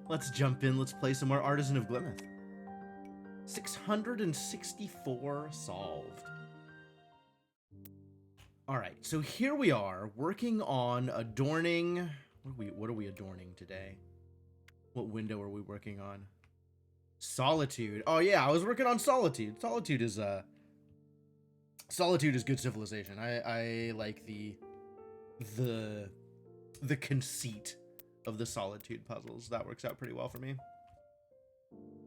Let's jump in. Let's play some more Artisan of Glimmith. 664 solved. All right, so here we are working on adorning. What are we adorning today? What window are we working on? Solitude. Oh yeah, I was working on Solitude. Solitude is good civilization. I like the conceit of the Solitude puzzles. That works out pretty well for me.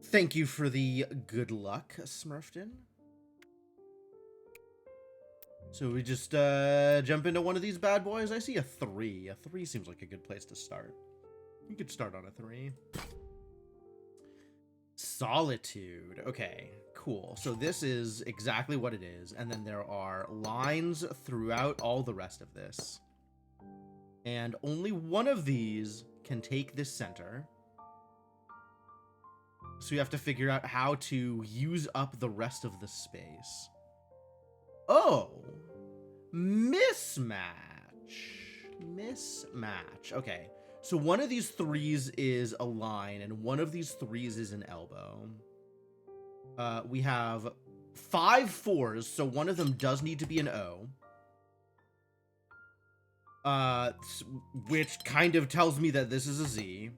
Thank you for the good luck, Smurfton. So we just jump into one of these bad boys. I see a 3. A 3 seems like a good place to start. You could start on a 3. Solitude. Okay, cool. So this is exactly what it is. And then there are lines throughout all the rest of this. And only one of these can take this center. So you have to figure out how to use up the rest of the space. Oh, mismatch. Mismatch. Okay, so one of these 3s is a line, and one of these 3s is an elbow. We have 5 4s, so one of them does need to be an O. Which kind of tells me that this is a Z.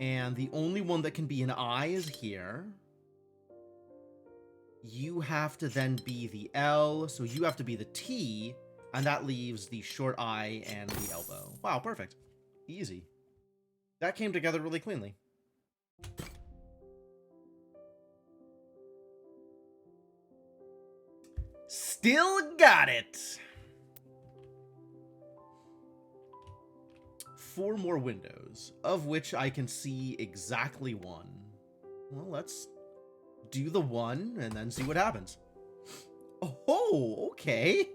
And the only one that can be an I is here. You have to then be the L, so you have to be the T, and that leaves the short I and the elbow. Wow, perfect. Easy. That came together really cleanly. Still got it! 4 more windows, of which I can see exactly 1. Well, let's do the 1 and then see what happens. Oh, okay.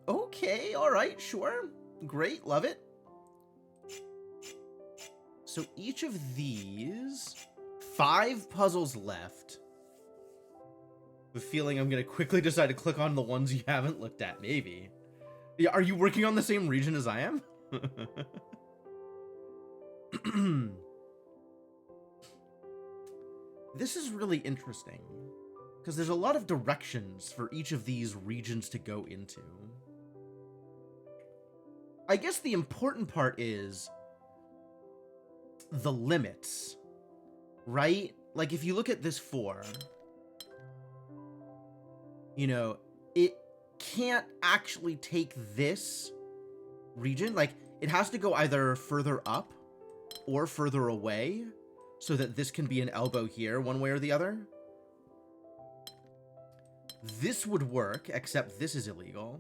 Okay, all right, sure. Great, love it. So each of these, 5 puzzles left. The feeling I'm gonna quickly decide to click on the ones you haven't looked at, maybe. Yeah, are you working on the same region as I am? This is really interesting, because there's a lot of directions for each of these regions to go into. I guess the important part is the limits, right? Like, if you look at this 4, you know, it can't actually take this region. Like, it has to go either further up or further away so that this can be an elbow here one way or the other. This would work, except this is illegal.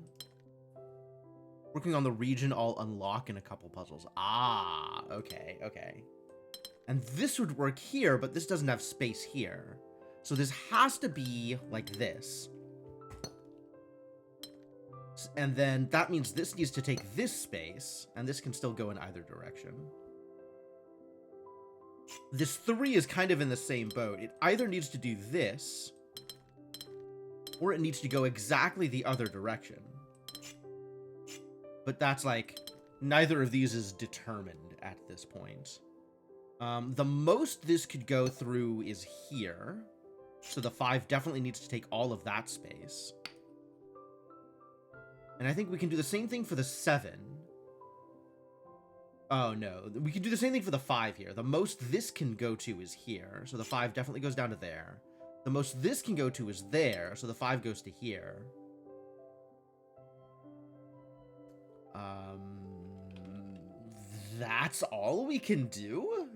Working on the region I'll unlock in a couple puzzles. Ah, okay, okay. And this would work here, but this doesn't have space here. So this has to be like this. And then that means this needs to take this space, and this can still go in either direction. This 3 is kind of in the same boat. It either needs to do this, or it needs to go exactly the other direction. But that's like, neither of these is determined at this point. The most this could go through is here. So the 5 definitely needs to take all of that space. And I think we can do the same thing for the 7. Oh, no. We can do the same thing for the 5 here. The most this can go to is here. So the 5 definitely goes down to there. The most this can go to is there. So the 5 goes to here. That's all we can do?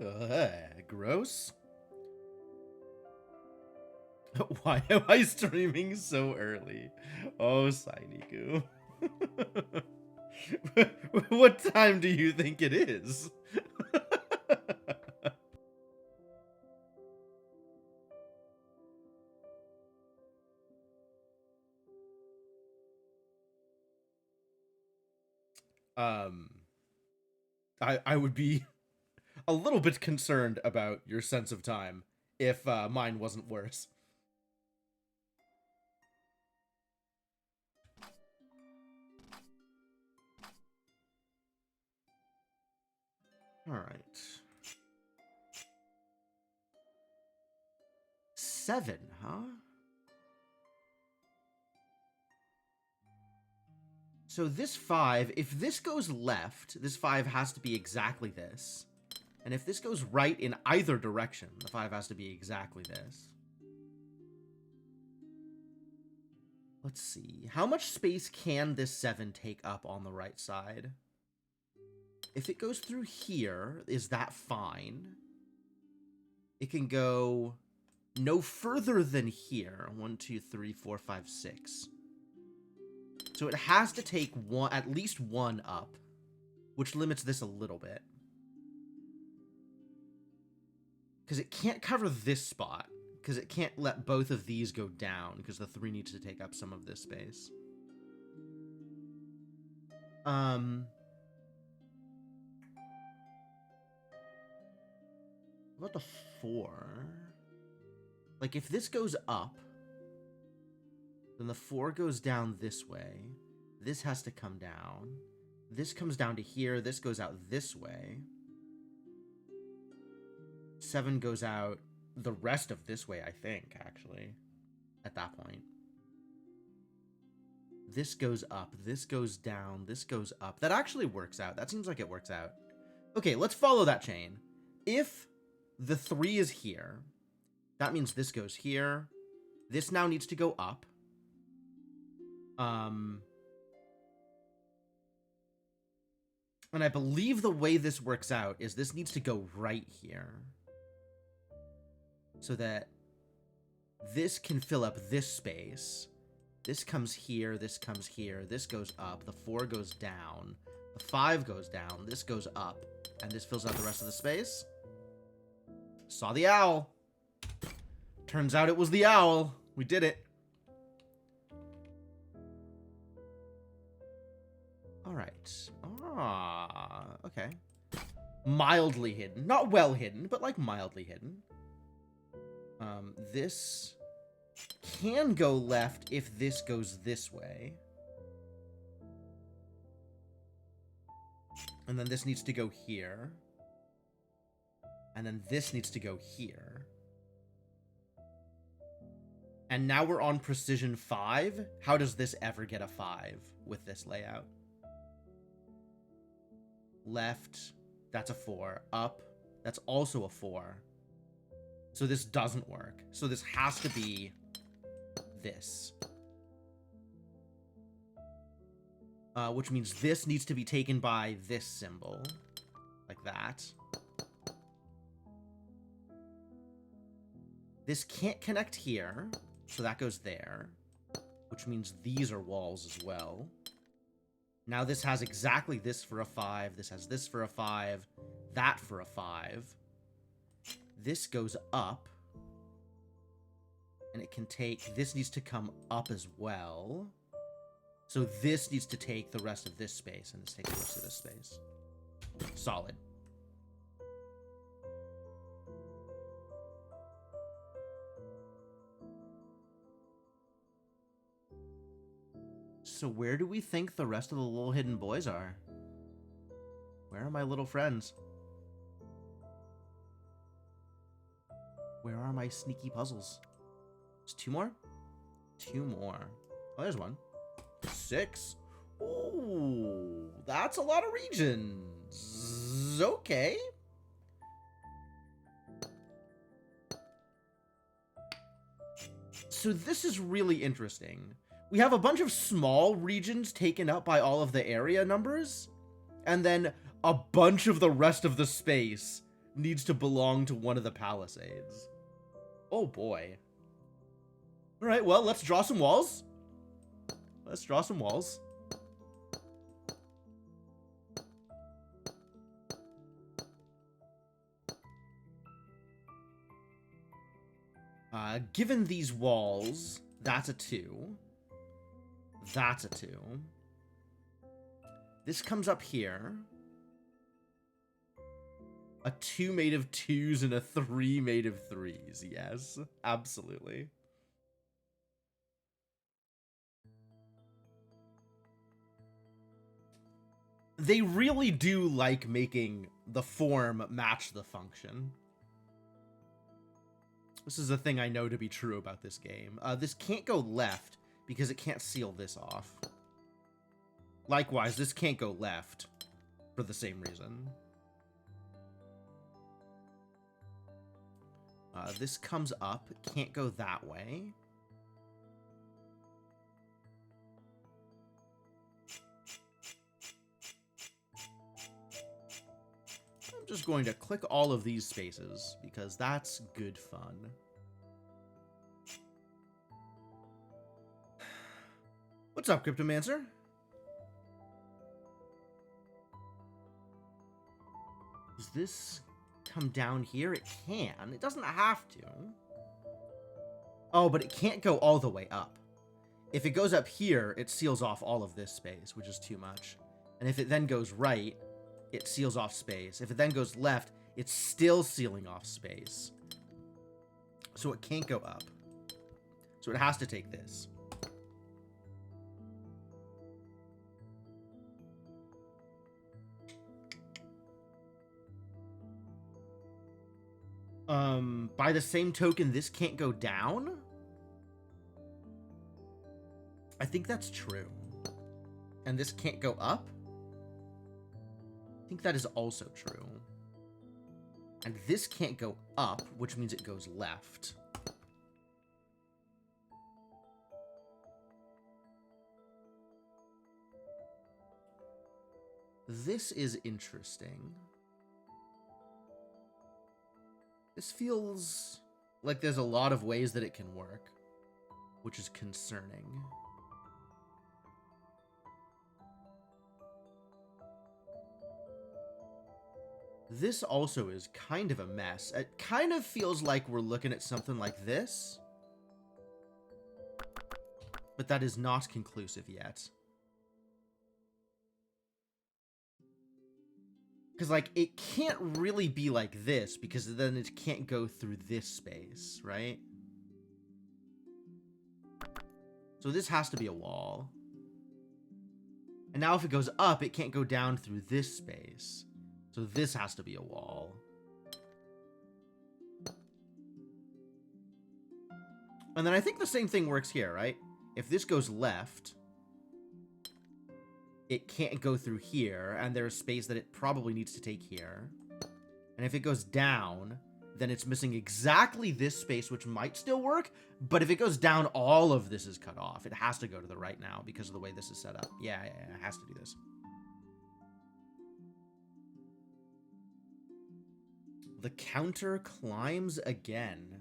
Gross. Why am I streaming so early? Oh, Sainiku. What time do you think it is? I would be a little bit concerned about your sense of time if mine wasn't worse. All right. 7, huh? So this 5, if this goes left, this 5 has to be exactly this. And if this goes right in either direction, the 5 has to be exactly this. Let's see. How much space can this 7 take up on the right side? If it goes through here, is that fine? It can go no further than here. 1, 2, 3, 4, 5, 6. So it has to take one, at least 1 up, which limits this a little bit. Because it can't cover this spot. Because it can't let both of these go down, because the 3 needs to take up some of this space. What about the 4? Like, if this goes up, then the 4 goes down this way. This has to come down. This comes down to here. This goes out this way. 7 goes out the rest of this way, I think, actually, at that point. This goes up. This goes down. This goes up. That actually works out. That seems like it works out. Okay, let's follow that chain. If the 3 is here, that means this goes here. This now needs to go up. And I believe the way this works out is this needs to go right here. So that this can fill up this space. This comes here, this comes here, this goes up, the 4 goes down, the 5 goes down, this goes up, and this fills out the rest of the space. Saw the owl. Turns out it was the owl. We did it. Alright. Ah, okay. Mildly hidden. Not well hidden, but like mildly hidden. This can go left if this goes this way. And then this needs to go here. And then this needs to go here. And now we're on precision 5. How does this ever get a 5 with this layout? Left, that's a 4. Up, that's also a 4. So this doesn't work. So this has to be this. Which means this needs to be taken by this symbol. Like that. This can't connect here. So that goes there. Which means these are walls as well. Now this has exactly this for a 5. This has this for a 5. That for a 5. This goes up. And it can take... This needs to come up as well. So this needs to take the rest of this space. And this takes the rest of this space. Solid. So where do we think the rest of the little hidden boys are? Where are my little friends? Where are my sneaky puzzles? There's 2 more? 2 more. Oh, there's 1. 6. Ooh, that's a lot of regions. Okay. So this is really interesting. We have a bunch of small regions taken up by all of the area numbers, and then a bunch of the rest of the space needs to belong to one of the palisades. Oh boy. Alright, well, let's draw some walls. Let's draw some walls. Given these walls, that's a 2. That's a 2. This comes up here. A 2 made of 2s and a 3 made of 3s. Yes, absolutely. They really do like making the form match the function. This is a thing I know to be true about this game. This can't go left because it can't seal this off. Likewise, this can't go left for the same reason. This comes up, can't go that way. I'm just going to click all of these spaces because that's good fun. What's up, Cryptomancer? Does this come down here? It can. It doesn't have to. Oh, but it can't go all the way up. If it goes up here, it seals off all of this space, which is too much. And if it then goes right, it seals off space. If it then goes left, it's still sealing off space. So it can't go up. So it has to take this. By the same token, this can't go down? I think that's true. And this can't go up? I think that is also true. And this can't go up, which means it goes left. This is interesting. This feels like there's a lot of ways that it can work, which is concerning. This also is kind of a mess. It kind of feels like we're looking at something like this, but that is not conclusive yet. Because, like, it can't really be like this, because then it can't go through this space, right? So this has to be a wall. And now if it goes up, it can't go down through this space. So this has to be a wall. And then I think the same thing works here, right? If this goes left, it can't go through here, and there's space that it probably needs to take here. And if it goes down, then it's missing exactly this space, which might still work, but if it goes down, all of this is cut off. It has to go to the right now because of the way this is set up. Yeah, it has to do this. The counter climbs again.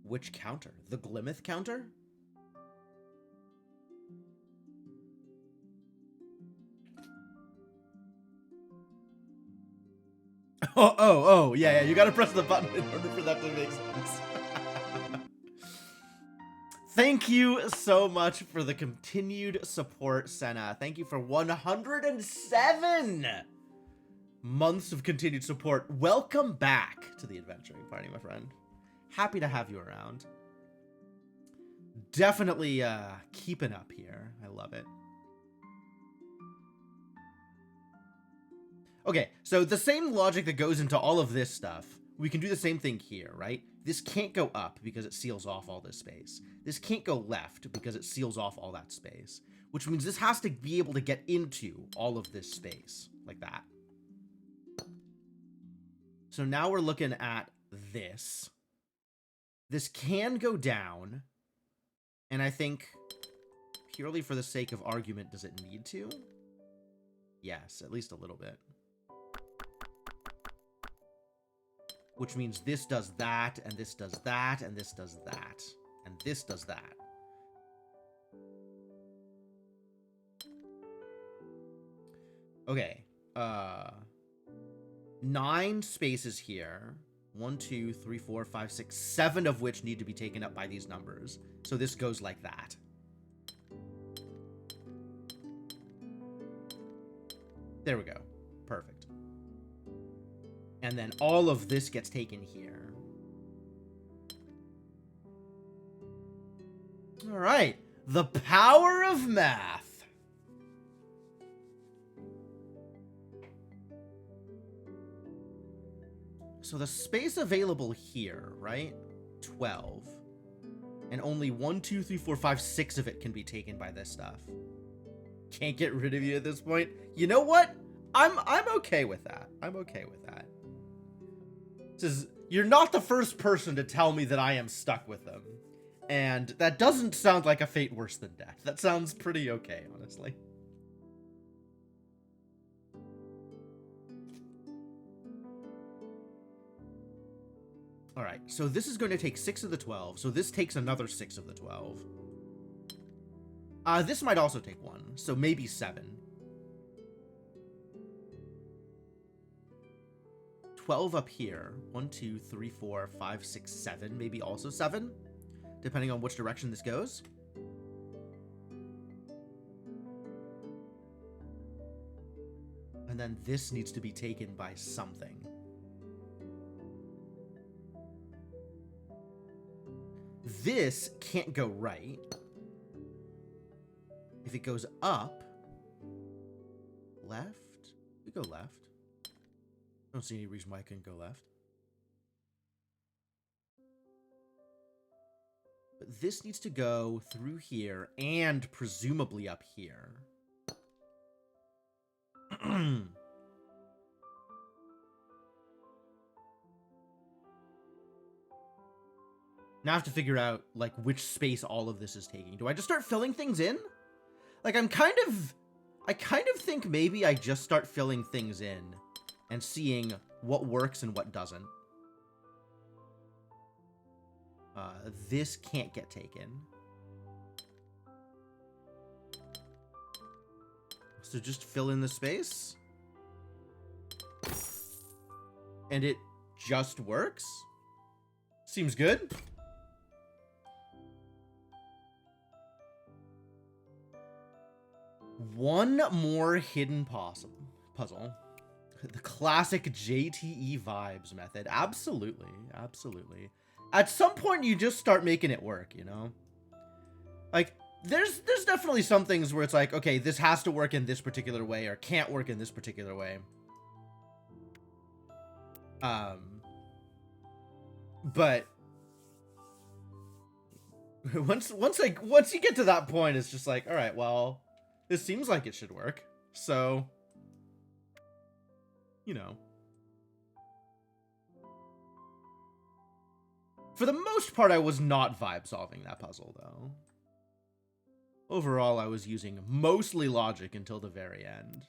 Which counter? The Glimmith counter? Oh, yeah, you gotta press the button in order for that to make sense. Thank you so much for the continued support, Senna. Thank you for 107 months of continued support. Welcome back to the adventuring party, my friend. Happy to have you around. Definitely keeping up here. I love it. Okay, so the same logic that goes into all of this stuff, we can do the same thing here, right? This can't go up because it seals off all this space. This can't go left because it seals off all that space, which means this has to be able to get into all of this space, like that. So now we're looking at this. This can go down, and I think, purely for the sake of argument, does it need to? Yes, at least a little bit. Which means this does that, and this does that, and this does that, and this does that. Okay, 9 spaces here. 1, 2, 3, 4, 5, 6, 7 of which need to be taken up by these numbers. So this goes like that. There we go. Perfect. And then all of this gets taken here. All right. The power of math. So the space available here, right? 12. And only 1, 2, 3, 4, 5, 6 of it can be taken by this stuff. Can't get rid of you at this point. You know what? I'm okay with that. I'm okay with that. You're not the first person to tell me that I am stuck with them. And that doesn't sound like a fate worse than death. That sounds pretty okay, honestly. Alright, so this is going to take 6 of the 12, so this takes another 6 of the 12. This might also take 1, so maybe 7. 12 up here. 1, 2, 3, 4, 5, 6, 7. Maybe also 7, depending on which direction this goes. And then this needs to be taken by something. This can't go right. If it goes up, left, we go left. I don't see any reason why I couldn't go left. But this needs to go through here and presumably up here. Now I have to figure out, like, which space all of this is taking. Do I just start filling things in? Like, I kind of think maybe I just start filling things in and seeing what works and what doesn't. This can't get taken. So just fill in the space. And it just works? Seems good. One more hidden puzzle. The classic JTE vibes method. Absolutely. Absolutely. At some point, you just start making it work, you know? Like, there's definitely some things where it's like, okay, this has to work in this particular way or can't work in this particular way. But once you get to that point, it's just like, all right, well, this seems like it should work. So, you know. For the most part, I was not vibe solving that puzzle, though. Overall, I was using mostly logic until the very end.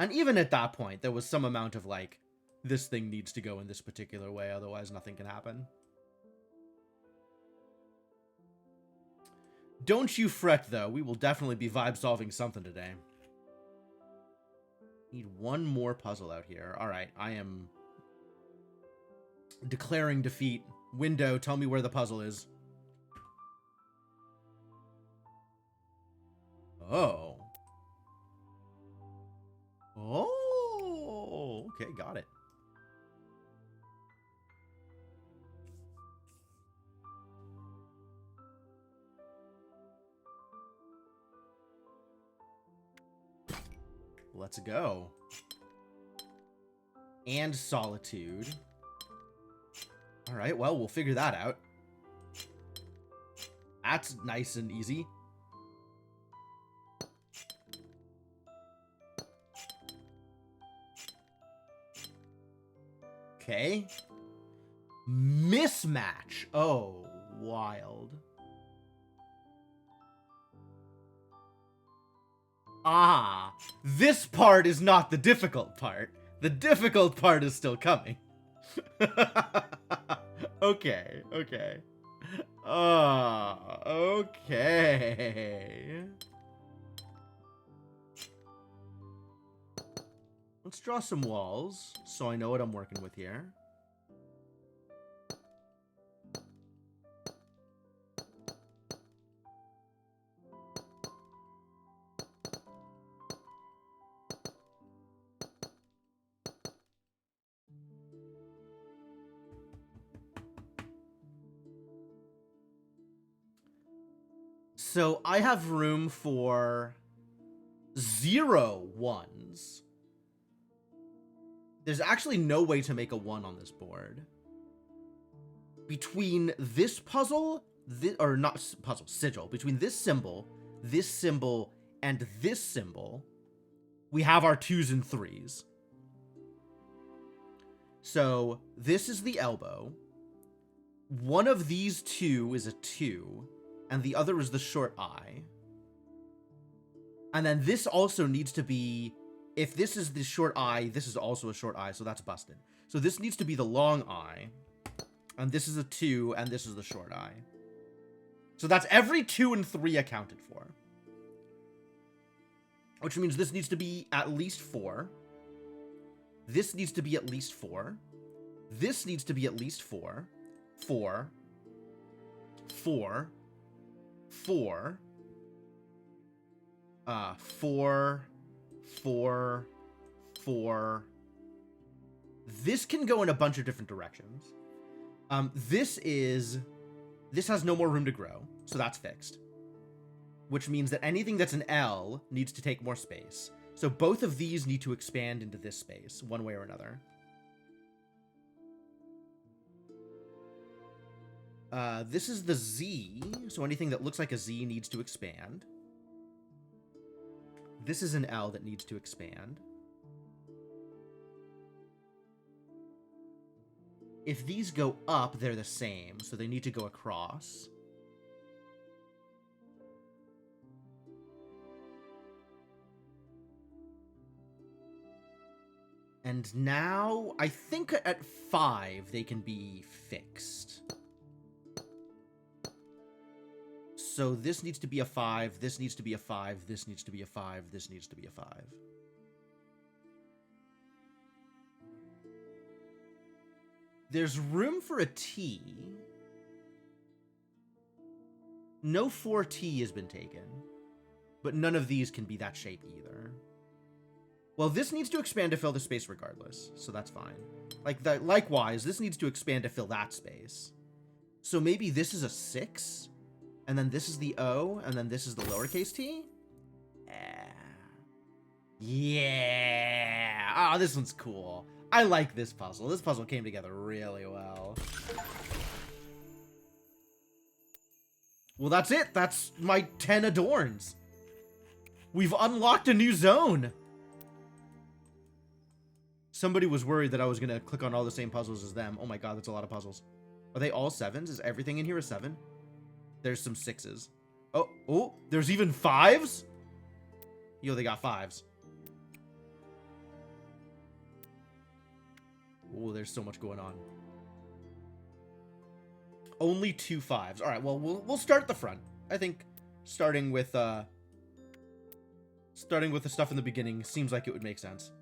And even at that point, there was some amount of, like, this thing needs to go in this particular way, otherwise nothing can happen. Don't you fret, though. We will definitely be vibe solving something today. Need one more puzzle out here. Alright, I am declaring defeat. Window, tell me where the puzzle is. Oh. Oh, okay, got it. Let's go. And solitude. Alright, well, we'll figure that out. That's nice and easy. Okay. Mismatch. Oh, wild. Ah, this part is not the difficult part. The difficult part is still coming. Okay, okay. Okay. Let's draw some walls so I know what I'm working with here. So I have room for 0 ones. There's actually no way to make a 1 on this board. Between this puzzle, or not puzzle, sigil, between this symbol, and this symbol, we have our 2s and 3s. So this is the elbow. One of these two is a 2, and the other is the short eye. And then this also needs to be, if this is the short eye, this is also a short eye, so that's busted. So this needs to be the long eye, and this is a 2, and this is the short eye. So that's every 2 and 3 accounted for. Which means this needs to be at least 4. This needs to be at least 4. This needs to be at least 4. 4. 4. 4. 4. 4. 4. This can go in a bunch of different directions. This has no more room to grow, so that's fixed. Which means that anything that's an L needs to take more space. So both of these need to expand into this space, one way or another. This is the Z, so anything that looks like a Z needs to expand. This is an L that needs to expand. If these go up, they're the same, so they need to go across. And now, I think at 5, they can be fixed. So this needs to be a 5, this needs to be a 5, this needs to be a 5, this needs to be a 5. There's room for a T. No 4T has been taken, but none of these can be that shape either. Well, this needs to expand to fill the space regardless, so that's fine. Likewise, this needs to expand to fill that space. So maybe this is a 6, and then this is the O, and then this is the lowercase t? Yeah! Ah, this one's cool. I like this puzzle. This puzzle came together really well. Well, that's it. That's my 10 adorns. We've unlocked a new zone. Somebody was worried that I was going to click on all the same puzzles as them. Oh my god, that's a lot of puzzles. Are they all 7s? Is everything in here a 7? There's some 6s. Oh, there's even 5s? Yo, they got 5s. Oh, there's so much going on. Only 2 5s. All right, well, we'll start at the front. I think starting with the stuff in the beginning seems like it would make sense.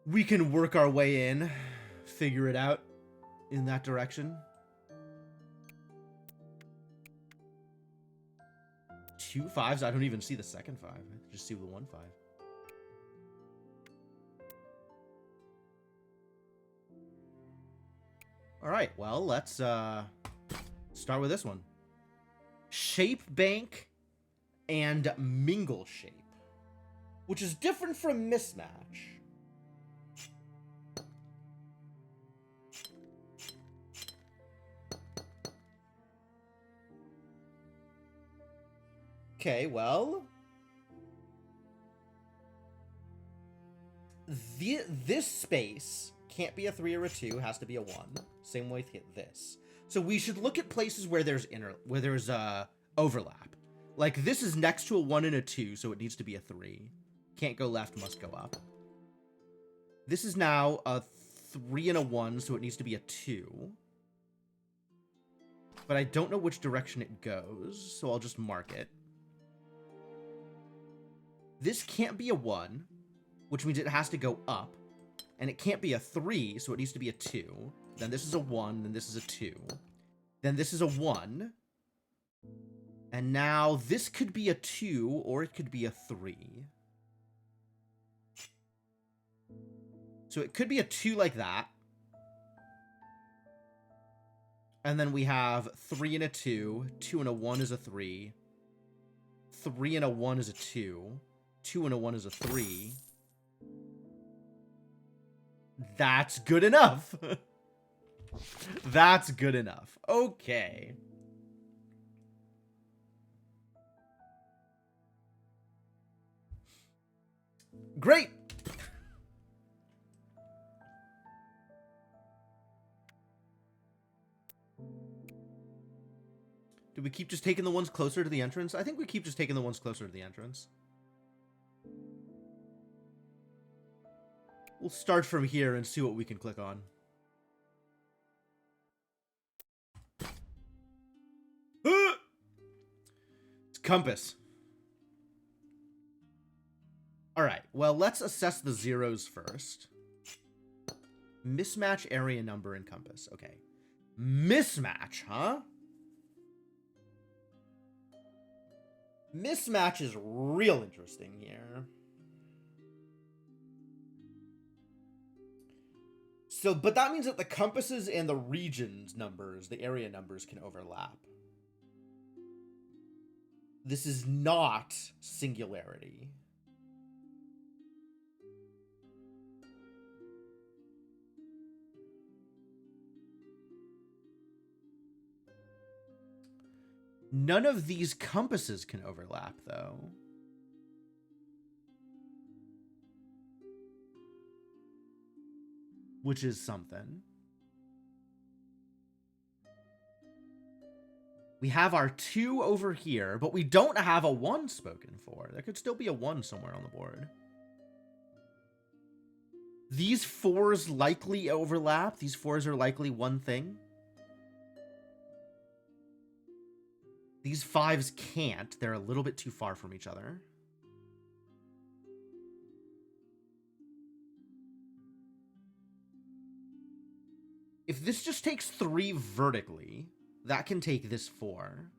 We can work our way in, figure it out in that direction. 2 5s? I don't even see the second 5. I just see the 1 5. All right, well, let's start with this one. Shape Bank and Mingle Shape, which is different from Mismatch. Okay, well, this space can't be a 3 or a 2, has to be a 1. Same way with this. So we should look at places where there's overlap. Like this is next to a 1 and a 2, so it needs to be a 3. Can't go left, must go up. This is now a 3 and a 1, so it needs to be a 2. But I don't know which direction it goes, so I'll just mark it. This can't be a 1, which means it has to go up. And it can't be a 3, so it needs to be a 2. Then this is a 1, then this is a 2. Then this is a 1. And now this could be a 2, or it could be a 3. So it could be a 2 like that. And then we have 3 and a 2. 2 and a 1 is a 3. 3 and a 1 is a 2. 2 and a 1 is a 3. That's good enough. That's good enough. Okay. Great. Do we keep just taking the ones closer to the entrance? I think we keep just taking the ones closer to the entrance. We'll start from here and see what we can click on. It's compass. Alright, well, let's assess the zeros first. Mismatch area number and compass. Okay. Mismatch, huh? Mismatch is real interesting here. So, but that means that the compasses and the regions numbers, the area numbers, can overlap. This is not singularity. None of these compasses can overlap, though. Which is something. We have our 2 over here, but we don't have a 1 spoken for. There could still be a 1 somewhere on the board. These 4s likely overlap. These 4s are likely one thing. These 5s can't. They're a little bit too far from each other. If this just takes 3 vertically, that can take this 4.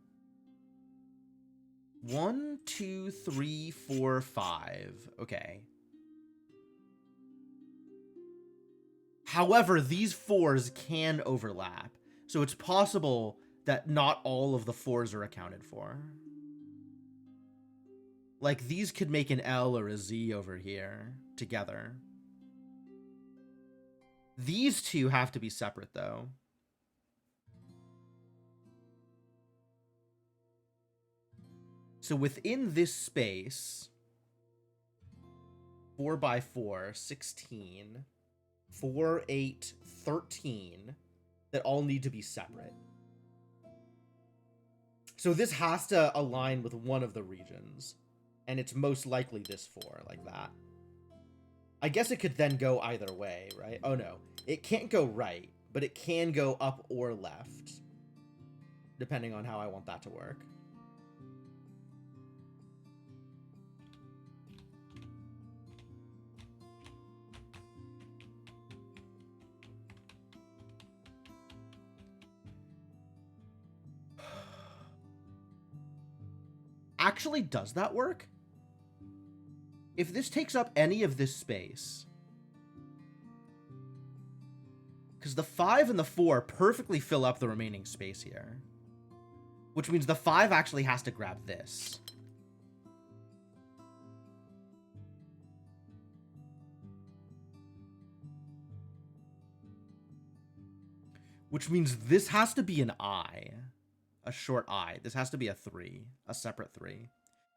1, 2, 3, 4, 5. Okay. However, these 4s can overlap. So it's possible that not all of the 4s are accounted for. Like, these could make an L or a Z over here together. These 2 have to be separate, though. So within this space, 4 by 4, 16, 4, 8, 13, that all need to be separate. So this has to align with one of the regions, and it's most likely this 4, like that. I guess it could then go either way, right? Oh no, it can't go right, but it can go up or left, depending on how I want that to work. Actually, does that work? If this takes up any of this space, because the 5 and the 4 perfectly fill up the remaining space here, which means the 5 actually has to grab this. Which means this has to be an I. A short I. This has to be a 3. A separate 3.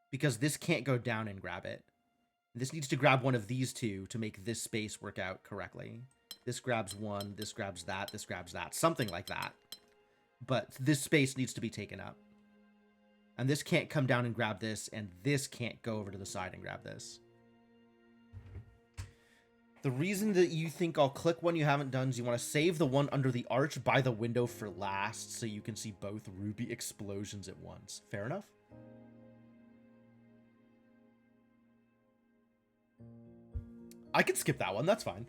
Because this can't go down and grab it. This needs to grab one of these 2 to make this space work out correctly. This grabs 1, this grabs that, this grabs that. Something like that. But this space needs to be taken up. And this can't come down and grab this, and this can't go over to the side and grab this. The reason that you think I'll click one you haven't done is you want to save the one under the arch by the window for last, so you can see both ruby explosions at once. Fair enough? I can skip that one, that's fine.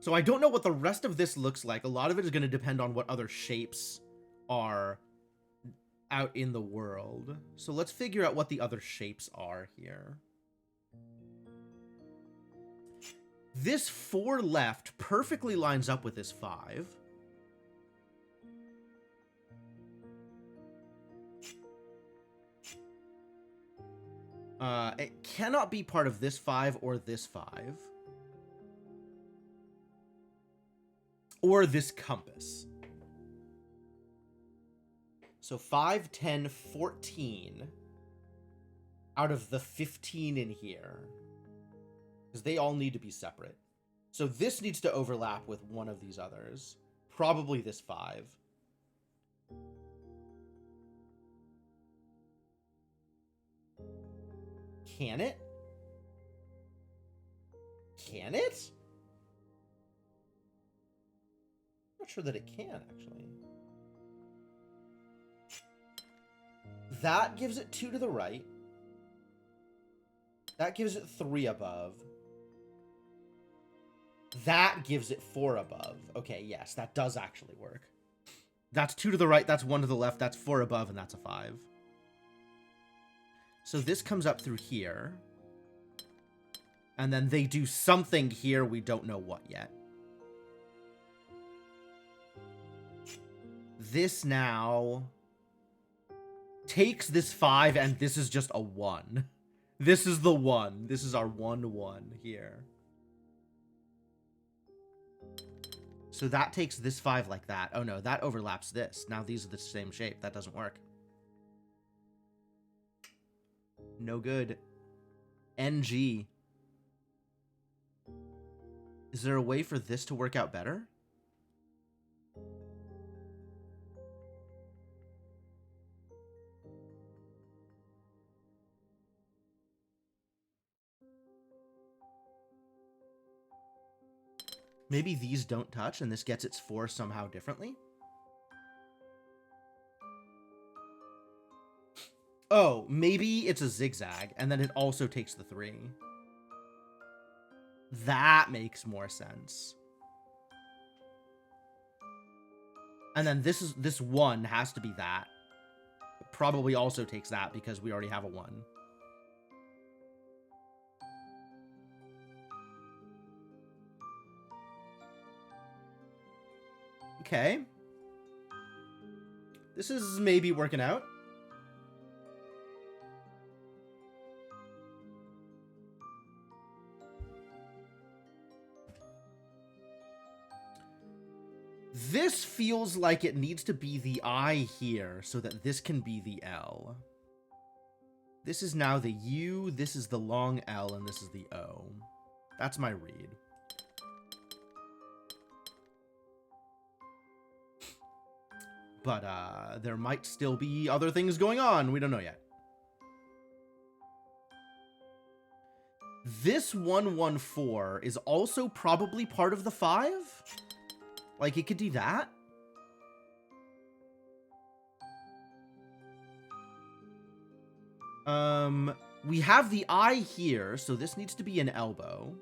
So I don't know what the rest of this looks like. A lot of it is going to depend on what other shapes are out in the world. So let's figure out what the other shapes are here. This 4 left perfectly lines up with this 5. It cannot be part of this 5 or this 5. Or this compass. So 5, 10, 14 out of the 15 in here. Because they all need to be separate. So this needs to overlap with one of these others. Probably this 5. Can it? Can it? I'm not sure that it can, actually. That gives it 2 to the right. That gives it 3 above. That gives it 4 above. Okay, yes, that does actually work. That's 2 to the right, that's 1 to the left, that's 4 above, and that's a 5. So this comes up through here. And then they do something here, we don't know what yet. This now takes this 5, and this is just a 1. This is the 1. This is our 1-1 here. So that takes this 5 like that. Oh no, that overlaps this. Now these are the same shape. That doesn't work. No good. NG. Is there a way for this to work out better? Maybe these don't touch and this gets its 4 somehow differently? Oh, maybe it's a zigzag and then it also takes the 3. That makes more sense. And then this 1 has to be that. It probably also takes that because we already have a 1. Okay. This is maybe working out. This feels like it needs to be the I here so that this can be the L. This is now the U, this is the long L, and this is the O. That's my read. But there might still be other things going on. We don't know yet. This 114 is also probably part of the 5. Like, it could do that. We have the I here, so this needs to be an elbow.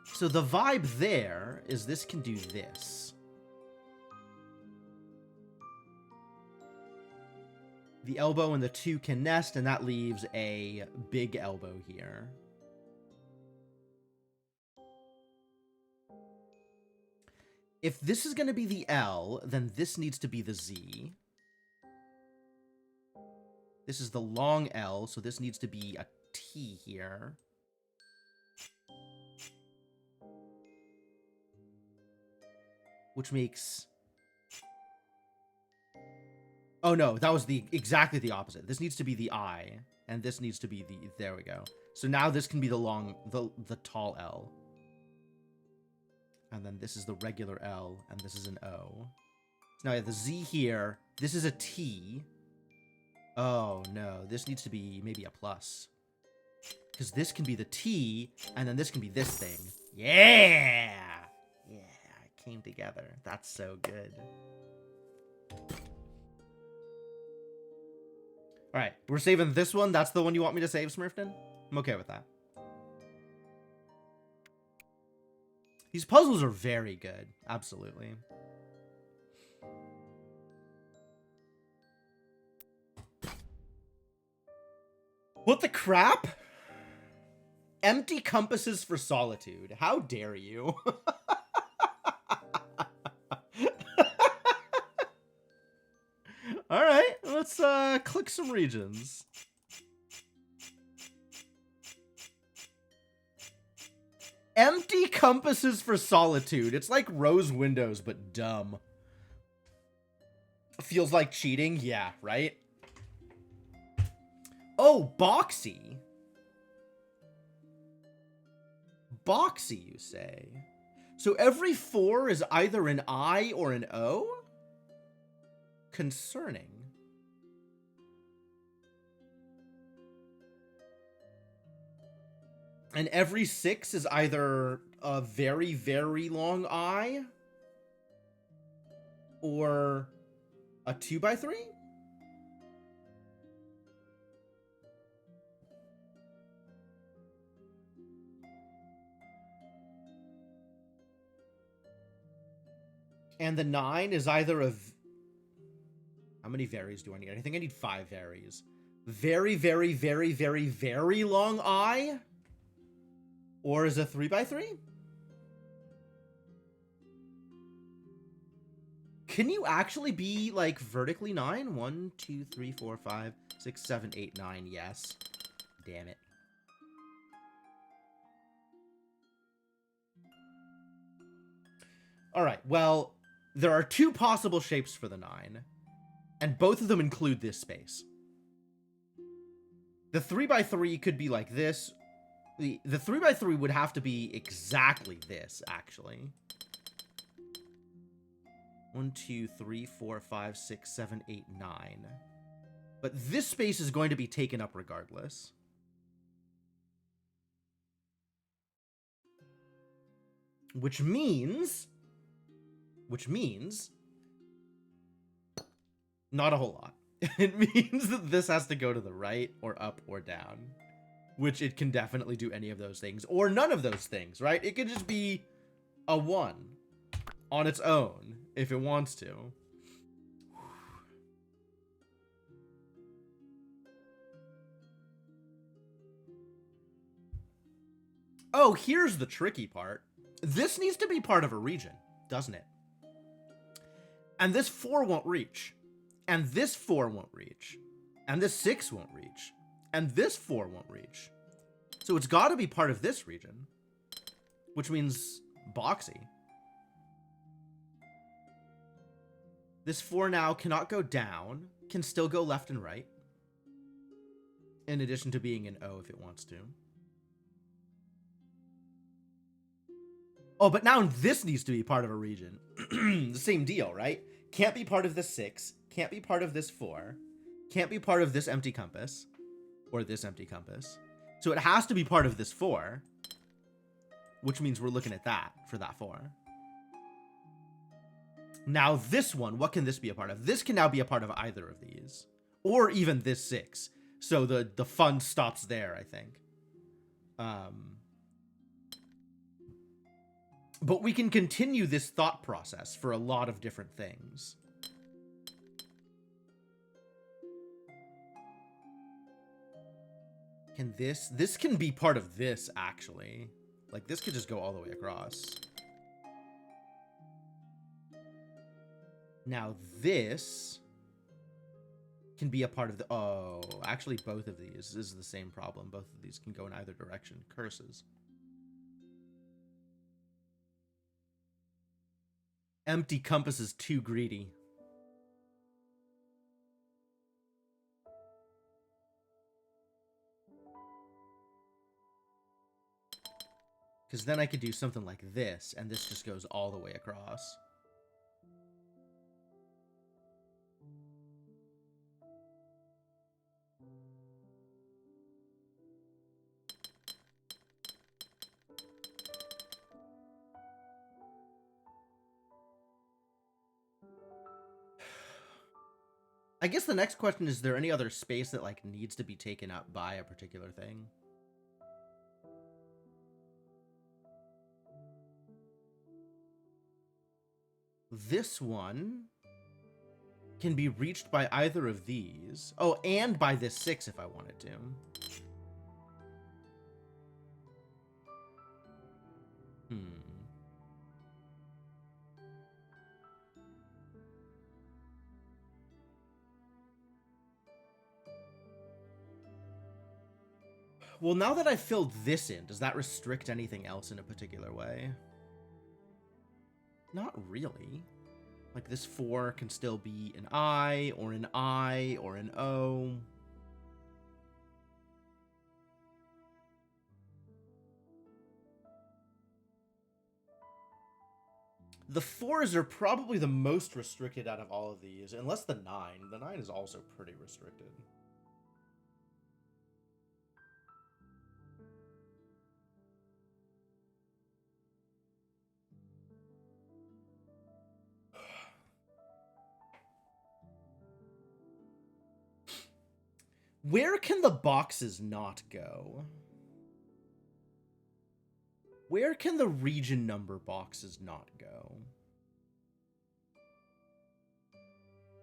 So the vibe there is this can do this. The elbow and the 2 can nest, and that leaves a big elbow here. If this is going to be the L, then this needs to be the Z. This is the long L, so this needs to be a T here. Which makes... Oh no, that was exactly the opposite. This needs to be the I, and this needs to be the... There we go. So now this can be the tall L. And then this is the regular L, and this is an O. So now I have the Z here. This is a T. Oh, no. This needs to be maybe a plus. Because this can be the T, and then this can be this thing. Yeah! Yeah, it came together. That's so good. Alright, we're saving this one. That's the one you want me to save, Smurfton? I'm okay with that. These puzzles are very good. Absolutely. What the crap? Empty compasses for solitude. How dare you? All right, let's click some regions. Empty compasses for solitude. It's like rose windows, but dumb. Feels like cheating? Yeah, right? Oh, boxy. Boxy, you say? So every 4 is either an I or an O? Concerning. And every 6 is either a very, very long I or a 2x3? And the 9 is either a... How many varies do I need? I think I need 5 varies. Very, very, very, very, very long I? Or is a 3x3? Can you actually be, like, vertically 9? 1, 2, 3, 4, 5, 6, 7, 8, 9. Yes. Damn it. Alright, well, there are 2 possible shapes for the 9. And both of them include this space. The 3x3 could be like this. The 3x3 would have to be exactly this, actually. 1, 2, 3, 4, 5, 6, 7, 8, 9. But this space is going to be taken up regardless. Which means... Not a whole lot. It means that this has to go to the right, or up, or down. Which it can definitely do any of those things. Or none of those things, right? It could just be a 1 on its own, if it wants to. Oh, here's the tricky part. This needs to be part of a region, doesn't it? And this 4 won't reach. And this 4 won't reach. And this 6 won't reach. And this 4 won't reach. So it's got to be part of this region. Which means boxy. This 4 now cannot go down. Can still go left and right. In addition to being an O if it wants to. Oh, but now this needs to be part of a region. The same deal, right? Can't be part of this 6. Can't be part of this 4. Can't be part of this empty compass. Or this empty compass. So it has to be part of this 4. Which means we're looking at that for that 4. Now this one, what can this be a part of? This can now be a part of either of these. Or even this 6. So the fun stops there, I think. But we can continue this thought process for a lot of different things. Can this can be part of this, actually. Like, this could just go all the way across. Now, this can be a part of the... Oh, actually, both of these. This is the same problem. Both of these can go in either direction. Curses. Empty compass is too greedy. Because then I could do something like this, and this just goes all the way across. I guess the next question is there any other space that, like, needs to be taken up by a particular thing? This one can be reached by either of these. Oh, and by this 6 if I wanted to. Hmm. Well, now that I've filled this in, does that restrict anything else in a particular way? Not really. Like, this 4 can still be an I, or an I, or an O. The 4s are probably the most restricted out of all of these, unless the 9. The 9 is also pretty restricted. Where can the boxes not go? Where can the region number boxes not go?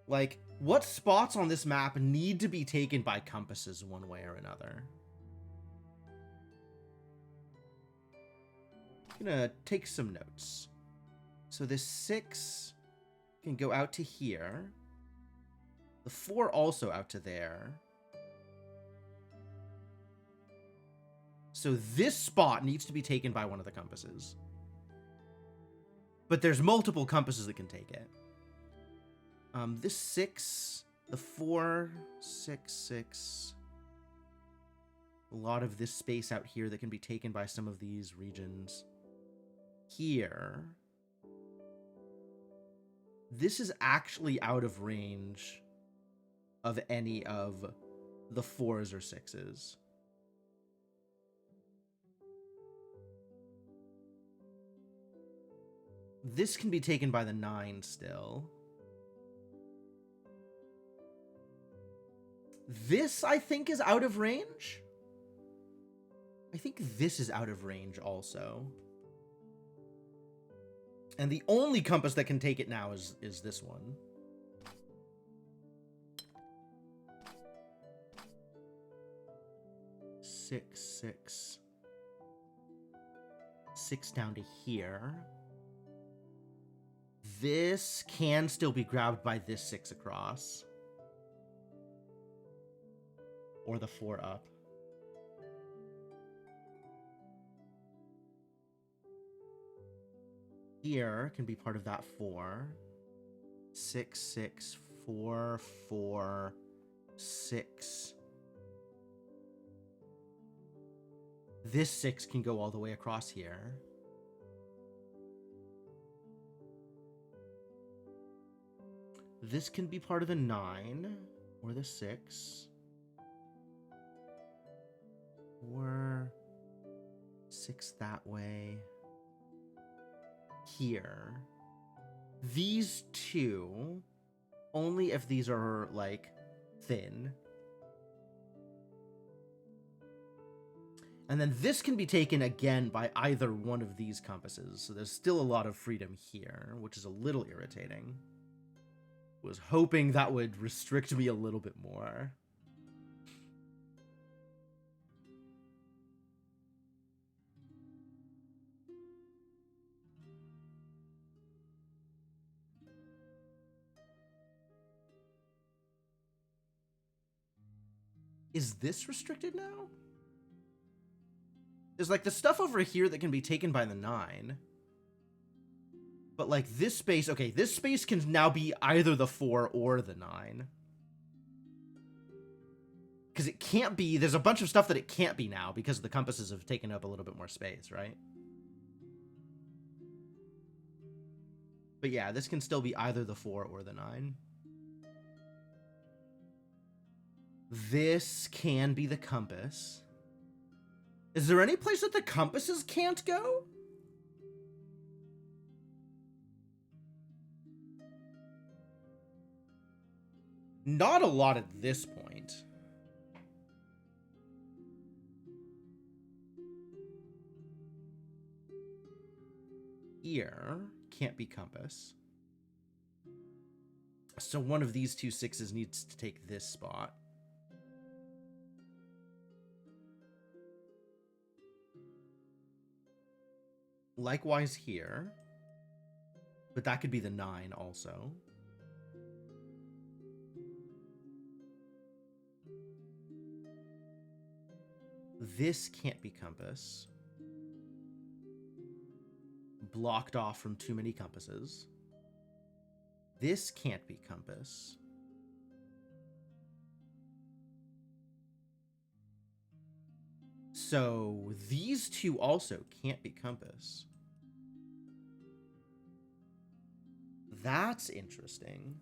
Like, what spots on this map need to be taken by compasses one way or another? I'm gonna take some notes. So this 6 can go out to here. The 4 also out to there. So this spot needs to be taken by one of the compasses. But there's multiple compasses that can take it. This 6, the 4, 6, 6. A lot of this space out here that can be taken by some of these regions. Here. This is actually out of range of any of the 4s or 6s. This can be taken by the 9 still. This, I think, is out of range. I think this is out of range also. And the only compass that can take it now is this one. Six, 6. 6 down to here. This can still be grabbed by this 6 across. Or the 4 up. Here can be part of that 4. 6, 6, 4, 4, 6. This 6 can go all the way across here. This can be part of the 9 or the 6. Or 6 that way. Here. These 2, only if these are, like, thin. And then this can be taken again by either one of these compasses. So there's still a lot of freedom here, which is a little irritating. Was hoping that would restrict me a little bit more. Is this restricted now? There's like the stuff over here that can be taken by the 9. But like this space, okay, this space can now be either the 4 or the 9. Because it can't be, there's a bunch of stuff that it can't be now because the compasses have taken up a little bit more space, right? But yeah, this can still be either the 4 or the 9. This can be the compass. Is there any place that the compasses can't go? Not a lot at this point. Here can't be compass. So one of these 2 6s needs to take this spot. Likewise here. But that could be the 9 also. This can't be compass. Blocked off from too many compasses. This can't be compass. So these two also can't be compass. That's interesting.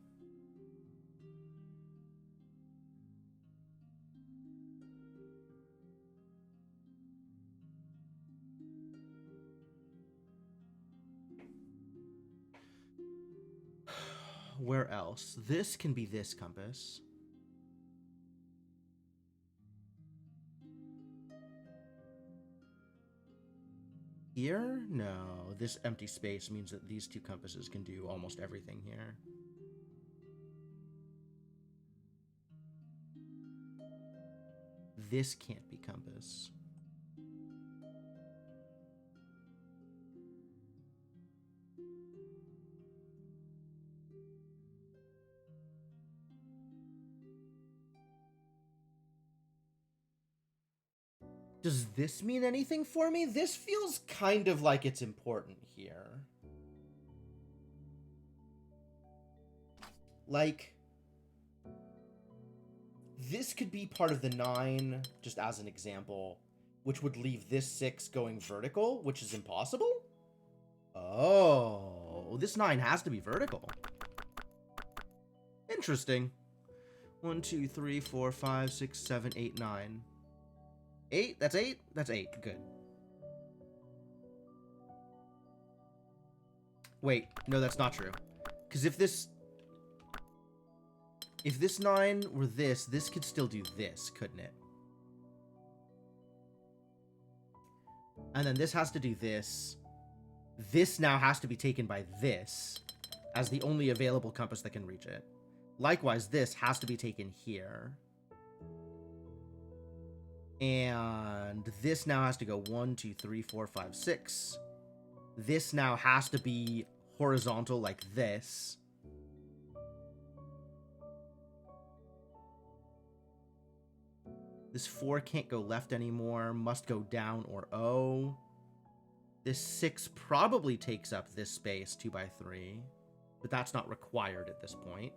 Where else? This can be this compass. Here? No. This empty space means that these two compasses can do almost everything here. This can't be compass. Does this mean anything for me? This feels kind of like it's important here. Like, this could be part of the 9, just as an example, which would leave this 6 going vertical, which is impossible? Oh, this 9 has to be vertical. Interesting. 1, 2, 3, 4, 5, 6, 7, 8, 9. 8? That's 8? That's 8. Good. Wait, no, that's not true. Because if this 9 were this could still do this, couldn't it? And then this has to do this. This now has to be taken by this as the only available compass that can reach it. Likewise, this has to be taken here. And this now has to go 1, 2, 3, 4, 5, 6. This now has to be horizontal like this. This 4 can't go left anymore, must go down or O. This 6 probably takes up this space 2 by 3, but that's not required at this point.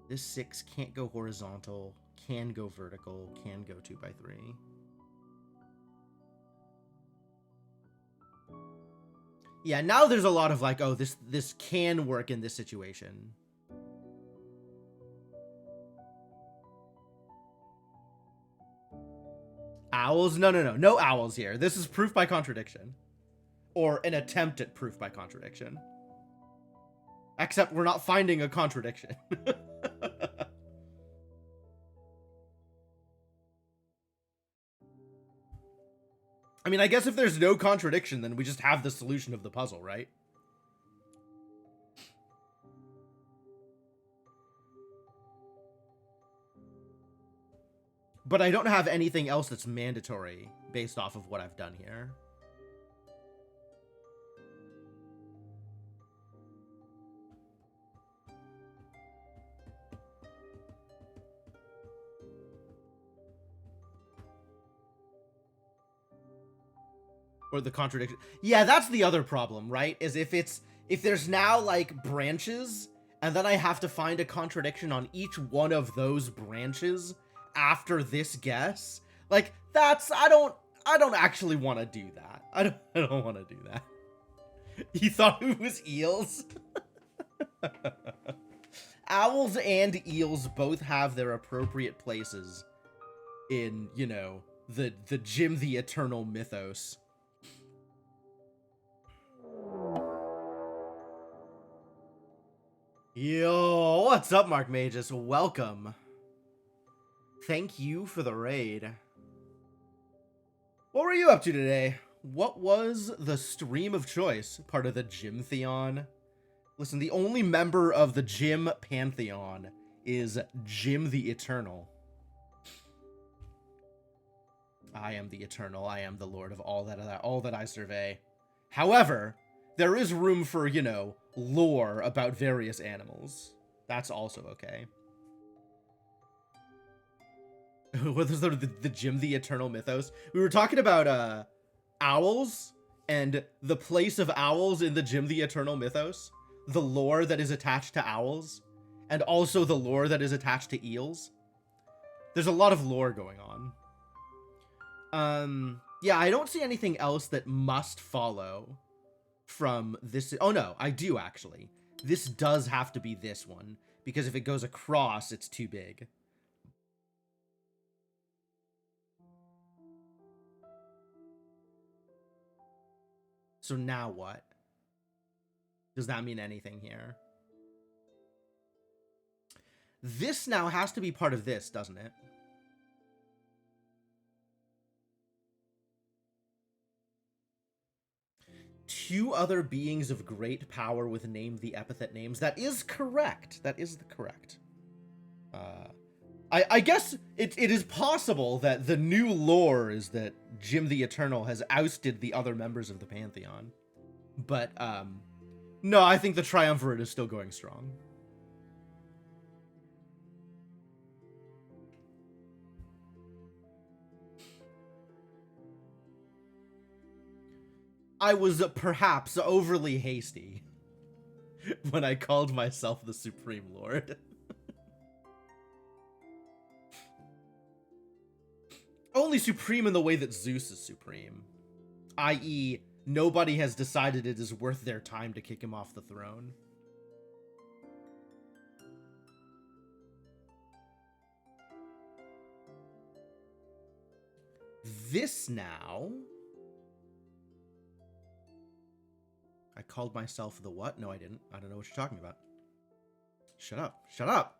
This 6 can't go horizontal, can go vertical, can go 2 by 3. Yeah, now there's a lot of like, oh, this can work in this situation. Owls? No owls here. This is proof by contradiction. Or an attempt at proof by contradiction. Except we're not finding a contradiction. I mean, I guess if there's no contradiction, then we just have the solution of the puzzle, right? But I don't have anything else that's mandatory based off of what I've done here. Or the contradiction. Yeah, that's the other problem, right? Is if there's now like branches, and then I have to find a contradiction on each one of those branches after this guess, like that's I don't actually want to do that. I don't want to do that. You thought it was eels? Owls and eels both have their appropriate places in, you know, the Jim the Eternal mythos. Yo, what's up, Mark Magus? Welcome. Thank you for the raid. What were you up to today? What was the stream of choice? Part of the Jim-theon? Listen, the only member of the Jim Pantheon is Jim the Eternal. I am the eternal. I am the lord of all that I survey. However, there is room for, you know, lore about various animals. That's also okay. What is the Jim the Eternal mythos? We were talking about owls and the place of owls in the Jim the Eternal mythos, the lore that is attached to owls, and also the lore that is attached to eels. There's a lot of lore going on. Yeah, I don't see anything else that must follow from this. Oh no, I do actually. This does have to be this one, because if it goes across, it's too big. So now what? Does that mean anything here? This now has to be part of this, doesn't it? Two other beings of great power with named the epithet names. That is correct. That is correct. I guess it is possible that the new lore is that Jim the Eternal has ousted the other members of the Pantheon. But, no, I think the Triumvirate is still going strong. I was perhaps overly hasty when I called myself the Supreme Lord. Only supreme in the way that Zeus is supreme. I.e., nobody has decided it is worth their time to kick him off the throne. This now... I called myself the what? No, I didn't. I don't know what you're talking about. Shut up. Shut up!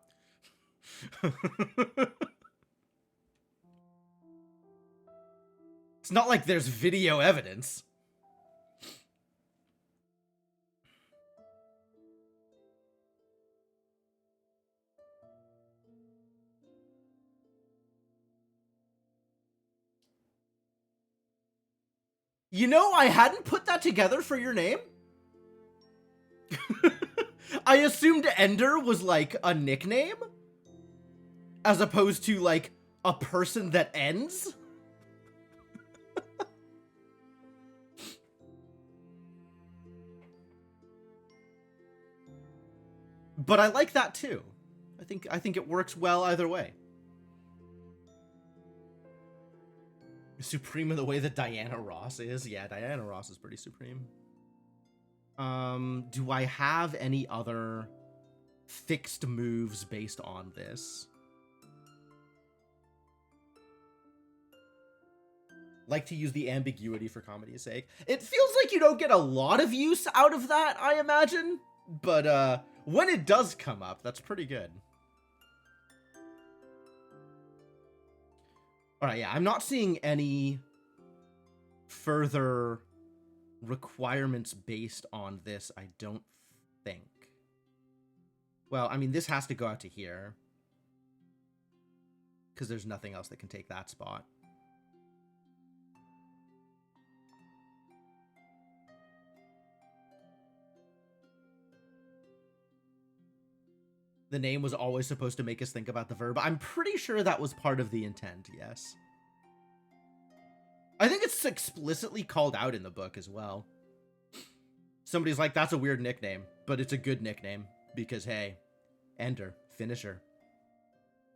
It's not like there's video evidence. You know, I hadn't put that together for your name. I assumed Ender was like a nickname, as opposed to like a person that ends. But I like that too. I think it works well either way. Supreme in the way that Diana Ross is. Yeah, Diana Ross is pretty supreme. Do I have any other fixed moves based on this? Like to use the ambiguity for comedy's sake. It feels like you don't get a lot of use out of that, I imagine. But when it does come up, that's pretty good. Alright, yeah, I'm not seeing any further requirements based on this, I don't think. Well, I mean, this has to go out to here, because there's nothing else that can take that spot. The name was always supposed to make us think about the verb. I'm pretty sure that was part of the intent, yes. I think it's explicitly called out in the book as well. Somebody's like, that's a weird nickname, but it's a good nickname because, hey, Ender, finisher,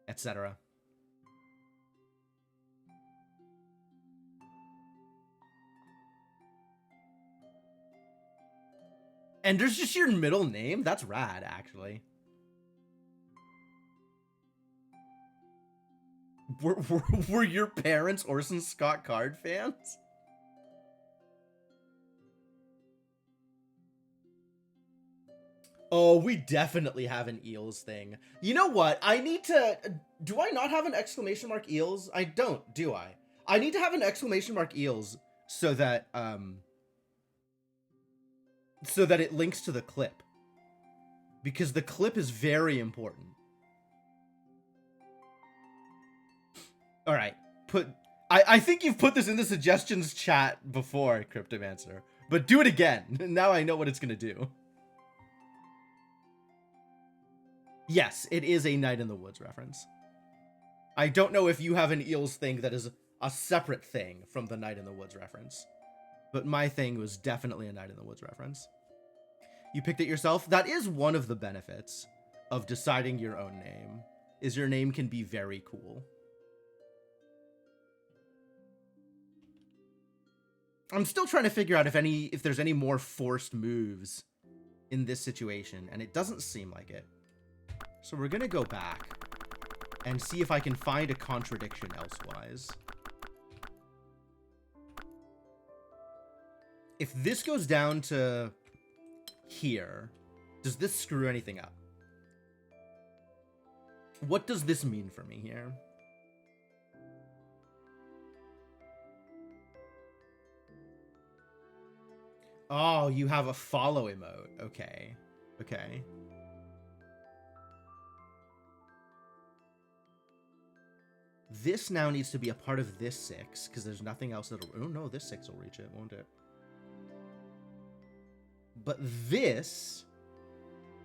etc. Ender's just your middle name? That's rad, actually. Were your parents Orson Scott Card fans? Oh, we definitely have an eels thing. You know what? I need to... Do I not have an exclamation mark eels? I don't, do I? I need to have an exclamation mark eels so that it links to the clip. Because the clip is very important. All right, I think you've put this in the suggestions chat before, Cryptomancer. But do it again. Now I know what it's gonna do. Yes, it is a Night in the Woods reference. I don't know if you have an Eels thing that is a separate thing from the Night in the Woods reference. But my thing was definitely a Night in the Woods reference. You picked it yourself? That is one of the benefits of deciding your own name, is your name can be very cool. I'm still trying to figure out if there's any more forced moves in this situation, and it doesn't seem like it. So we're gonna go back and see if I can find a contradiction elsewise. If this goes down to here, does this screw anything up? What does this mean for me here? Oh, you have a follow emote. Okay. Okay. This now needs to be a part of this 6, because there's nothing else that'll... Oh, no, this 6 will reach it, won't it? But this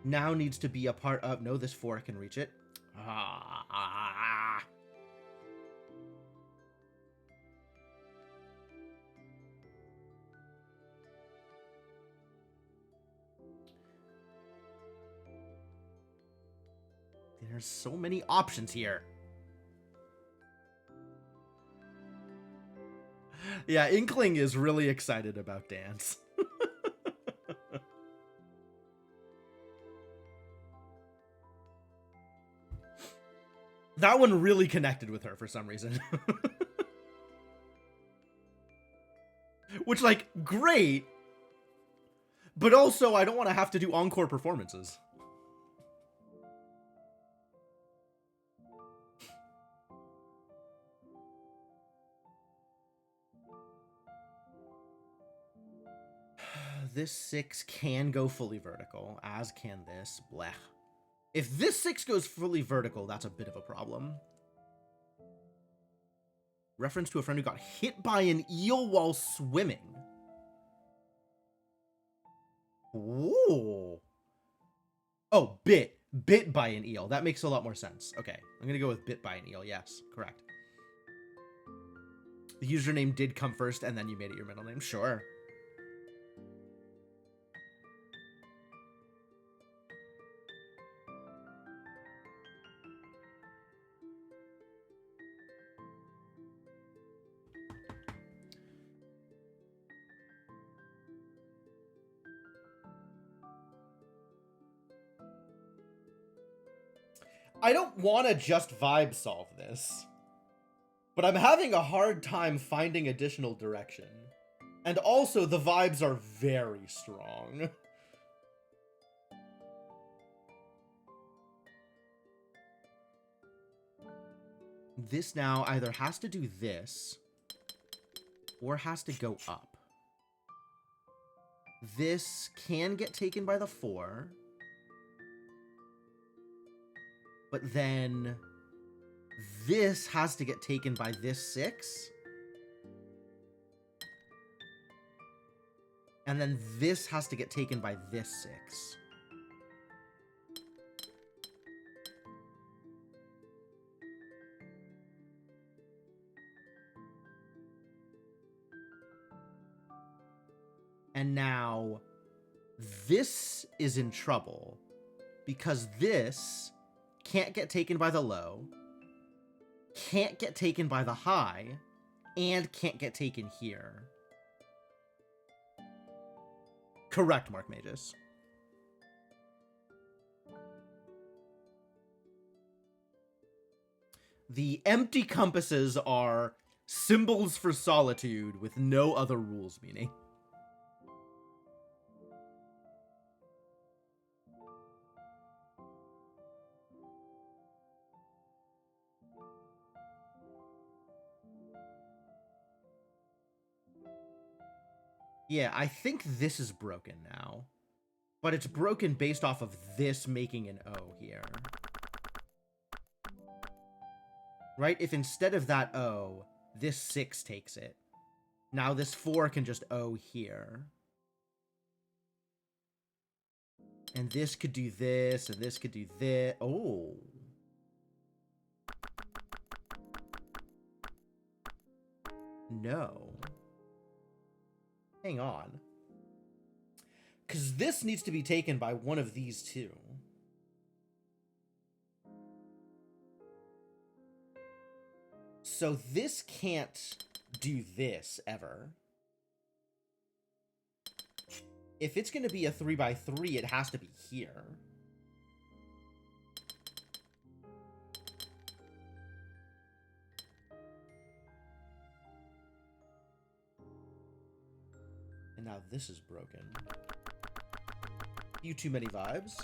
now needs to be a part of... No, this 4 can reach it. There's so many options here. Yeah, Inkling is really excited about dance. That one really connected with her for some reason. Which, like, great. But also, I don't want to have to do encore performances. This 6 can go fully vertical, as can this. Blech. If this 6 goes fully vertical, that's a bit of a problem. Reference to a friend who got hit by an eel while swimming. Ooh. Oh, bit by an eel. That makes a lot more sense. Okay, I'm gonna go with bit by an eel. Yes, correct. The username did come first, and then you made it your middle name. Sure. I don't want to just vibe solve this, but I'm having a hard time finding additional direction. And also, the vibes are very strong. This now either has to do this, or has to go up. This can get taken by the 4. But then this has to get taken by this 6. And then this has to get taken by this 6. And now this is in trouble because this can't get taken by the low, can't get taken by the high, and can't get taken here. Correct, Mark Magus. The empty compasses are symbols for solitude with no other rules meaning. Yeah, I think this is broken now. But it's broken based off of this making an O here. Right? If instead of that O, This 6 takes it. Now this 4 can just O here. And this could do this, and this could do this. Oh. No. Hang on. Because this needs to be taken by one of these two. So this can't do this ever. If it's going to be a 3x3, it has to be here. And now this is broken. Few too many vibes.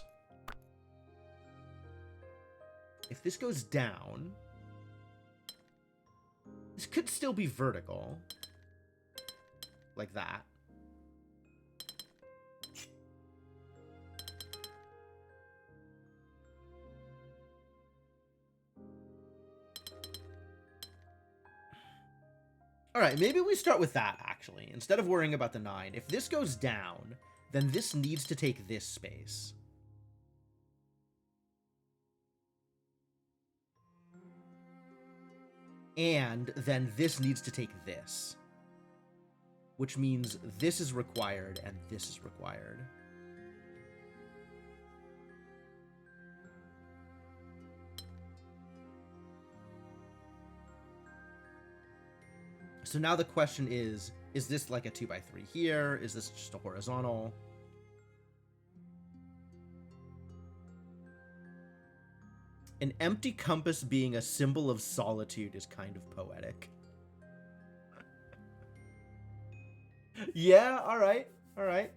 If this goes down, this could still be vertical. Like that. All right, maybe we start with that, actually, instead of worrying about the 9. If this goes down, then this needs to take this space. And then this needs to take this. Which means this is required and this is required. So now the question is this like a 2x3 here? Is this just a horizontal? An empty compass being a symbol of solitude is kind of poetic. Yeah, all right. All right.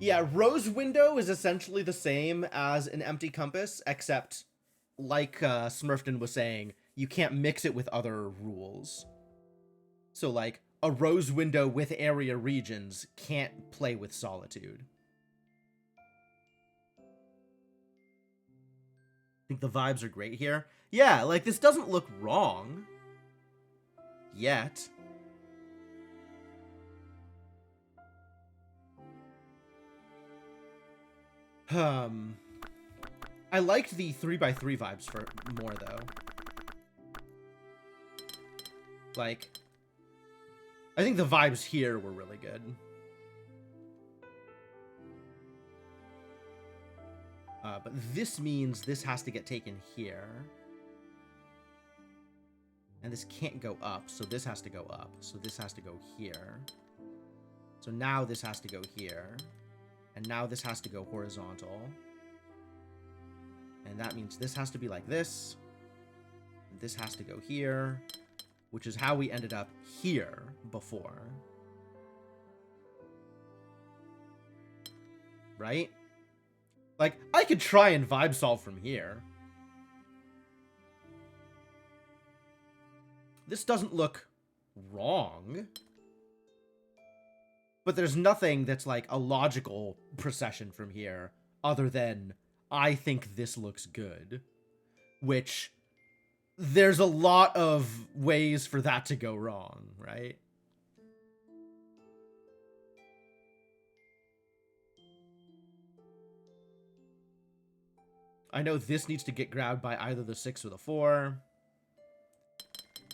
Yeah, rose window is essentially the same as an empty compass, except, like Smurfton was saying, you can't mix it with other rules. So, like, a rose window with area regions can't play with solitude. I think the vibes are great here. Yeah, like, this doesn't look wrong. Yet. I liked the 3x3 vibes for more, though. Like, I think the vibes here were really good. But this means this has to get taken here. And this can't go up, so this has to go up. So this has to go here. So now this has to go here. And now this has to go horizontal. And that means this has to be like this. This has to go here. Which is how we ended up here before. Right? Like, I could try and vibe solve from here. This doesn't look wrong. But there's nothing that's like a logical procession from here other than I think this looks good. Which, there's a lot of ways for that to go wrong, right? I know this needs to get grabbed by either the 6 or the 4.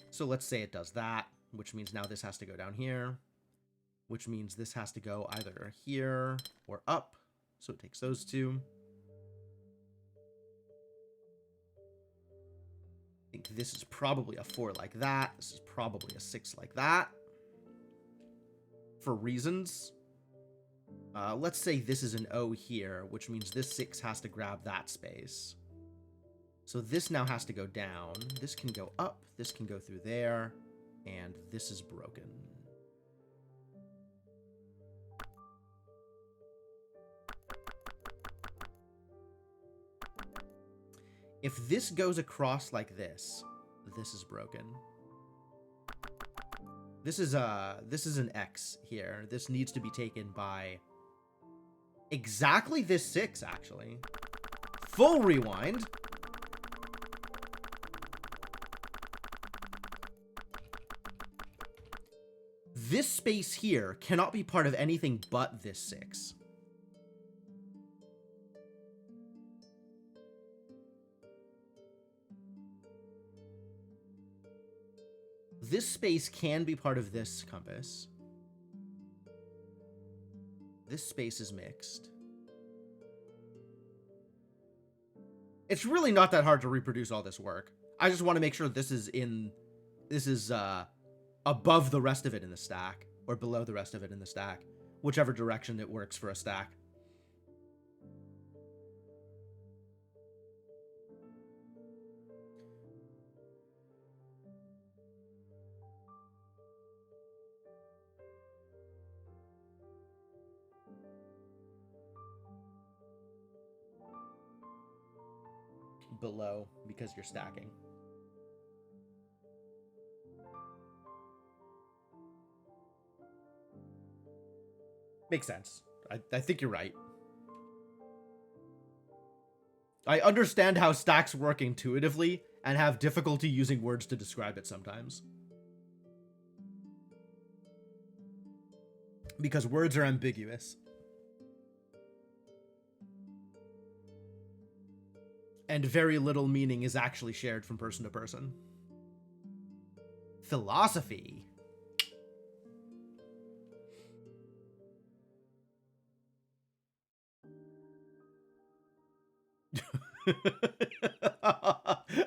So let's say it does that, which means now this has to go down here. Which means this has to go either here or up. So it takes those two. I think this is probably a 4 like that. This is probably a 6 like that. For reasons. Let's say this is an O here, which means this 6 has to grab that space. So this now has to go down. This can go up. This can go through there. And this is broken. If this goes across like this is broken. This is an X here. This needs to be taken by Exactly this 6, actually. Full rewind. This space here cannot be part of anything but this 6. This space can be part of this compass. This space is mixed. It's really not that hard to reproduce all this work. I just want to make sure this is above the rest of it in the stack, or below the rest of it in the stack, whichever direction it works for a stack. Below, because you're stacking. Makes sense. I think you're right. I understand how stacks work intuitively and have difficulty using words to describe it sometimes. Because words are ambiguous. And very little meaning is actually shared from person to person. Philosophy.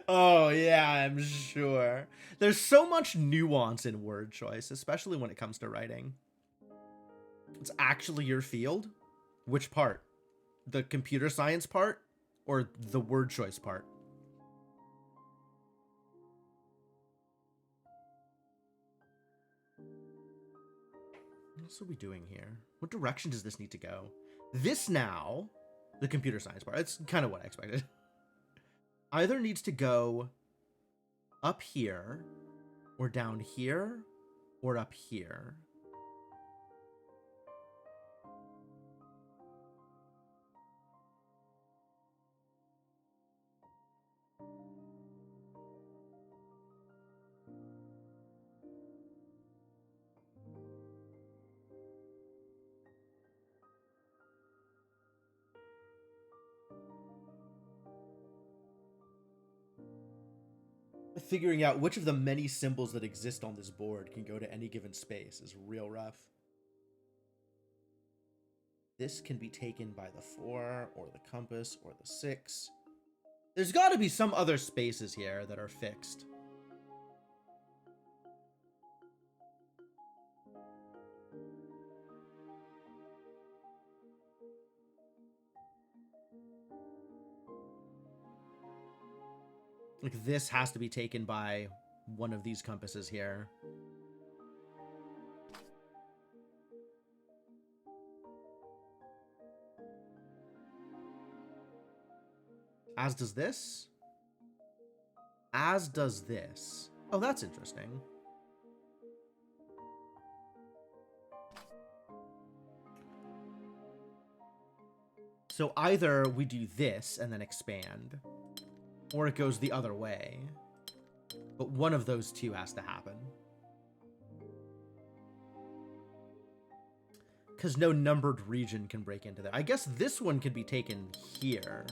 Oh, yeah, I'm sure. There's so much nuance in word choice, especially when it comes to writing. It's actually your field? Which part? The computer science part? Or the word choice part? What are we doing here? What direction does this need to go? This now, the computer science part, it's kind of what I expected. Either needs to go up here, or down here, or up here. Figuring out which of the many symbols that exist on this board can go to any given space is real rough. This can be taken by the 4, or the compass, or the 6. There's got to be some other spaces here that are fixed. Like, this has to be taken by one of these compasses here. As does this. As does this. Oh, that's interesting. So either we do this and then expand, or it goes the other way. But one of those two has to happen. Because no numbered region can break into there. I guess this one could be taken here,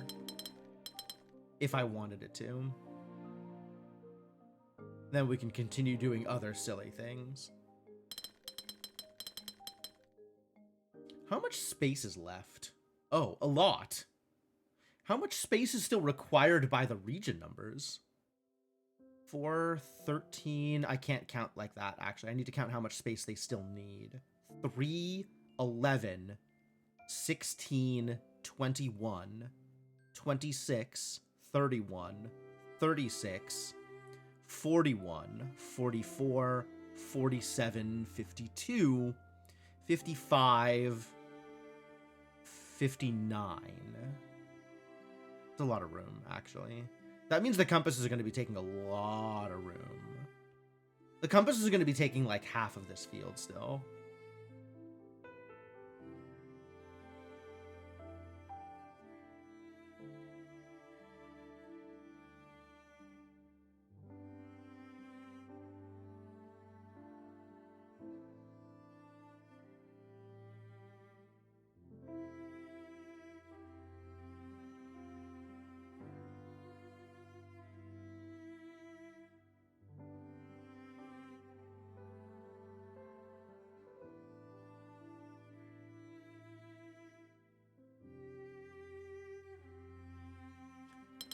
if I wanted it to. Then we can continue doing other silly things. How much space is left? Oh, a lot. How much space is still required by the region numbers? 4, 13. I can't count like that, actually. I need to count how much space they still need. 3, 11, 16, 21, 26, 31, 36, 41, 44, 47, 52, 55, 59. It's a lot of room, actually. That means the compasses are going to be taking a lot of room. The compasses are going to be taking like half of this field still.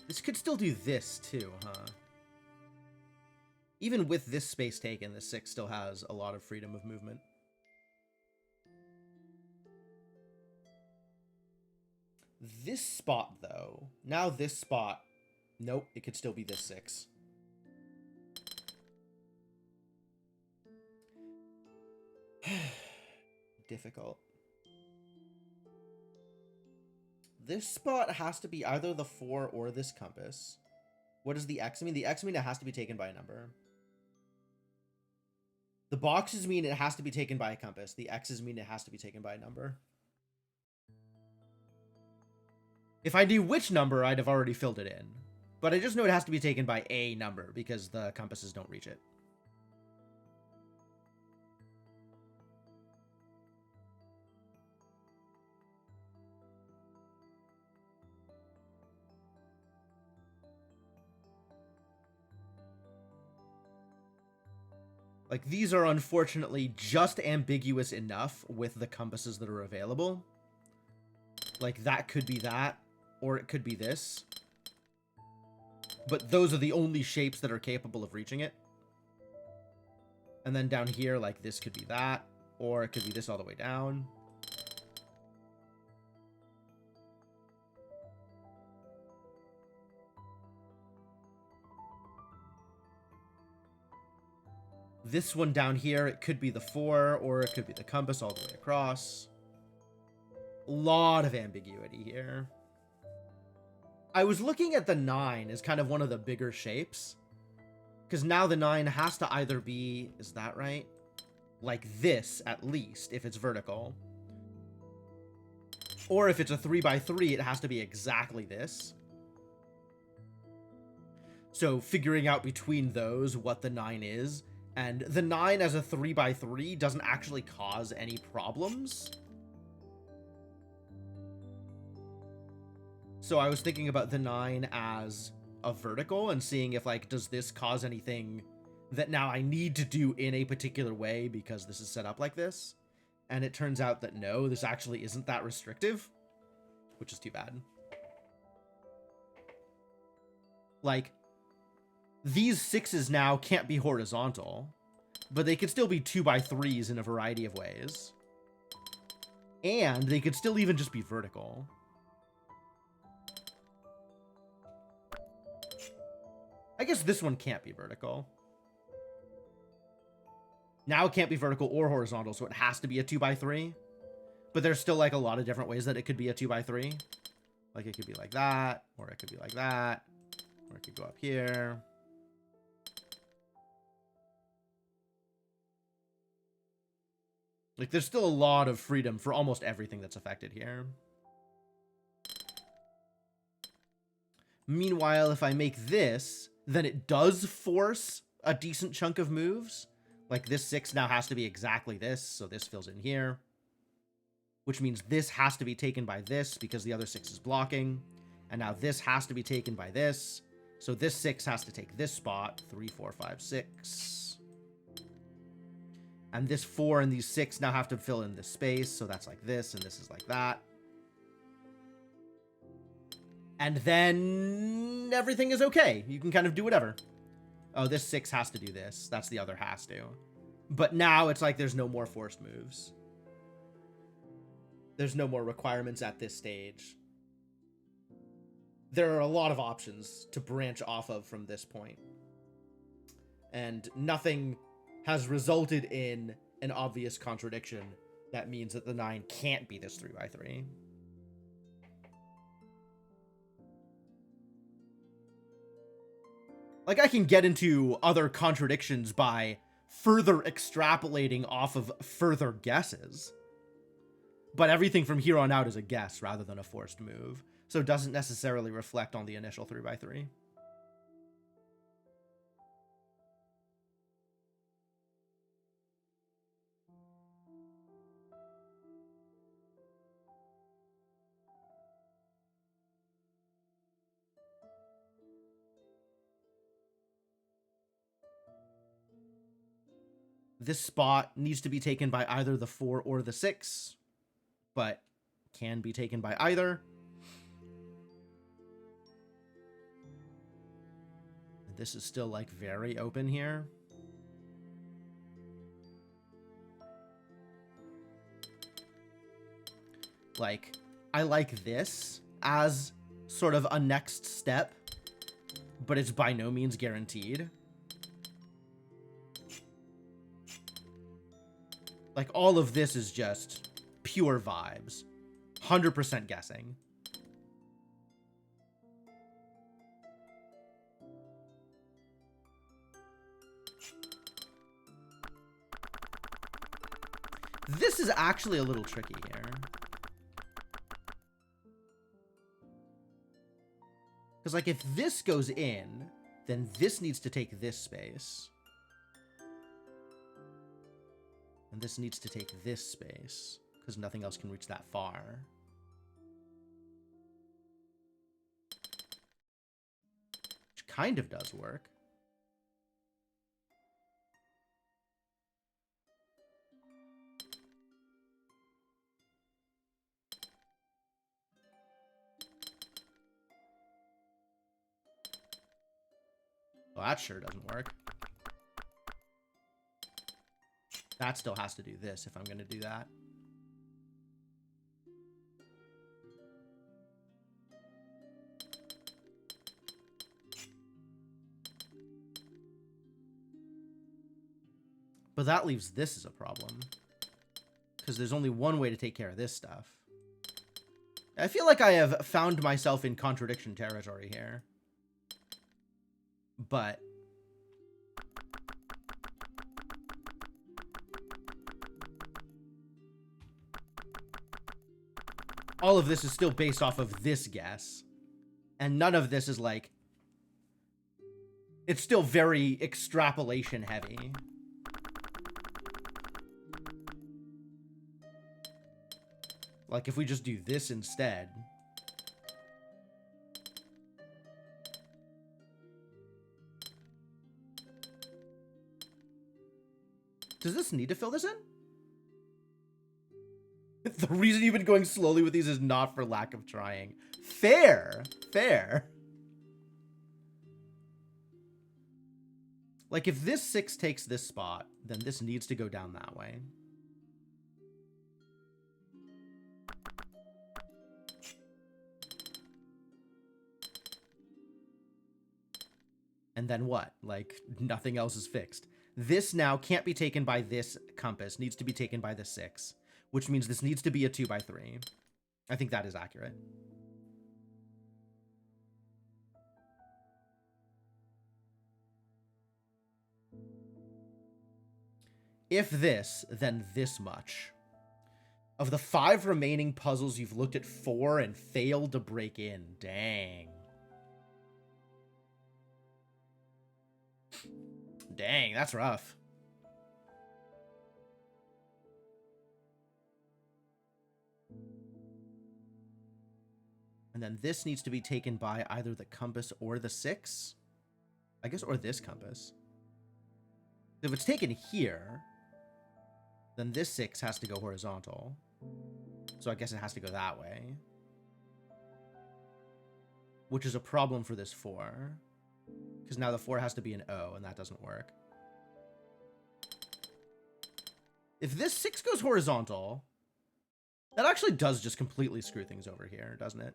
This could still do this too, huh? Even with this space taken, the 6 still has a lot of freedom of movement. This spot, though, now this spot, nope, it could still be this 6. Difficult. This spot has to be either the 4 or this compass. What does the X mean? The X mean it has to be taken by a number. The boxes mean it has to be taken by a compass. The X's mean it has to be taken by a number. If I knew which number, I'd have already filled it in. But I just know it has to be taken by a number because the compasses don't reach it. Like, these are unfortunately just ambiguous enough with the compasses that are available. Like, that could be that, or it could be this. But those are the only shapes that are capable of reaching it. And then down here, like, this could be that, or it could be this all the way down. This one down here, it could be the 4, or it could be the compass all the way across. A lot of ambiguity here. I was looking at the 9 as kind of one of the bigger shapes. Because now the 9 has to either be, is that right? Like this, at least, if it's vertical. Or if it's a 3x3, it has to be exactly this. So figuring out between those what the 9 is. And the 9 as a 3x3 doesn't actually cause any problems. So I was thinking about the 9 as a vertical and seeing if, like, does this cause anything that now I need to do in a particular way because this is set up like this? And it turns out that no, this actually isn't that restrictive, which is too bad. Like, these 6s now can't be horizontal, but they could still be 2x3s in a variety of ways. And they could still even just be vertical. I guess this one can't be vertical. Now it can't be vertical or horizontal, so it has to be a 2x3. But there's still, like, a lot of different ways that it could be a 2x3. Like, it could be like that, or it could be like that, or it could go up here. Like, there's still a lot of freedom for almost everything that's affected here. Meanwhile, if I make this, then it does force a decent chunk of moves. Like, this 6 now has to be exactly this, so this fills in here. Which means this has to be taken by this because the other 6 is blocking. And now this has to be taken by this. So this 6 has to take this spot. 3, 4, 5, 6. And this 4 and these 6 now have to fill in this space. So that's like this, and this is like that. And then everything is okay. You can kind of do whatever. Oh, this 6 has to do this. That's the other has to. But now it's like there's no more forced moves. There's no more requirements at this stage. There are a lot of options to branch off of from this point. And nothing has resulted in an obvious contradiction that means that the 9 can't be this 3x3. Like, I can get into other contradictions by further extrapolating off of further guesses. But everything from here on out is a guess rather than a forced move. So it doesn't necessarily reflect on the initial 3x3. This spot needs to be taken by either the 4 or the 6, but can be taken by either. This is still, like, very open here. Like, I like this as sort of a next step, but it's by no means guaranteed. Like, all of this is just pure vibes. 100% guessing. This is actually a little tricky here. Because, like, if this goes in, then this needs to take this space. And this needs to take this space, because nothing else can reach that far. Which kind of does work. Well, that sure doesn't work. That still has to do this if I'm going to do that. But that leaves this as a problem. Because there's only one way to take care of this stuff. I feel like I have found myself in contradiction territory here. But all of this is still based off of this guess. And none of this is like... It's still very extrapolation heavy. Like, if we just do this instead... Does this need to fill this in? The reason you've been going slowly with these is not for lack of trying. Fair. Fair. Like, if this 6 takes this spot, then this needs to go down that way. And then what? Like, nothing else is fixed. This now can't be taken by this compass. Needs to be taken by the 6. Which means this needs to be a 2x3. I think that is accurate. If this, then this much. Of the 5 remaining puzzles, you've looked at 4 and failed to break in. Dang. Dang, that's rough. And then this needs to be taken by either the compass or the 6. I guess, or this compass. If it's taken here, then this 6 has to go horizontal. So I guess it has to go that way. Which is a problem for this 4. Because now the 4 has to be an O, and that doesn't work. If this 6 goes horizontal, that actually does just completely screw things over here, doesn't it?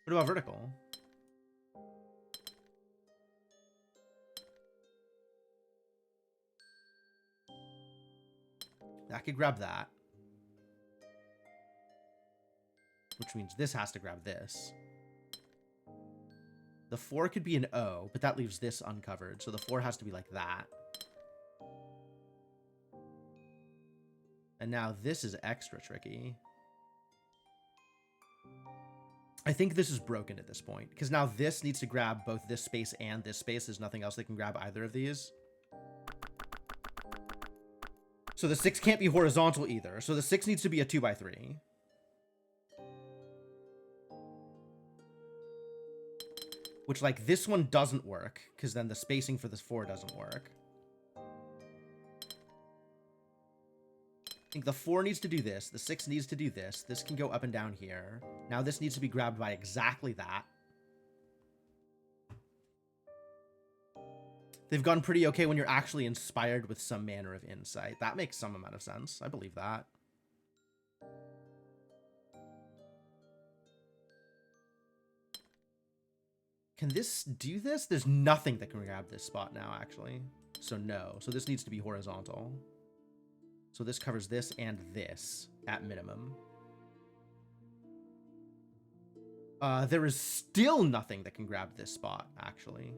What about vertical? That could grab that. Which means this has to grab this. The 4 could be an O, but that leaves this uncovered. So the 4 has to be like that. And now this is extra tricky. I think this is broken at this point. Because now this needs to grab both this space and this space. There's nothing else that can grab either of these. So the 6 can't be horizontal either. So the 6 needs to be a 2x3. Which, like, this one doesn't work, because then the spacing for this 4 doesn't work. I think the 4 needs to do this. The 6 needs to do this. This can go up and down here. Now this needs to be grabbed by exactly that. They've gone pretty okay when you're actually inspired with some manner of insight. That makes some amount of sense. I believe that. Can this do this? There's nothing that can grab this spot now, actually. So no. So this needs to be horizontal. So this covers this and this at minimum. There is still nothing that can grab this spot, actually.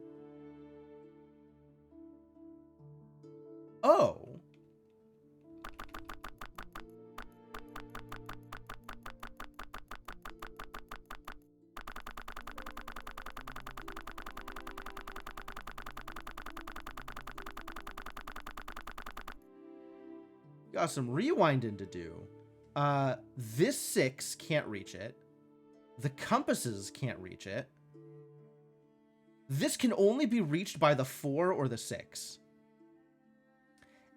Oh. Got some rewinding to do. This 6 can't reach it. The compasses can't reach it. This can only be reached by the 4 or the 6.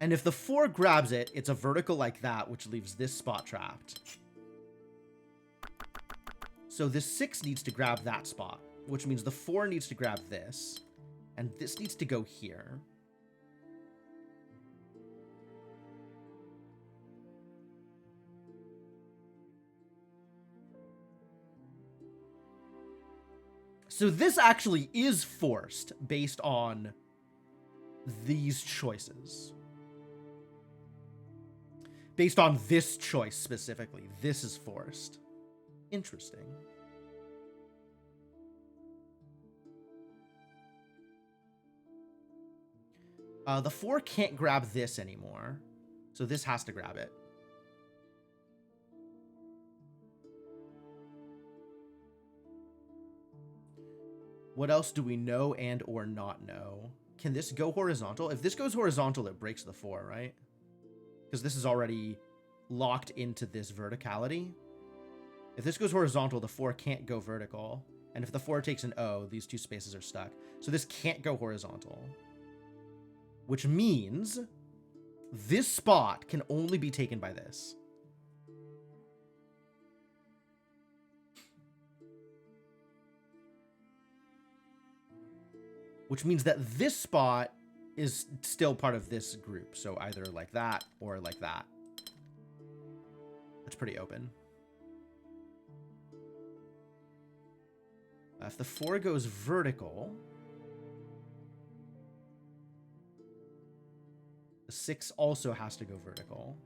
And if the 4 grabs it, it's a vertical like that, which leaves this spot trapped. So this 6 needs to grab that spot, which means the 4 needs to grab this. And this needs to go here. So this actually is forced based on these choices. Based on this choice specifically, this is forced. Interesting. The 4 can't grab this anymore, so this has to grab it. What else do we know and or not know? Can this go horizontal? If this goes horizontal, it breaks the 4, right? Because this is already locked into this verticality. If this goes horizontal, the 4 can't go vertical. And if the 4 takes an O, these two spaces are stuck. So this can't go horizontal. Which means this spot can only be taken by this. Which means that this spot is still part of this group. So either like that or like that. That's pretty open. If the 4 goes vertical, the 6 also has to go vertical.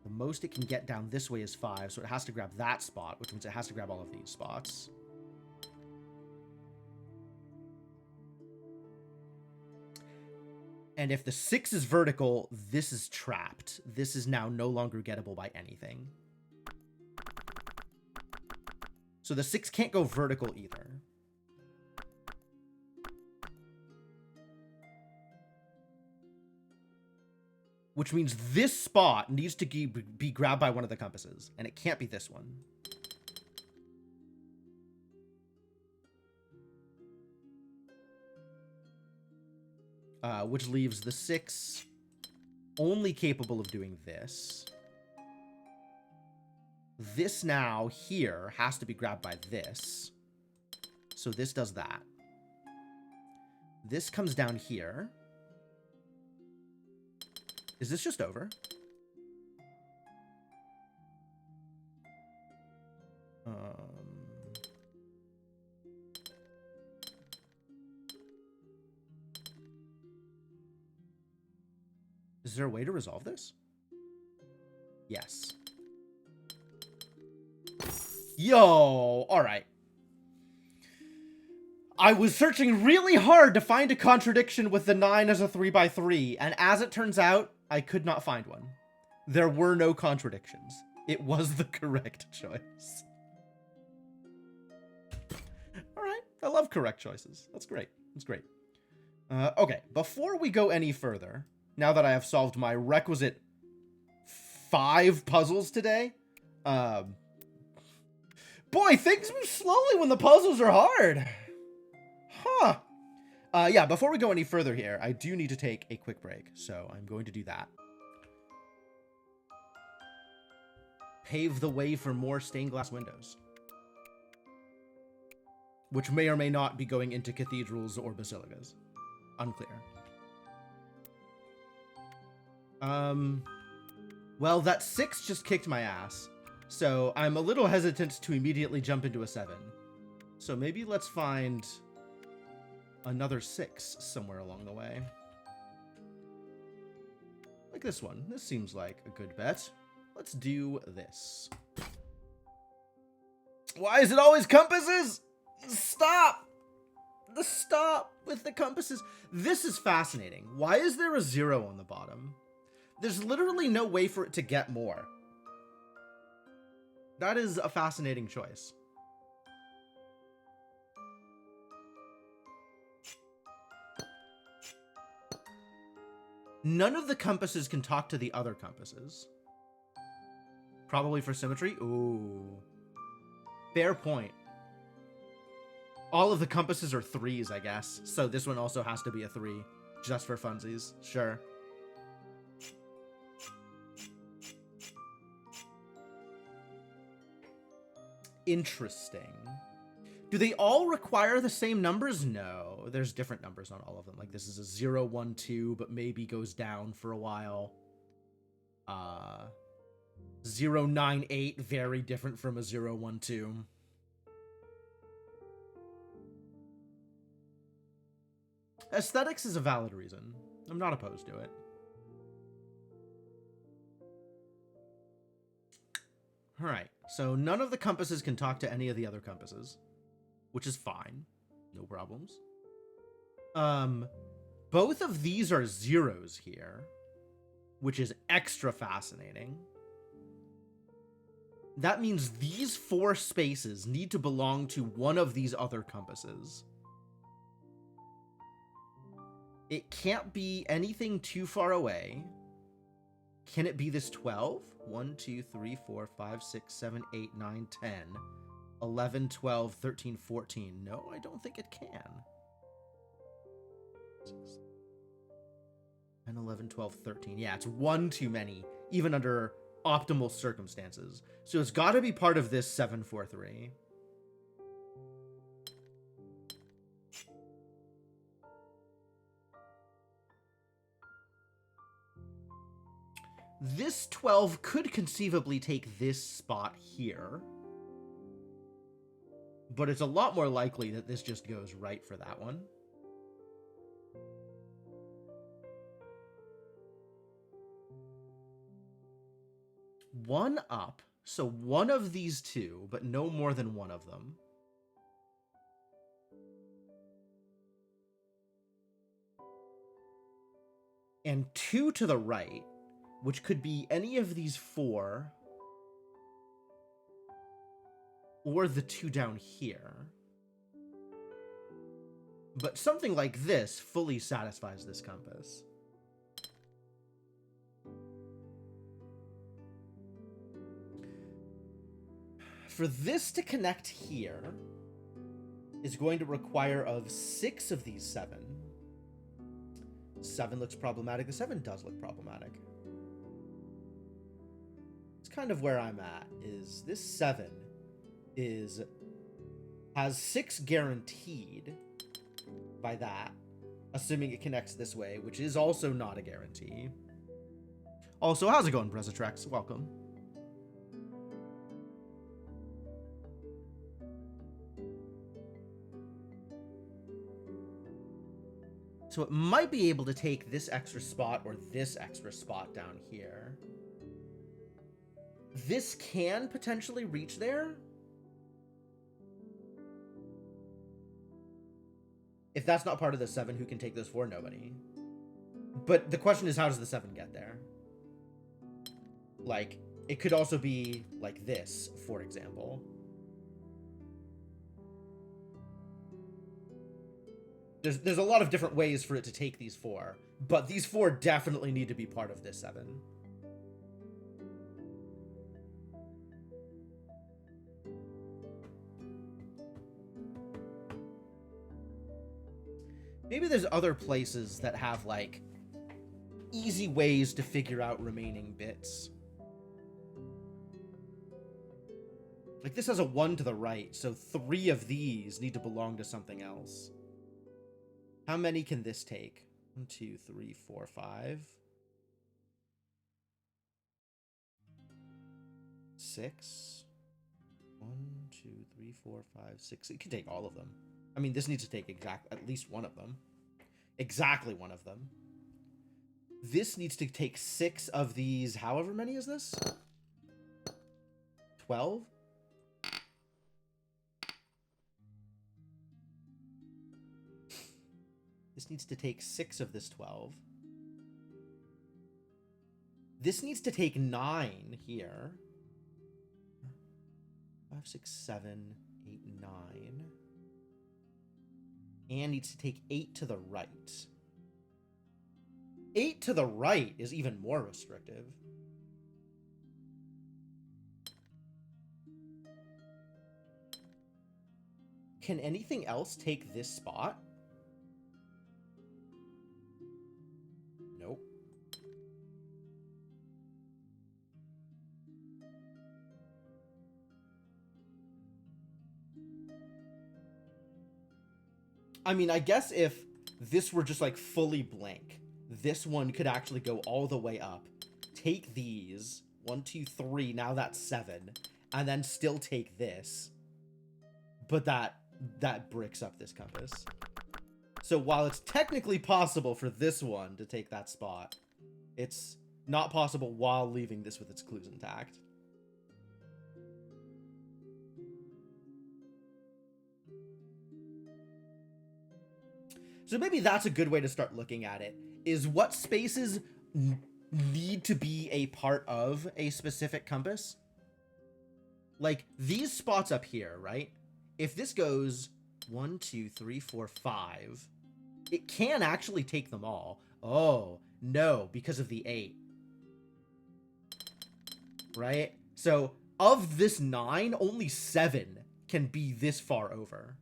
The most it can get down this way is 5, so it has to grab that spot, which means it has to grab all of these spots. And if the 6 is vertical, this is trapped. This is now no longer gettable by anything. So the 6 can't go vertical either. Which means this spot needs to be grabbed by one of the compasses. And it can't be this one. Which leaves the 6 only capable of doing this. This now here has to be grabbed by this. So this does that. This comes down here. Is this just over? Is there a way to resolve this? Yes. Yo, all right. I was searching really hard to find a contradiction with the 9 as a 3x3, and as it turns out, I could not find one. There were no contradictions. It was the correct choice. All right, I love correct choices. That's great. That's great. Okay, before we go any further, now that I have solved my requisite 5 puzzles today, boy, things move slowly when the puzzles are hard. Huh. Yeah, before we go any further here, I do need to take a quick break, so I'm going to do that. Pave the way for more stained glass windows. which may or may not be going into cathedrals or basilicas. Unclear. Well, that 6 just kicked my ass, so I'm a little hesitant to immediately jump into a 7. So maybe let's find another 6 somewhere along the way. Like this one. This seems like a good bet. Let's do this. Why is it always compasses? Stop! Stop with the compasses. This is fascinating. Why is there a 0 on the bottom? There's literally no way for it to get more. That is a fascinating choice. None of the compasses can talk to the other compasses. Probably for symmetry? Ooh. Fair point. All of the compasses are 3s, I guess. So this one also has to be a 3. Just for funsies. Sure. Interesting. Do they all require the same numbers? No. There's different numbers on all of them. Like this is a 0, 1, 2, but maybe goes down for a while. 0, 9, 8, very different from a 0, 1, 2. Aesthetics is a valid reason. I'm not opposed to it. Alright, so none of the compasses can talk to any of the other compasses, which is fine. No problems. Both of these are 0s here, which is extra fascinating. That means these 4 spaces need to belong to one of these other compasses. It can't be anything too far away. Can it be this 12? 1, 2, 3, 4, 5, 6, 7, 8, 9, 10, 11, 12, 13, 14. No, I don't think it can. 10, 11, 12, 13. Yeah, it's 1 too many, even under optimal circumstances. So it's got to be part of this 7, 4, 3. This 12 could conceivably take this spot here, but it's a lot more likely that this just goes right for that one. One up, so one of these 2, but no more than one of them. And 2 to the right, which could be any of these 4, or the 2 down here. But something like this fully satisfies this compass. For this to connect here is going to require of 6 of these 7. 7 looks problematic. The 7 does look problematic. Kind of where I'm at is this 7 has 6 guaranteed by that, assuming it connects this way, which is also not a guarantee. Also, how's it going, Brezatrax? Welcome. So it might be able to take this extra spot or this extra spot down here. This can potentially reach there. If that's not part of the 7, who can take those 4? Nobody. But the question is, how does the 7 get there? Like, it could also be like this, for example. There's a lot of different ways for it to take these 4, but these 4 definitely need to be part of this 7. Maybe there's other places that have, like, easy ways to figure out remaining bits. Like, this has a 1 to the right, so 3 of these need to belong to something else. How many can this take? 1, 2, 3, 4, 5. 6. 1, 2, 3, 4, 5, 6. It can take all of them. I mean, this needs to take at least one of them. Exactly one of them. This needs to take 6 of these. However many is this? 12? This needs to take 6 of this 12. This needs to take 9 here. 5, 6, 7, 8, 9. And needs to take 8 to the right. 8 to the right is even more restrictive. Can anything else take this spot? Nope. I mean, I guess if this were just like fully blank, this one could actually go all the way up. Take these. 1, 2, 3. Now that's 7. And then still take this. But that bricks up this compass. So while it's technically possible for this one to take that spot, it's not possible while leaving this with its clues intact. So maybe that's a good way to start looking at it, is what spaces need to be a part of a specific compass. Like, these spots up here, right? If this goes 1, 2, 3, 4, 5, it can actually take them all. Oh, no, because of the 8. Right? So, of this 9, only 7 can be this far over.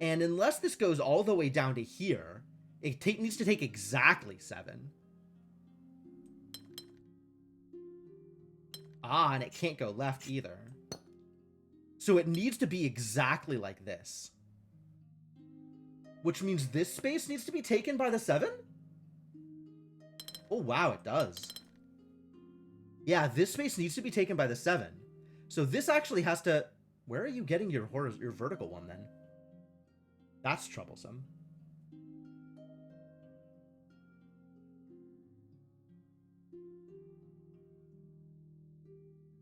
And unless this goes all the way down to here, it needs to take exactly 7. Ah, and it can't go left either. So it needs to be exactly like this. Which means this space needs to be taken by the 7? Oh, wow, it does. Yeah, this space needs to be taken by the 7. So this actually has to... Where are you getting your vertical one, then? That's troublesome.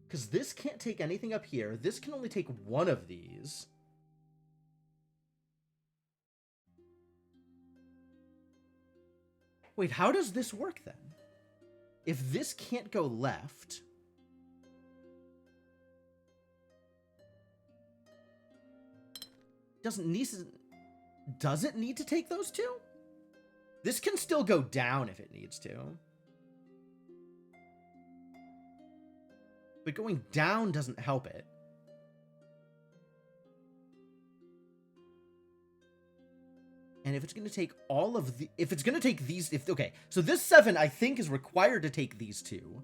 Because this can't take anything up here. This can only take one of these. Wait, how does this work, then? If this can't go left... Does it need to take those two? This can still go down if it needs to. But going down doesn't help it. And if it's going to take all of the... If it's going to take these... Okay, so this 7, I think, is required to take these two.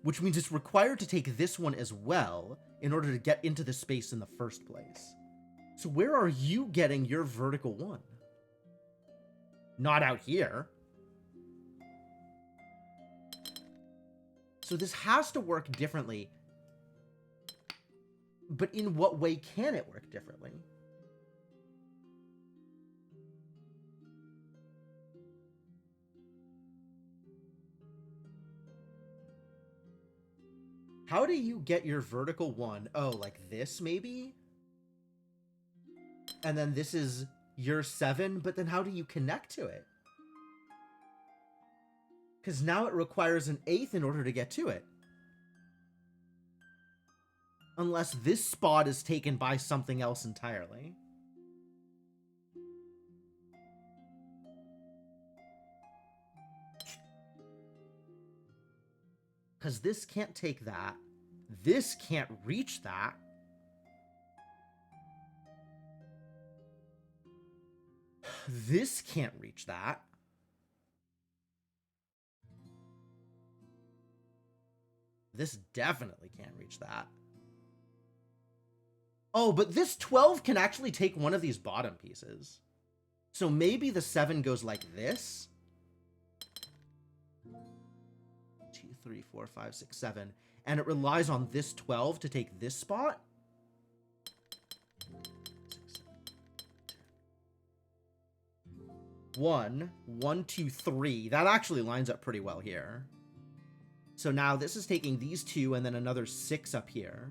Which means it's required to take this one as well in order to get into the space in the first place. So where are you getting your vertical 1? Not out here. So this has to work differently. But in what way can it work differently? How do you get your vertical 1? Oh, like this, maybe? And then this is your 7, but then how do you connect to it? Because now it requires an 8th in order to get to it. Unless this spot is taken by something else entirely. Because this can't take that. This can't reach that. This can't reach that. This definitely can't reach that. Oh, but this 12 can actually take one of these bottom pieces. So maybe the 7 goes like this. 2, 3, 4, 5, 6, 7. And it relies on this 12 to take this spot. 1, 1, 2, 3. That actually lines up pretty well here. So now this is taking these 2 and then another 6 up here.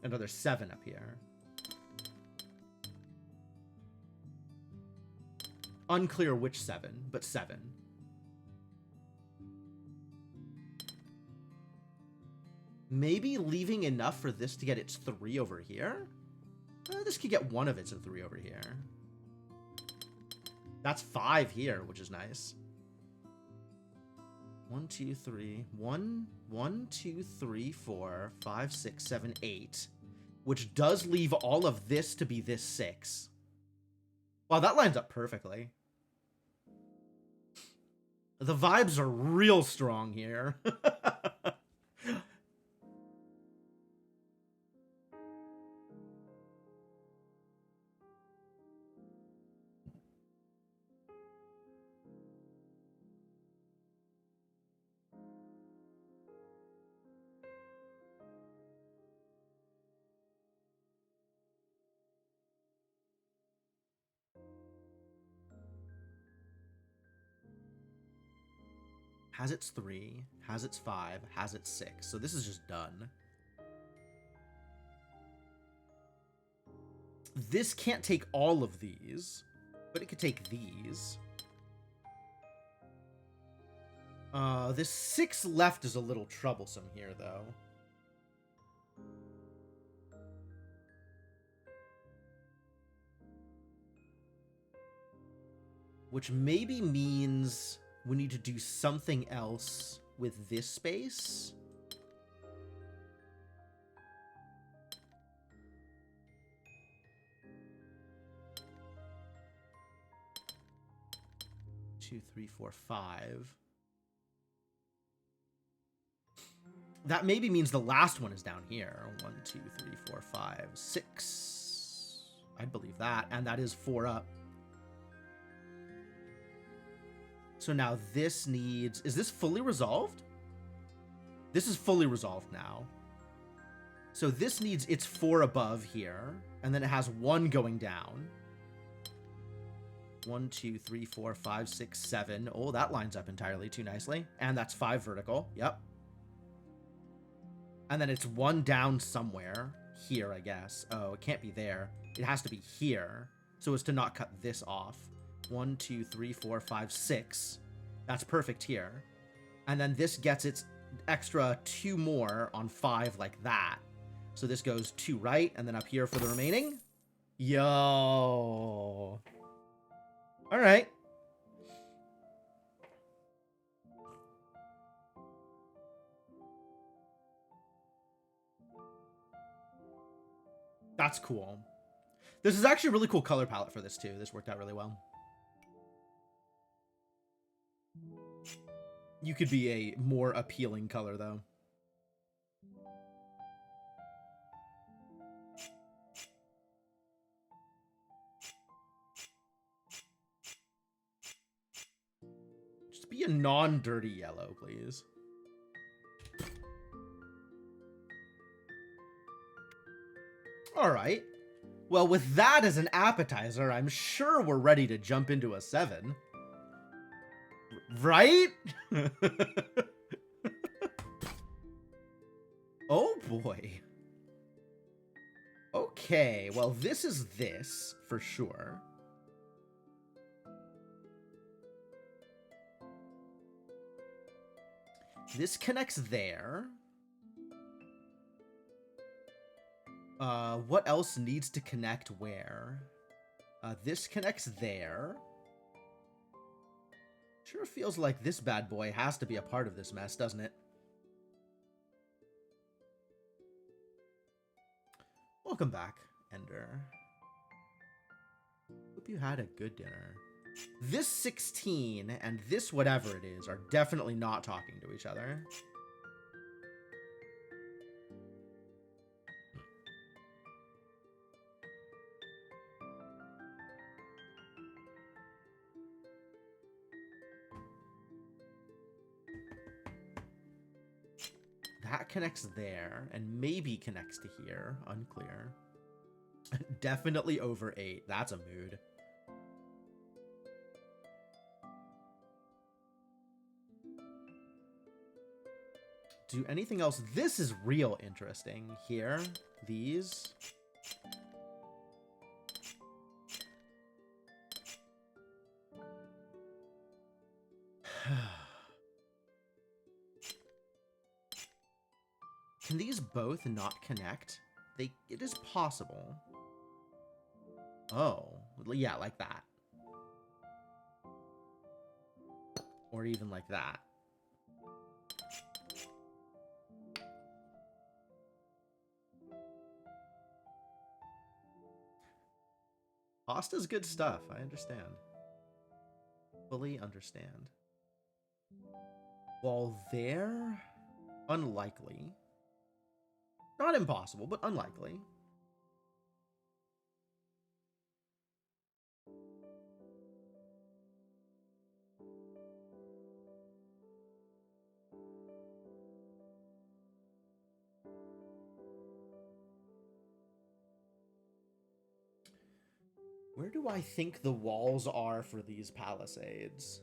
Another 7 up here. Unclear which 7, but 7. Maybe leaving enough for this to get its 3 over here? This could get one of its 3 over here. That's 5 here, which is nice. 1, 2, 3. 1, 2, 3, 4, 5, 6, 7, 8. Which does leave all of this to be this 6. Wow, that lines up perfectly. The vibes are real strong here. Has its 3, has its 5, has its 6. So this is just done. This can't take all of these, but it could take these. This 6 left is a little troublesome here, though. Which maybe means we need to do something else with this space. Two, 3, 4, 5. That maybe means the last one is down here. 1, 2, 3, 4, 5, 6. I'd believe that. And that is 4 up. So now this needs... Is this fully resolved? This is fully resolved now. So this needs its 4 above here. And then it has 1 going down. 1, 2, 3, 4, 5, 6, 7. Oh, that lines up entirely too nicely. And that's 5 vertical. Yep. And then it's 1 down somewhere. Here, I guess. Oh, it can't be there. It has to be here. So as to not cut this off. 1, 2, 3, 4, 5, 6. That's perfect here. And then this gets its extra 2 more on 5 like that. So this goes 2 right, and then up here for the remaining. Yo. Alright. That's cool. This is actually a really cool color palette for this, too. This worked out really well. You could be a more appealing color, though. Just be a non-dirty yellow, please. Alright. Well, with that as an appetizer, I'm sure we're ready to jump into a 7. Right? Oh boy. Okay, well this is this, for sure. This connects there. What else needs to connect where? This connects there. Sure feels like this bad boy has to be a part of this mess, doesn't it? Welcome back, Ender. Hope you had a good dinner. This 16 and this whatever it is are definitely not talking to each other. That connects there, and maybe connects to here. Unclear. Definitely over 8. That's a mood. Do anything else? This is real interesting. Here. These. Can these both not connect? It is possible. Oh, yeah, like that. Or even like that. Pasta's good stuff, I understand. Fully understand. While they're unlikely. Not impossible, but unlikely. Where do I think the walls are for these palisades?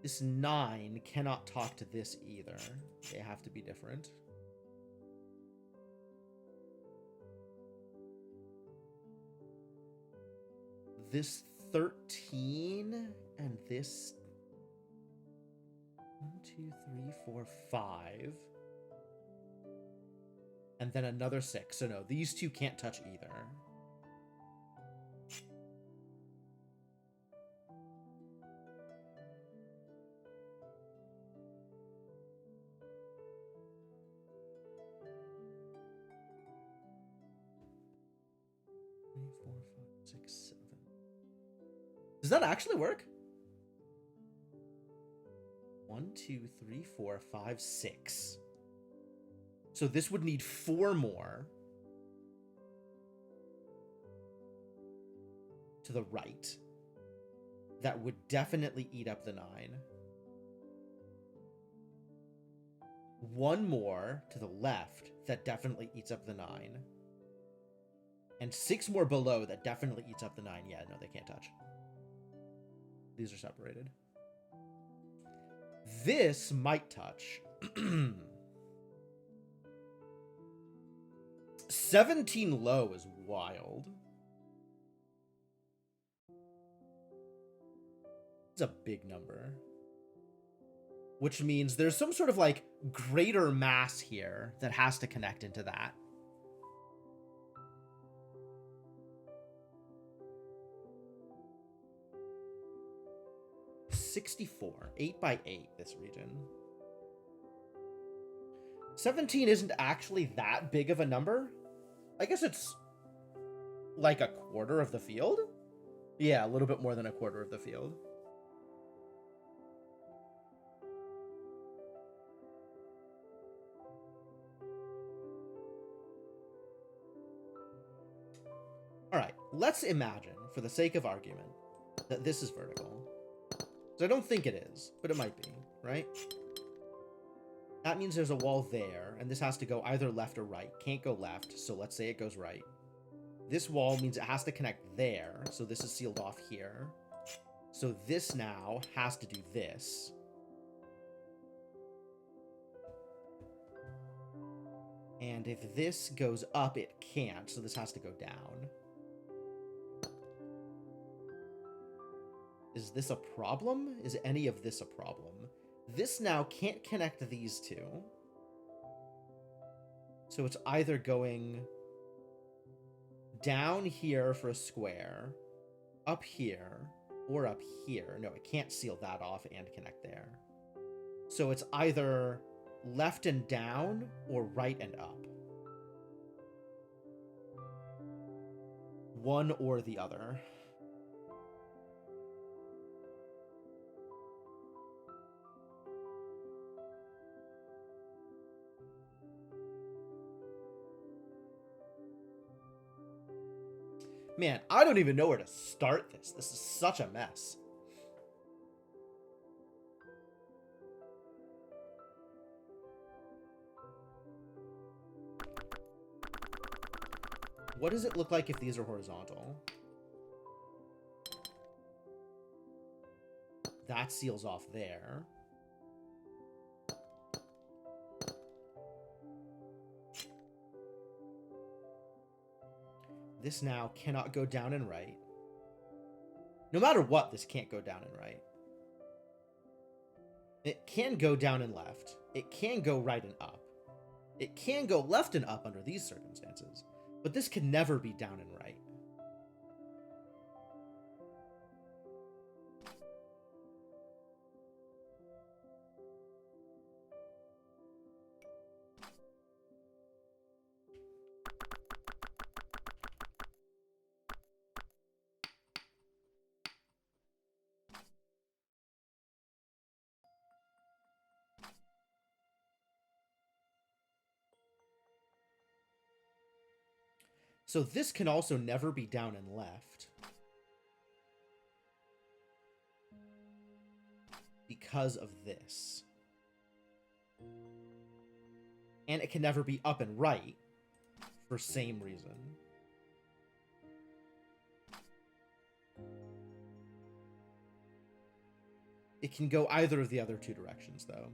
This 9 cannot talk to this either. They have to be different. This 13 and this 1, 2, 3, 4, 5. And then another 6. So no, these two can't touch either. Does that actually work? 1, 2, 3, 4, 5, 6. So this would need 4 more to the right. That would definitely eat up the 9. 1 more to the left that definitely eats up the 9. And 6 more below that definitely eats up the 9. Yeah, no, they can't touch. These are separated. This might touch. 17 low is wild. It's a big number. Which means there's some sort of like greater mass here that has to connect into that. $64. 8 by 8, this region. 17 isn't actually that big of a number. I guess it's like a quarter of the field? Yeah, a little bit more than a quarter of the field. Alright, let's imagine, for the sake of argument, that this is vertical. So I don't think it is, but it might be, right? That means there's a wall there, and this has to go either left or right. Can't go left, so let's say it goes right. This wall means it has to connect there, so this is sealed off here. So this now has to do this. And if this goes up, it can't, so this has to go down. Is this a problem? Is any of this a problem? This now can't connect these two. So it's either going down here for a square, up here, or up here. No, it can't seal that off and connect there. So it's either left and down or right and up. One or the other. Man, I don't even know where to start this. This is such a mess. What does it look like if these are horizontal? That seals off there. This now cannot go down and right. No matter what, this can't go down and right. It can go down and left. It can go right and up. It can go left and up under these circumstances. But this can never be down and right. So this can also never be down and left. Because of this. And it can never be up and right for same reason. It can go either of the other two directions, though.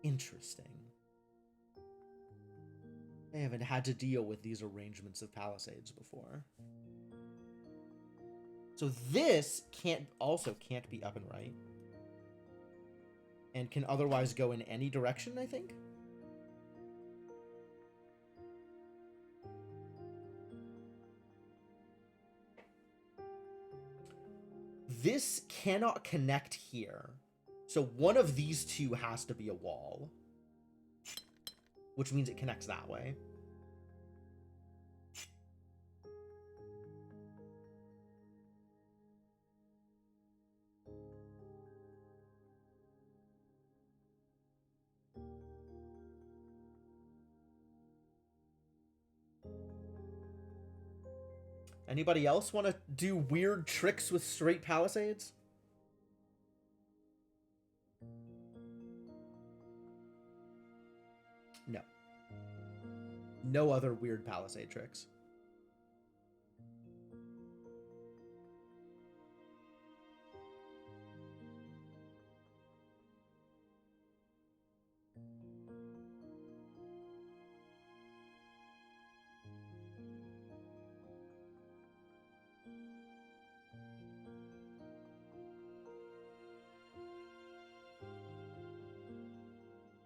Interesting. I haven't had to deal with these arrangements of palisades before. So this can't be up and right. And can otherwise go in any direction, I think? This cannot connect here. So one of these two has to be a wall. Which means it connects that way. Anybody else want to do weird tricks with straight palisades? No. No other weird palisade tricks.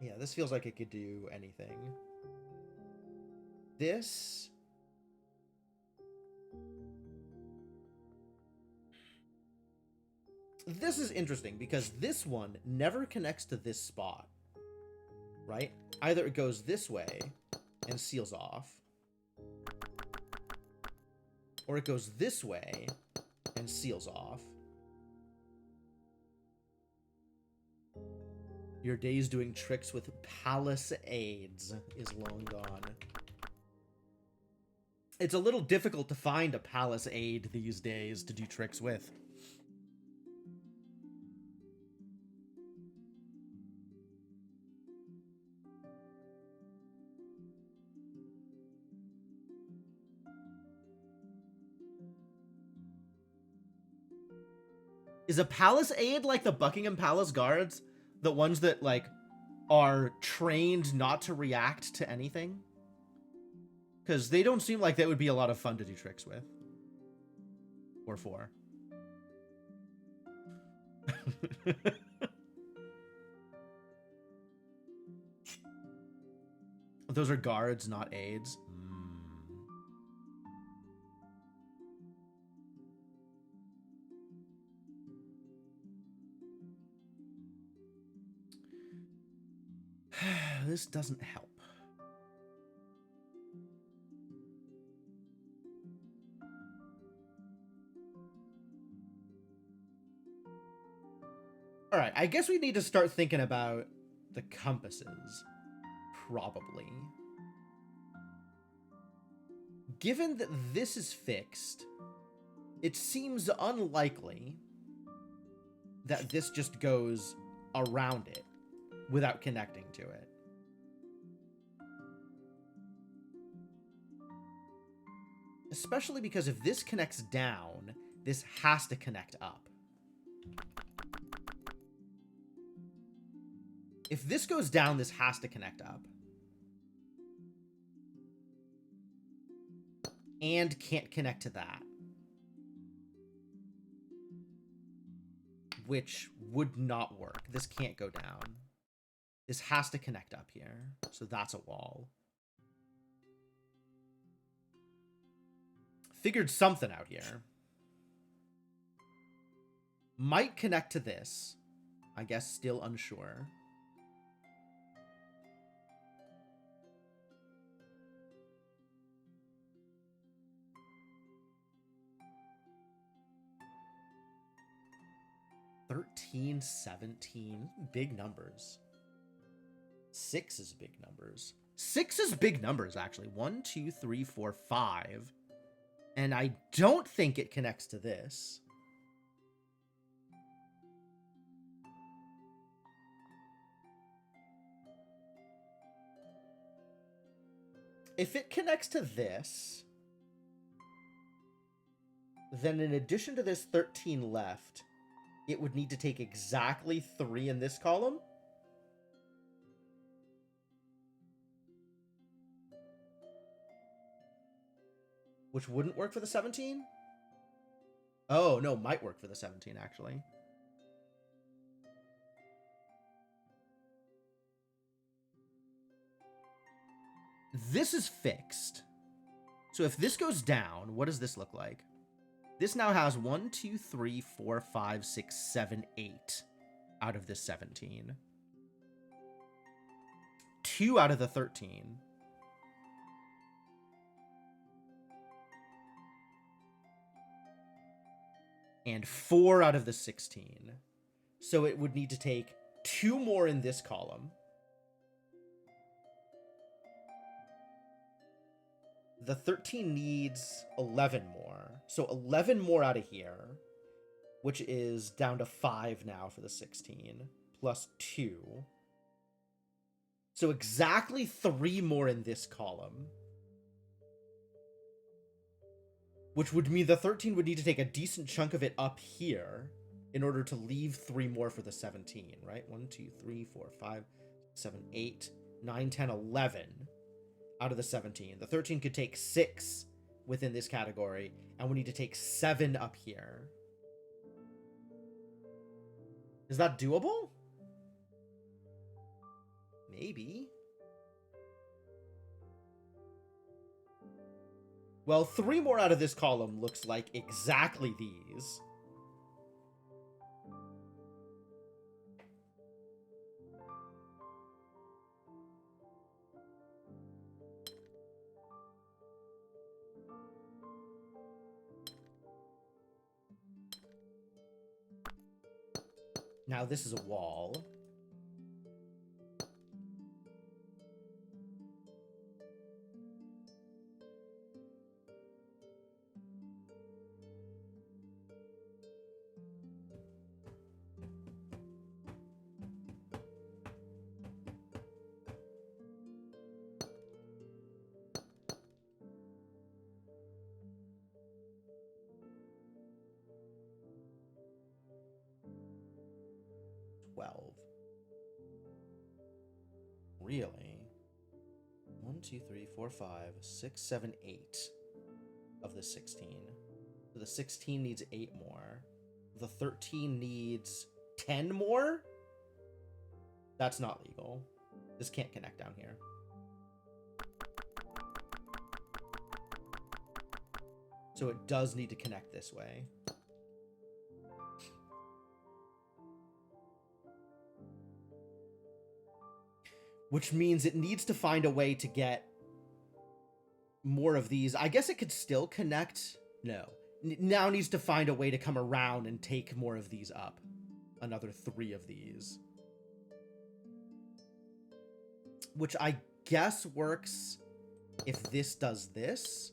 Yeah, this feels like it could do anything. This... This is interesting because this one never connects to this spot, right? Either it goes this way and seals off, or it goes this way and seals off. Your days doing tricks with palisades is long gone. It's a little difficult to find a palisade these days to do tricks with. Is a palisade like the Buckingham Palace guards? The ones that, like, are trained not to react to anything? Because they don't seem like that would be a lot of fun to do tricks with. Or for. Those are guards, not aides. This doesn't help. All right, I guess we need to start thinking about the compasses, probably. Given that this is fixed, it seems unlikely that this just goes around it without connecting to it. Especially because if this connects down, this has to connect up. If this goes down, this has to connect up. And can't connect to that. Which would not work. This can't go down. This has to connect up here. So that's a wall. Figured something out here. Might connect to this. I guess still unsure. $13, $17, big numbers. 6 is big numbers. 6 is big numbers, actually. 1, 2, 3, 4, 5. And I don't think it connects to this. If it connects to this, then in addition to this 13 left, it would need to take exactly 3 in this column. Which wouldn't work for the 17? Oh, no, might work for the 17, actually. This is fixed. So if this goes down, what does this look like? This now has 1, 2, 3, 4, 5, 6, 7, 8 out of this 17. 2 out of the 13. And 4 out of the 16. So it would need to take 2 more in this column. The 13 needs 11 more. So 11 more out of here, which is down to 5 now for the 16, plus 2. So exactly 3 more in this column. Which would mean the 13 would need to take a decent chunk of it up here in order to leave 3 more for the 17, right? 1, 2, 3, 4, 5, 7, 8, 9, 10, 11 out of the 17. The 13 could take 6 within this category, and we need to take 7 up here. Is that doable? Maybe. Well, 3 more out of this column looks like exactly these. Now this is a wall. Really? 1, 2, 3, 4, 5, 6, 7, 8 of the 16. So the 16 needs 8 more. The 13 needs 10 more? That's not legal. This can't connect down here. So it does need to connect this way. which means it needs to find a way to get more of these. I guess it could still connect. No. Now needs to find a way to come around and take more of these up. Another 3 of these. Which I guess works if this does this.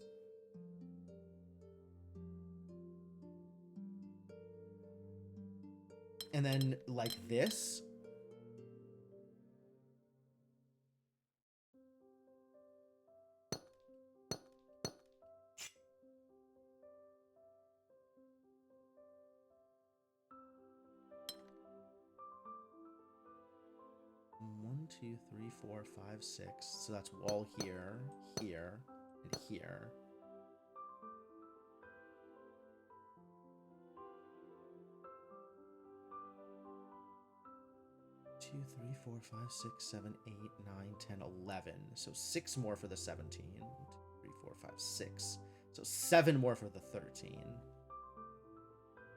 And then, like this. One, 2, 3, 4, 5, 6. So that's wall here, here, and here. Two, 3, 4, 5, 6, 7, 8, 9, 10, 11. So 6 more for the 17. 2, 3, 4, 5, 6. So 7 more for the 13.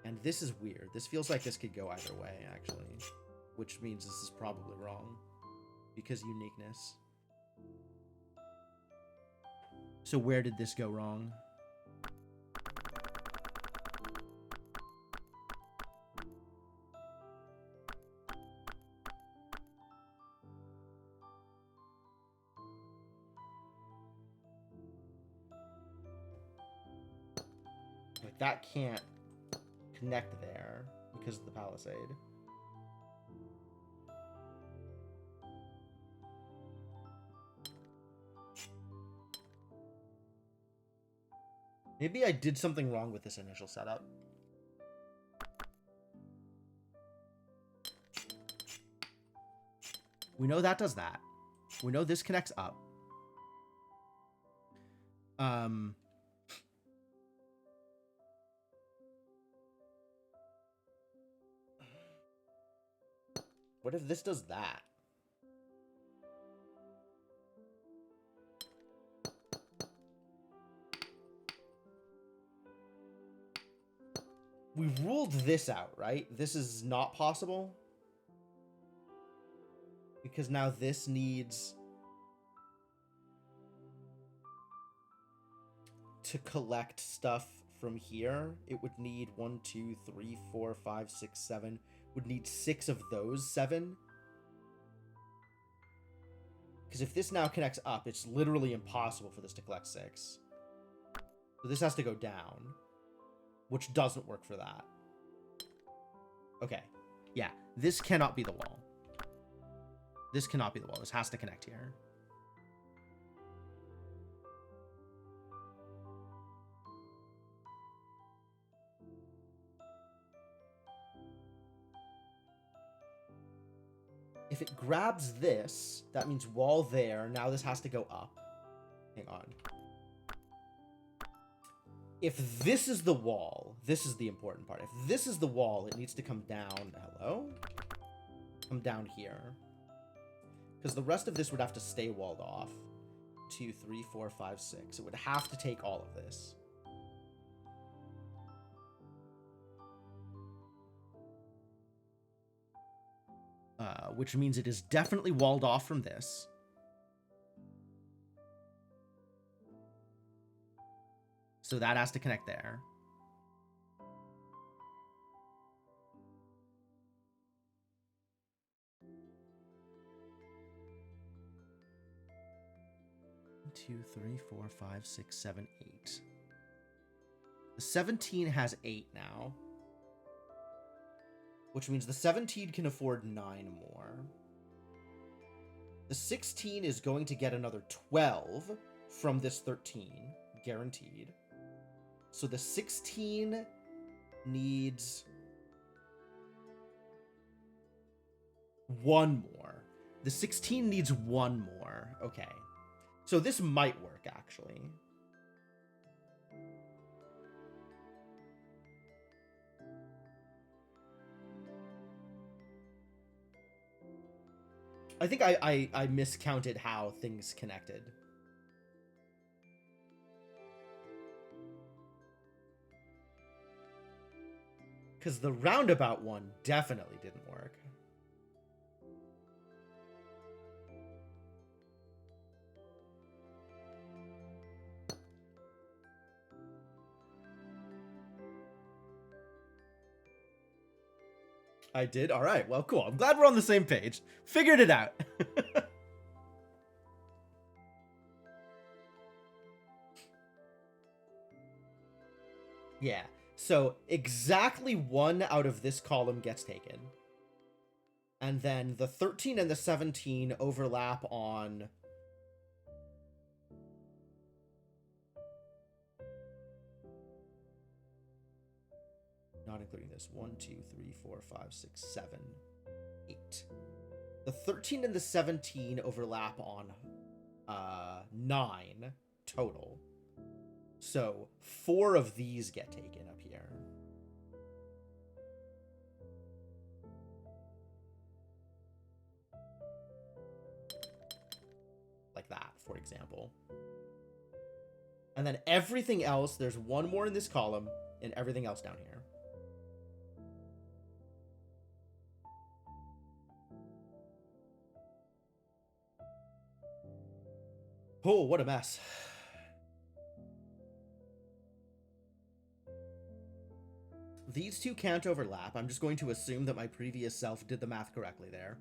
And this is weird. This feels like this could go either way, actually. Which means this is probably wrong. Because uniqueness. So where did this go wrong? Like, that can't connect there because of the palisade. Maybe I did something wrong with this initial setup. We know that does that. We know this connects up. What if this does that? We ruled this out, right? This is not possible. Because now this needs to collect stuff from here. It would need 1, 2, 3, 4, 5, 6, 7. Would need 6 of those 7. Because if this now connects up, it's literally impossible for this to collect 6. So this has to go down. Which doesn't work for that. Okay. Yeah. This cannot be the wall. This cannot be the wall. This has to connect here. If it grabs this, that means wall there. Now this has to go up. Hang on. If this is the wall, this is the important part. If this is the wall, it needs to come down. Hello? Come down here. Because the rest of this would have to stay walled off. 2, 3, 4, 5, 6. It would have to take all of this. Which means it is definitely walled off from this. So that has to connect there. Two, 3, 4, 5, 6, 7, 8. The 17 has 8 now. Which means the 17 can afford 9 more. The 16 is going to get another 12 from this 13. Guaranteed. So the 16 needs 1 more. The 16 needs 1 more. Okay. So this might work, actually. I think I miscounted how things connected. Because the roundabout one definitely didn't work. I did? All right. Well, cool. I'm glad we're on the same page. Figured it out. Yeah. So exactly one out of this column gets taken. And then the 13 and the 17 overlap on... Not including this. 1, 2, 3, 4, 5, 6, 7, 8. The 13 and the 17 overlap on 9 total. So 4 of these get taken up here. Like that, for example. And then everything else, there's one more in this column and everything else down here. Oh, what a mess. These two can't overlap. I'm just going to assume that my previous self did the math correctly there.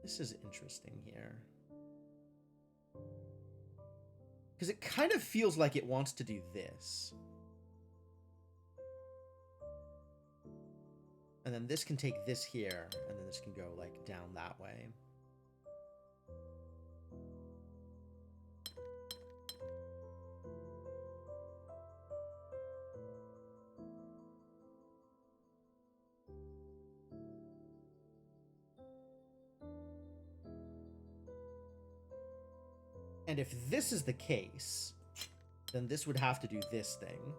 This is interesting here. Because it kind of feels like it wants to do this. And then this can take this here, and then this can go, like, down that way. And if this is the case, then this would have to do this thing.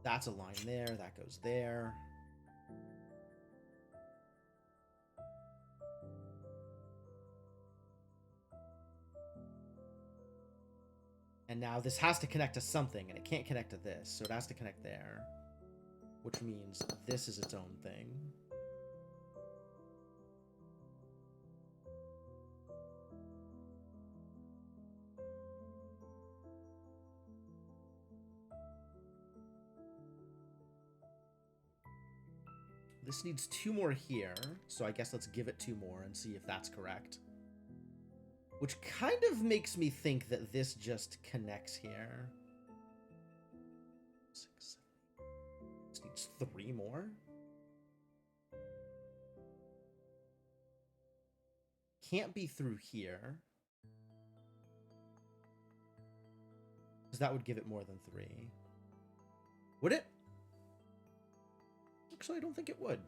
That's a line there, that goes there. And now this has to connect to something, and it can't connect to this, so it has to connect there. Which means this is its own thing. This needs 2 more here, so I guess let's give it 2 more and see if that's correct. Which kind of makes me think that this just connects here. 6, 7. This needs 3 more. Can't be through here. Because that would give it more than 3. Would it? Actually, I don't think it would.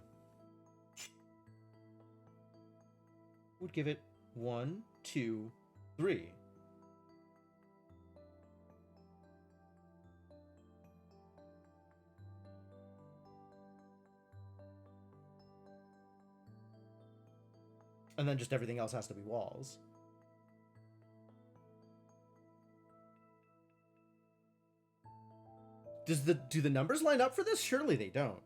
Would give it 1, 2, 3. And then just everything else has to be walls. Do the numbers line up for this? Surely they don't.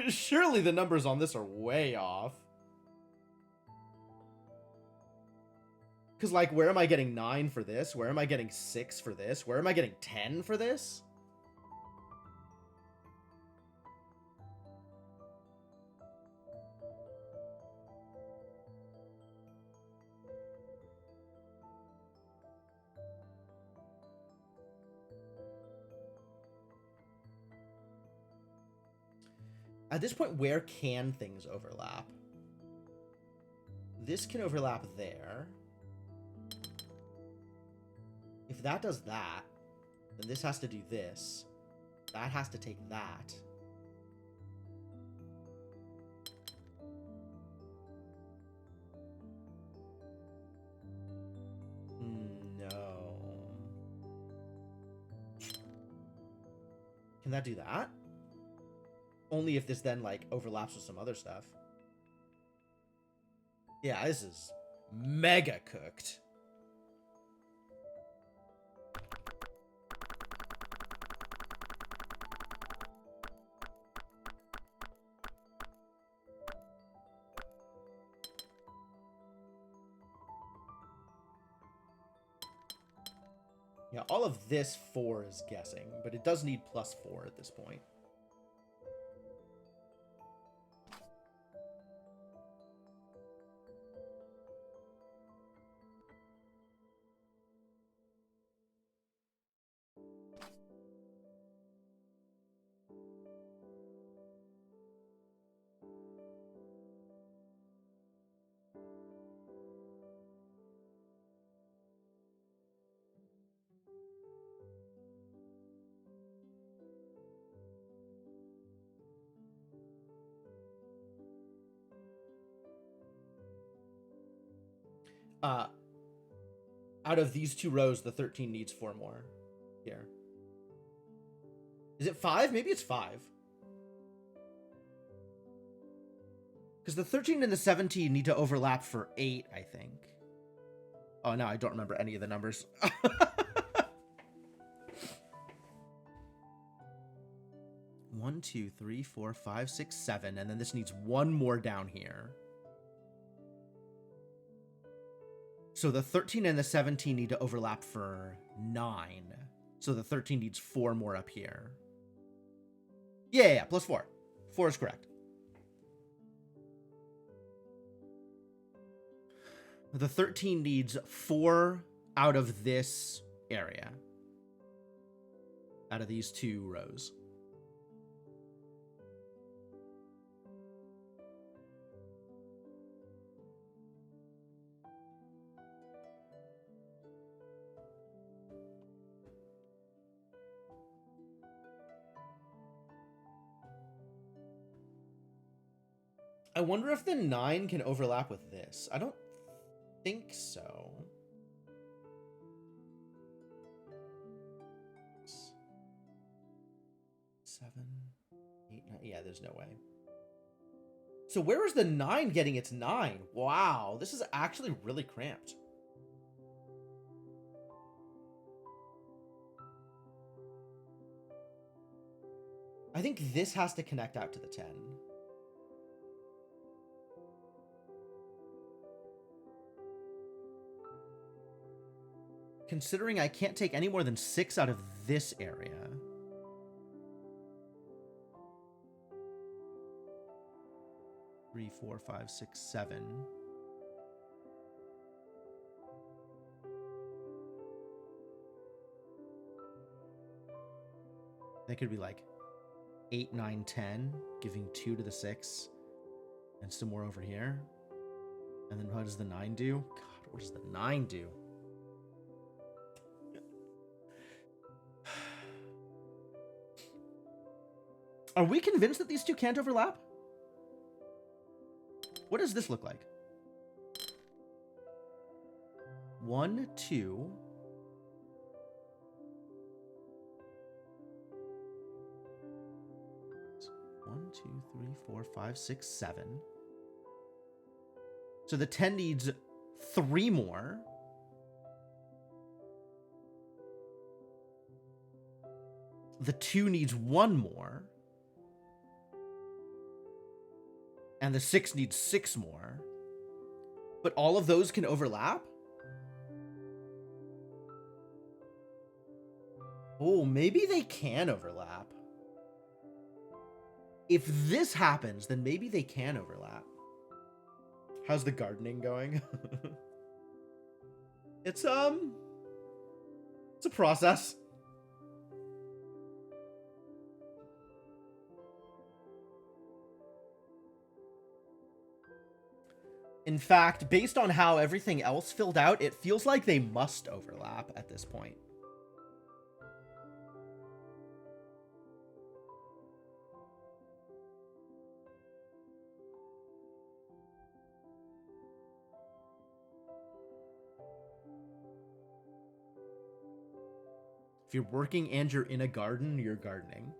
Surely the numbers on this are way off. Because, like, where am I getting 9 for this? Where am I getting 6 for this? Where am I getting 10 for this? At this point, where can things overlap? This can overlap there. If that does that, then this has to do this. That has to take that. No. Can that do that? Only if this then, like, overlaps with some other stuff. Yeah, this is mega cooked. Yeah, all of this 4 is guessing, but it does need +4 at this point. Out of these 2 rows, the 13 needs 4 more here. Is it 5? Maybe it's 5. Because the 13 and the 17 need to overlap for 8, I think. Oh, no, I don't remember any of the numbers. 1, 2, 3, 4, 5, 6, 7, and then this needs 1 more down here. So the 13 and the 17 need to overlap for 9. So the 13 needs 4 more up here. Yeah, +4. 4 is correct. The 13 needs 4 out of this area. Out of these 2 rows. I wonder if the 9 can overlap with this. I don't think so. 7, 8, 9. Yeah, there's no way. So where is the 9 getting its 9? Wow, this is actually really cramped. I think this has to connect out to the 10. Considering I can't take any more than 6 out of this area. Three, 4, 5, 6, 7. That could be like 8, 9, 10, giving 2 to the 6, and some more over here. And then what does the 9 do? God, what does the 9 do? Are we convinced that these 2 can't overlap? What does this look like? 1, 2. One, 2, 3, 4, 5, 6, 7. So the 10 needs 3 more. The 2 needs 1 more. And the 6 needs 6 more. But all of those can overlap? Oh, maybe they can overlap. If this happens, then maybe they can overlap. How's the gardening going? It's a process. In fact, based on how everything else filled out, it feels like they must overlap at this point. If you're working and you're in a garden, you're gardening.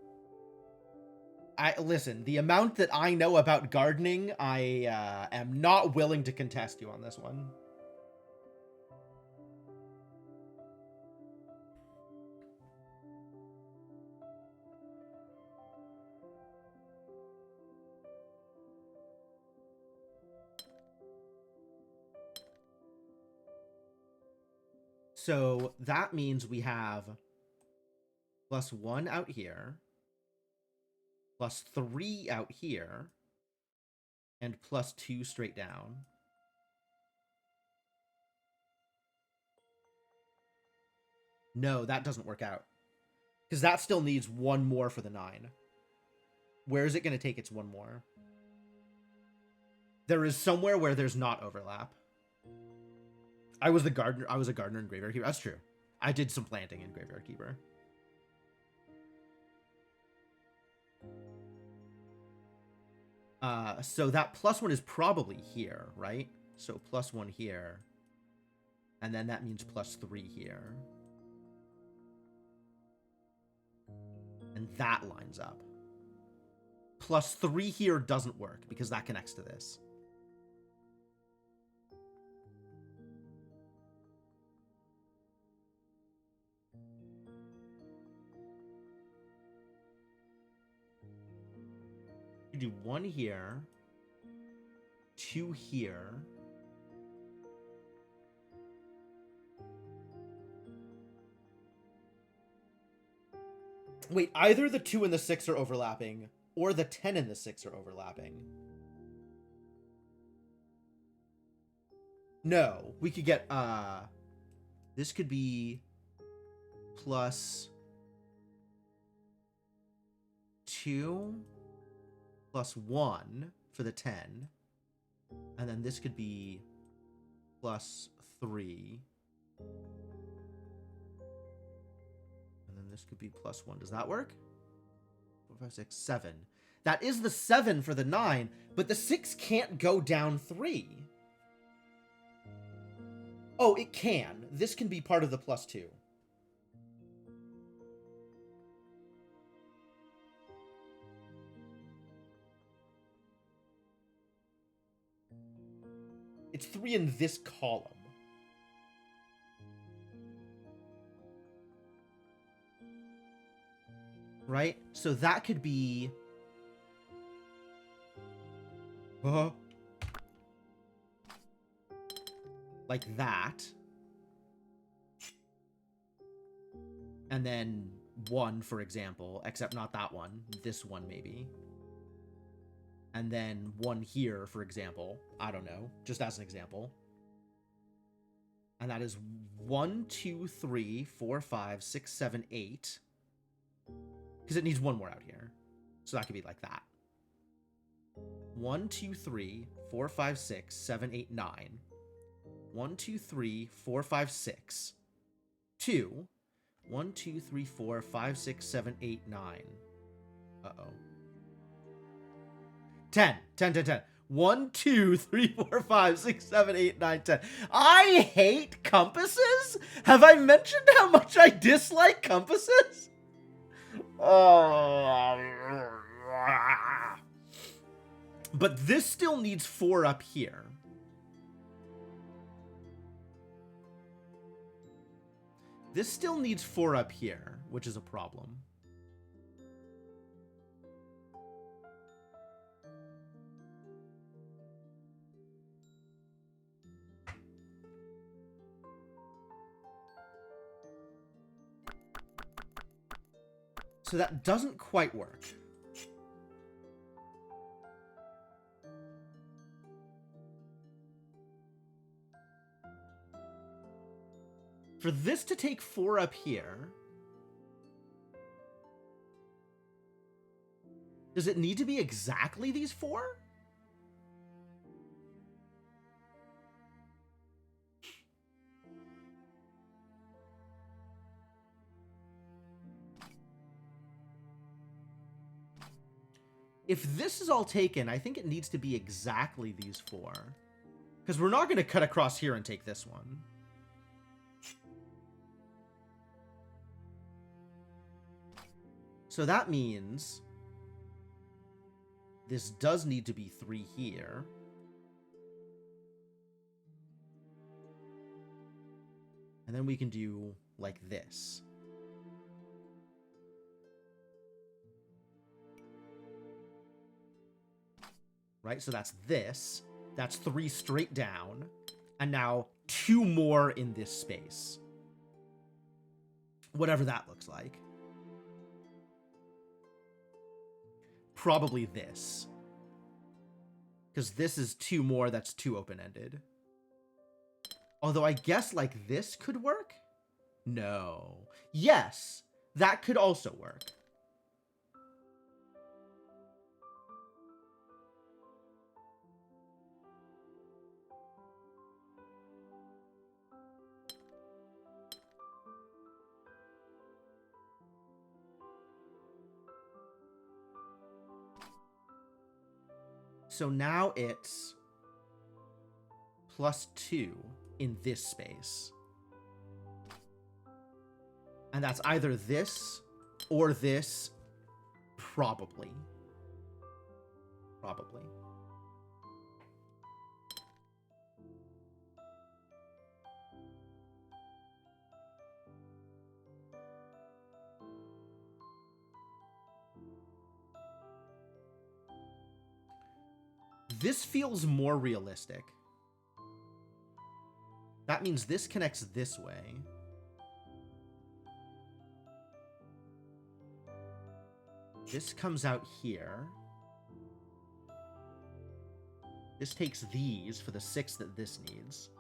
Listen, the amount that I know about gardening, I am not willing to contest you on this one. So that means we have +1 out here, +3 out here, and +2 straight down. No, that doesn't work out. Because that still needs 1 more for the 9. Where is it going to take its 1 more? There is somewhere where there's not overlap. I was a gardener in Graveyard Keeper. That's true. I did some planting in Graveyard Keeper. So that +1 is probably here, right? So +1 here. And then that means +3 here. And that lines up. +3 here doesn't work because that connects to this. You do 1 here, 2 here. Wait, either the 2 and the 6 are overlapping, or the 10 and the 6 are overlapping. No, we could get, this could be +2 +1 for the 10. And then this could be +3. And then this could be +1. Does that work? 4, 5, 6, 7. That is the 7 for the 9, but the 6 can't go down 3. Oh, it can. This can be part of the +2. It's 3 in this column. Right? So that could be... like that. And then 1, for example, except not that one. This one, maybe. And then 1 here, for example. I don't know. Just as an example. And that is 1, 2, 3, 4, 5, 6, 7, 8. Because it needs 1 more out here. So that could be like that. 1, 2, 3, 4, 5, 6, 7, 8, 9. 1, 2, 3, 4, 5, 6. 2. 1, 2, 3, 4, 5, 6, 7, 8, 9. Uh-oh. 10. 10, 10, 10. 1, 2, 3, 4, 5, 6, 7, 8, 9, 10. I hate compasses? Have I mentioned how much I dislike compasses? But this still needs 4 up here. This still needs 4 up here, which is a problem. So that doesn't quite work. For this to take 4 up here, does it need to be exactly these 4? If this is all taken, I think it needs to be exactly these 4. Because we're not going to cut across here and take this one. So that means This does need to be 3 here. And then we can do like this. Right? So that's this. That's 3 straight down. And now 2 more in this space. Whatever that looks like. Probably this. Because this is 2 more, that's 2 open-ended. Although I guess like this could work? No. Yes, that could also work. So now it's +2 in this space. And that's either this or this, probably. Probably. This feels more realistic. That means this connects this way. This comes out here. This takes these for the 6 that this needs.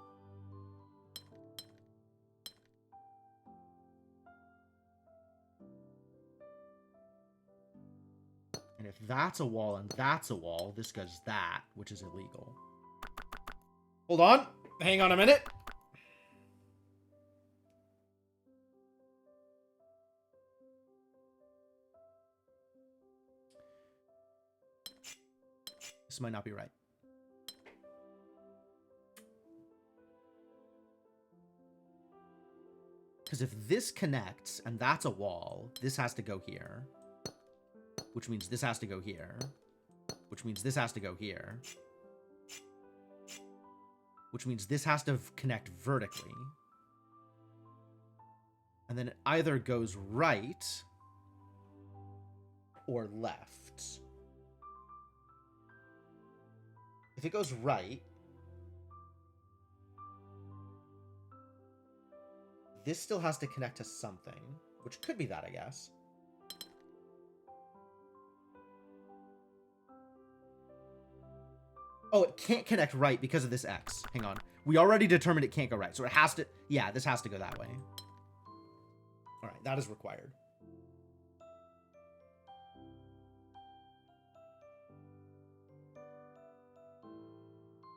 And if that's a wall and that's a wall, this does that, which is illegal. Hold on. Hang on a minute. This might not be right. Because if this connects and that's a wall, this has to go here. Which means this has to go here. Which means this has to go here. Which means this has to connect vertically. And then it either goes right or left. If it goes right, this still has to connect to something, which could be that, I guess. Oh, it can't connect right because of this X. Hang on. We already determined it can't go right, so it has to... Yeah, this has to go that way. All right, that is required.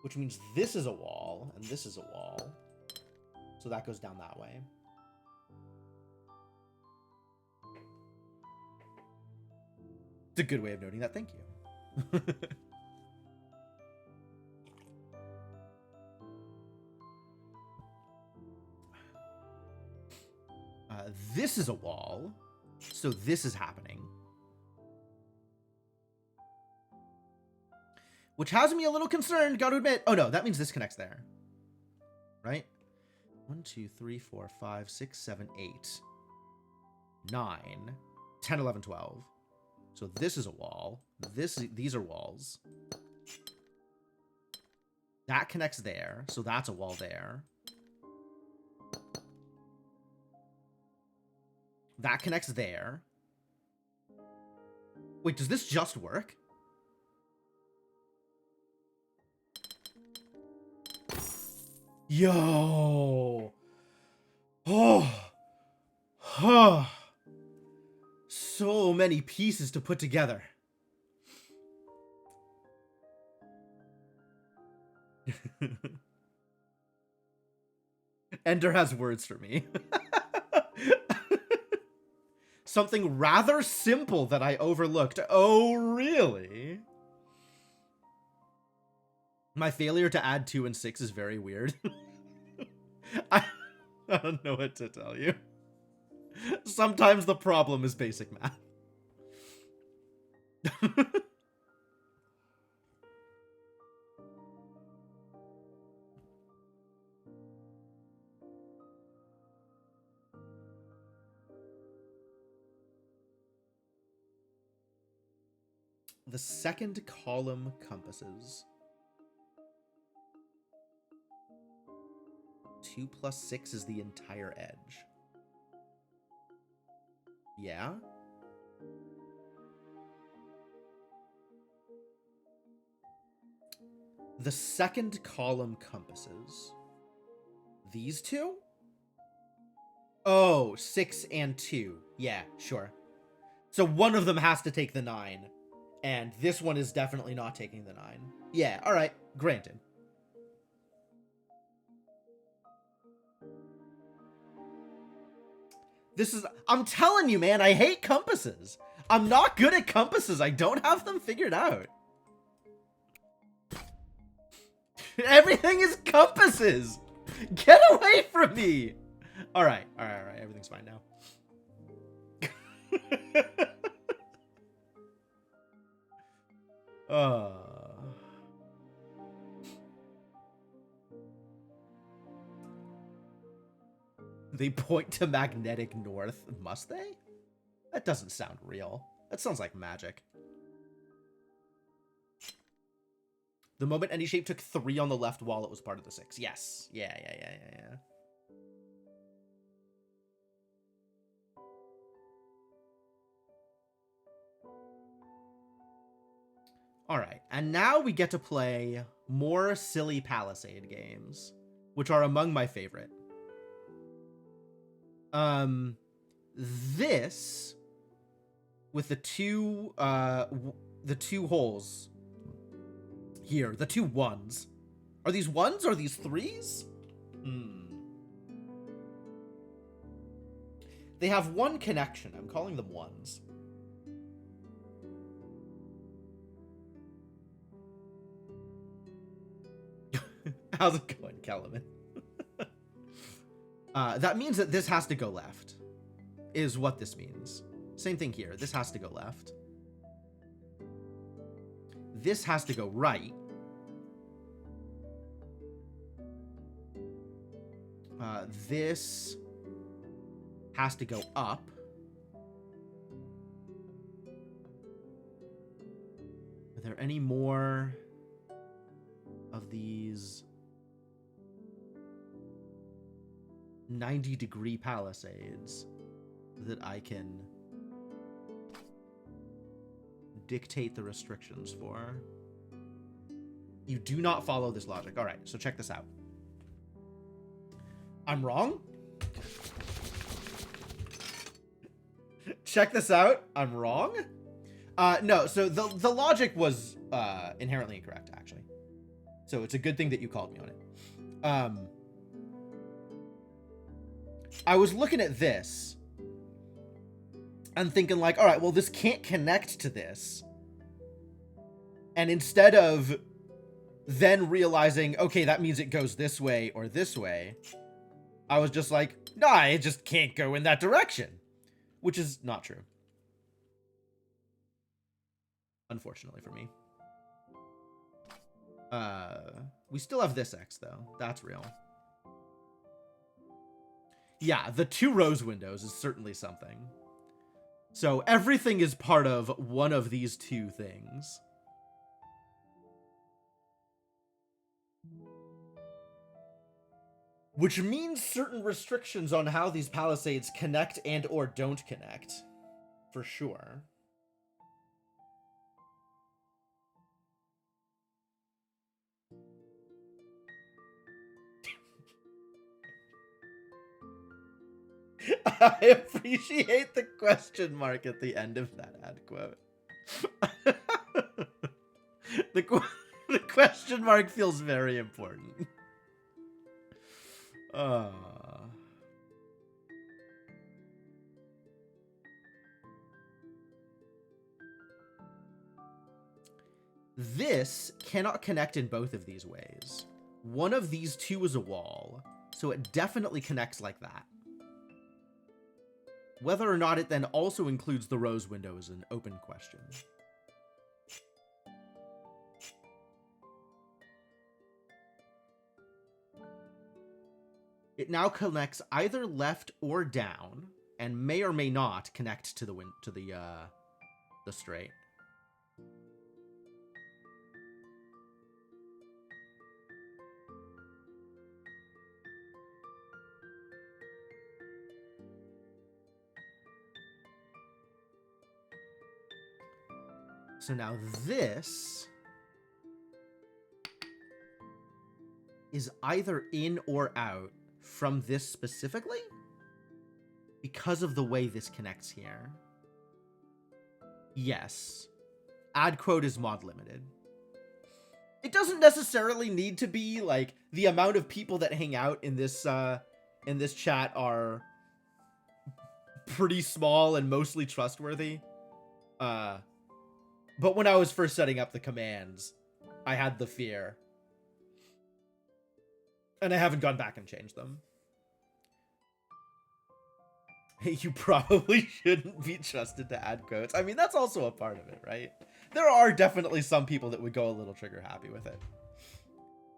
Which means this is a wall, and this is a wall. So that goes down that way. It's a good way of noting that. Thank you. This is a wall, so this is happening. Which has me a little concerned, gotta admit. Oh no, that means this connects there. Right? 1, 2, 3, 4, 5, 6, 7, 8, 9, 10, 11, 12. So this is a wall. These are walls. That connects there, so that's a wall there. That connects there. Wait, does this just work? Yo! Oh! So many pieces to put together. Ender has words for me. Something rather simple that I overlooked. Oh, really? My failure to add 2 and 6 is very weird. I don't know what to tell you. Sometimes the problem is basic math. The second column compasses. 2 plus 6 is the entire edge. Yeah? The second column compasses. These two? Oh, 6 and 2. Yeah, sure. So one of them has to take the 9. And this one is definitely not taking the 9. Yeah, alright. Granted. This is... I'm telling you, man, I hate compasses. I'm not good at compasses. I don't have them figured out. Everything is compasses. Get away from me. Alright. Everything's fine now. They point to magnetic north. Must they? That doesn't sound real. That sounds like magic. The moment any shape took 3 on the left wall, it was part of the 6. Yes. Yeah. Alright, and now we get to play more silly Palisade games, which are among my favorite. This, with the two holes here, the 2 1s. Are these 1s? Are these 3s? They have one connection. I'm calling them 1s. How's it going, Kellerman? That means that this has to go left, is what this means. Same thing here. This has to go left. This has to go right. This has to go up. Are there any more of these 90-degree palisades that I can dictate the restrictions for? You do not follow this logic. All right, so check this out. I'm wrong? Check this out. I'm wrong? No, so the logic was inherently incorrect, actually. So it's a good thing that you called me on it. I was looking at this and thinking like, all right, well, this can't connect to this. And instead of then realizing, okay, that means it goes this way or this way, I was just like, nah, it just can't go in that direction, which is not true. Unfortunately for me. We still have this X, though. That's real. Yeah, the 2 rose windows is certainly something. So everything is part of one of these 2 things. Which means certain restrictions on how these palisades connect and or don't connect. For sure. I appreciate the question mark at the end of that ad quote. The question mark feels very important. This cannot connect in both of these ways. One of these 2 is a wall, so it definitely connects like that. Whether or not it then also includes the rose window is an open question. It now connects either left or down, and may or may not connect to the straight. So now this is either in or out from this specifically because of the way this connects here. Yes. Add quote is mod limited. It doesn't necessarily need to be like the amount of people that hang out in this chat are pretty small and mostly trustworthy. But when I was first setting up the commands, I had the fear. And I haven't gone back and changed them. You probably shouldn't be trusted to add quotes. I mean, that's also a part of it, right? There are definitely some people that would go a little trigger happy with it.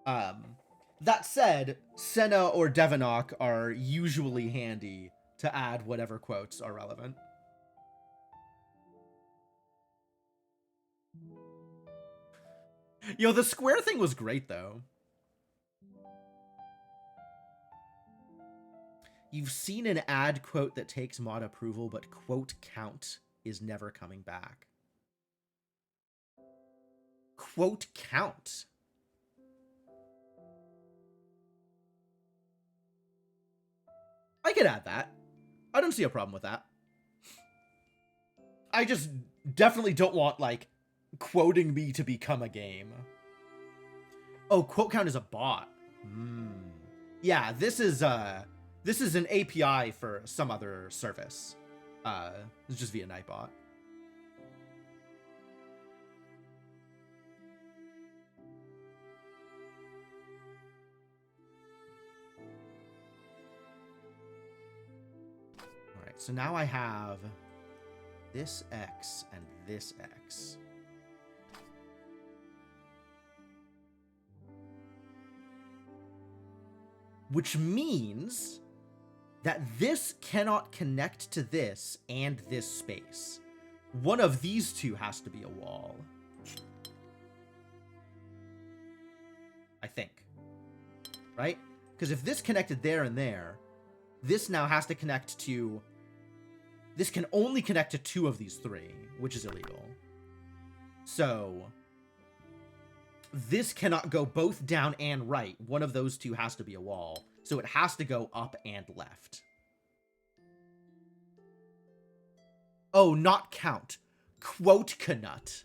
That said, Senna or Devanok are usually handy to add whatever quotes are relevant. Yo, the square thing was great, though. You've seen an ad quote that takes mod approval, but quote count is never coming back. Quote count. I could add that. I don't see a problem with that. I just definitely don't want, like, quoting me to become a game. Oh, quote count is a bot. Yeah, this is an API for some other service. It's just via Nightbot. All right, so now I have this X and this X. Which means that this cannot connect to this and this space. One of these two has to be a wall. I think. Right? Because if this connected there and there, this now has to connect to... This can only connect to two of these three, which is illegal. So... This cannot go both down and right. One of those two has to be a wall. So it has to go up and left. Oh, not count. Quote canut.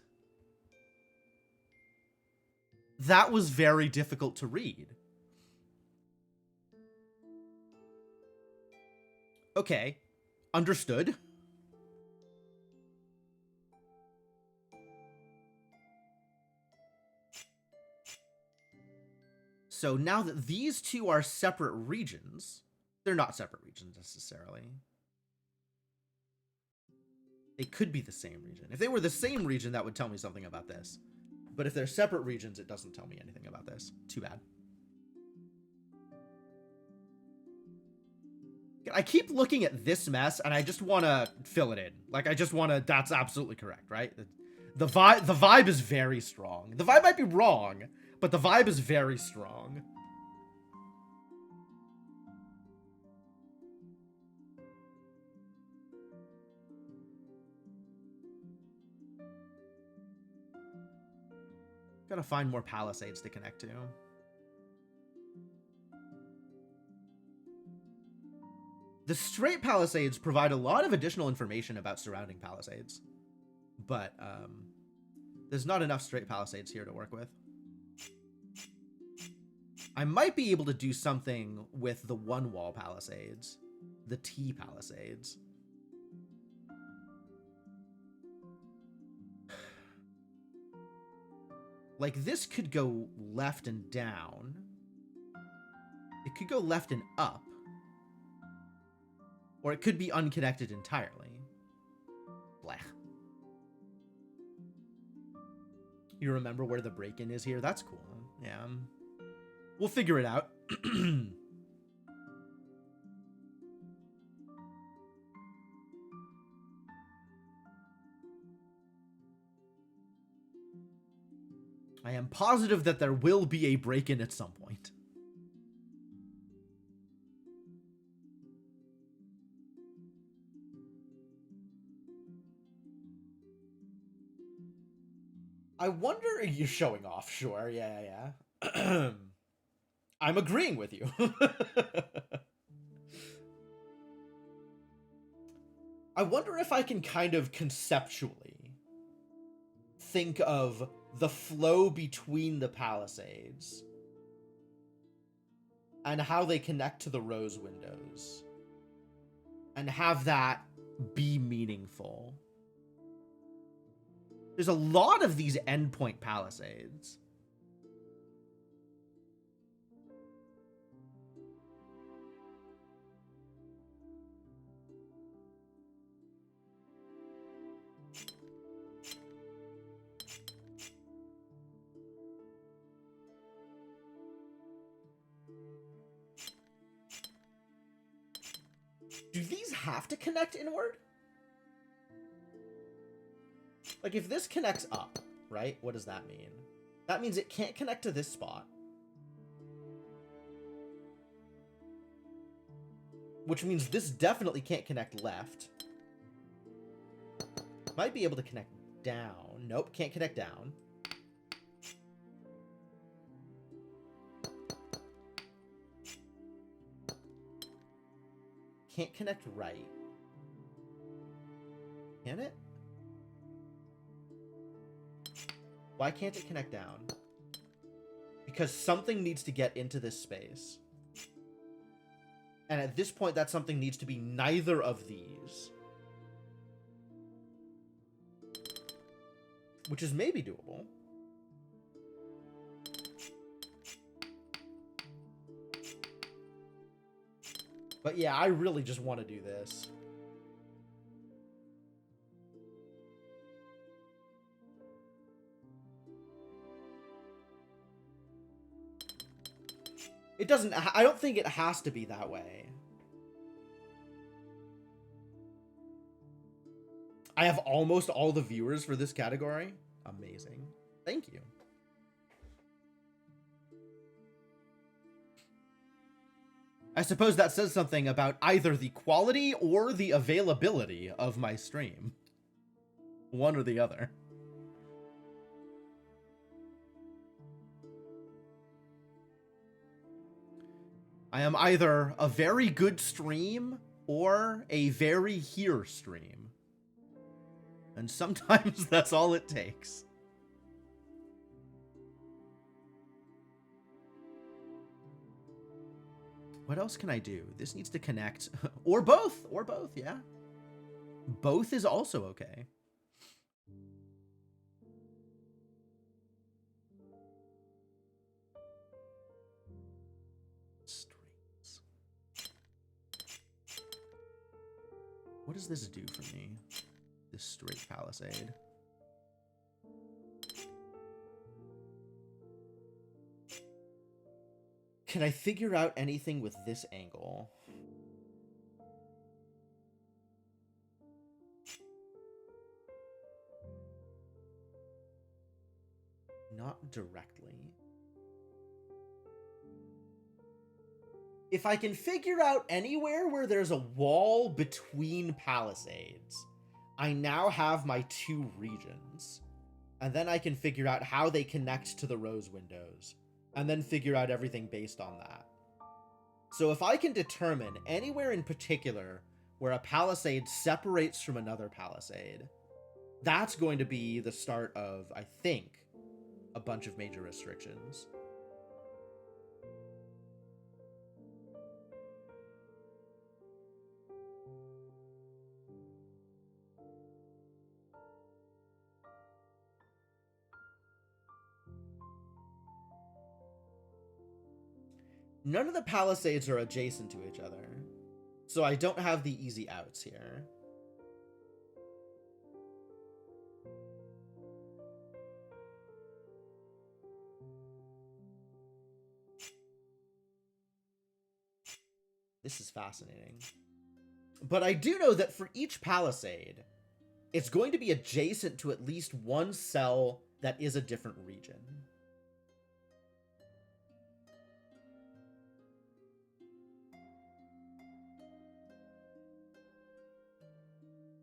That was very difficult to read. Okay. Understood. So now that these two are separate regions, they're not separate regions necessarily. They could be the same region. If they were the same region, that would tell me something about this. But if they're separate regions, it doesn't tell me anything about this. Too bad. I keep looking at this mess, and I just want to fill it in. Like, I just want to... That's absolutely correct, right? The vibe is very strong. The vibe might be wrong, but the vibe is very strong. Gotta find more palisades to connect to. The straight palisades provide a lot of additional information about surrounding palisades. But, there's not enough straight palisades here to work with. I might be able to do something with the one-wall palisades. The T palisades. Like, this could go left and down. It could go left and up. Or it could be unconnected entirely. Blech. You remember where the break-in is here? That's cool. Yeah. We'll figure it out. I am positive that there will be a break-in at some point. I wonder, you're showing off, sure, yeah. I'm agreeing with you. I wonder if I can kind of conceptually think of the flow between the Palisades and how they connect to the rose windows and have that be meaningful. There's a lot of these endpoint Palisades. Do these have to connect inward? Like, if this connects up, right? What does that mean? That means it can't connect to this spot. Which means this definitely can't connect left. Might be able to connect down. Nope, can't connect down. Can't connect right. Can it? Why can't it connect down? Because something needs to get into this space. And at this point, that something needs to be neither of these. Which is maybe doable. But yeah, I really just want to do this. It doesn't, I don't think it has to be that way. I have almost all the viewers for this category. Amazing. Thank you. I suppose that says something about either the quality or the availability of my stream. One or the other. I am either a very good stream or a very here stream. And sometimes that's all it takes. What else can I do? This needs to connect. Or both. Or both, yeah. Both is also okay. Strings. What does this do for me? This straight palisade. Can I figure out anything with this angle? Not directly. If I can figure out anywhere where there's a wall between palisades, I now have my two regions. And then I can figure out how they connect to the rose windows. And then figure out everything based on that. So if I can determine anywhere in particular where a palisade separates from another palisade, that's going to be the start of, I think, a bunch of major restrictions. None of the palisades are adjacent to each other, so I don't have the easy outs here. This is fascinating. But I do know that for each palisade, it's going to be adjacent to at least one cell that is a different region.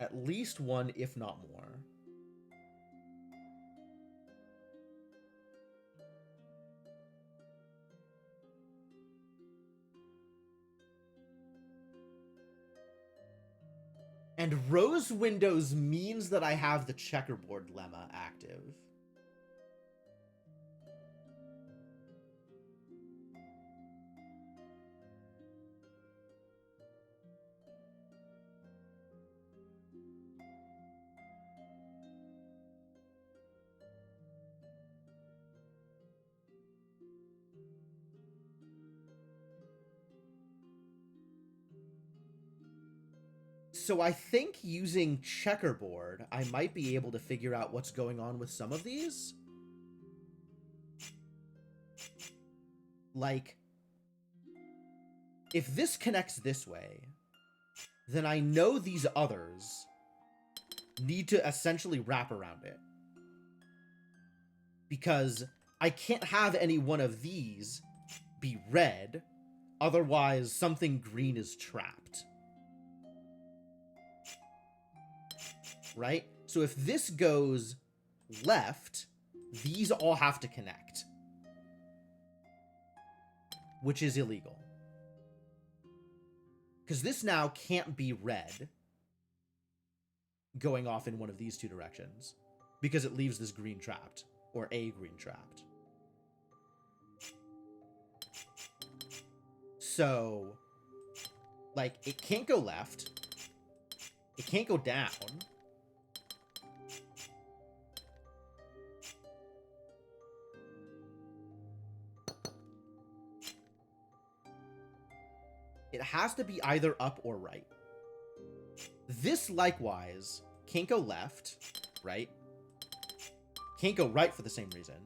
At least one, if not more. And rose windows means that I have the checkerboard lemma active. So I think using checkerboard, I might be able to figure out what's going on with some of these. Like, if this connects this way, then I know these others need to essentially wrap around it. Because I can't have any one of these be red, otherwise something green is trapped. Right? So if this goes left, these all have to connect. Which is illegal. Because this now can't be red going off in one of these two directions. Because it leaves this green trapped. Or a green trapped. So, like, it can't go left. It can't go down. It has to be either up or right. This, likewise, can't go left, right? Can't go right for the same reason.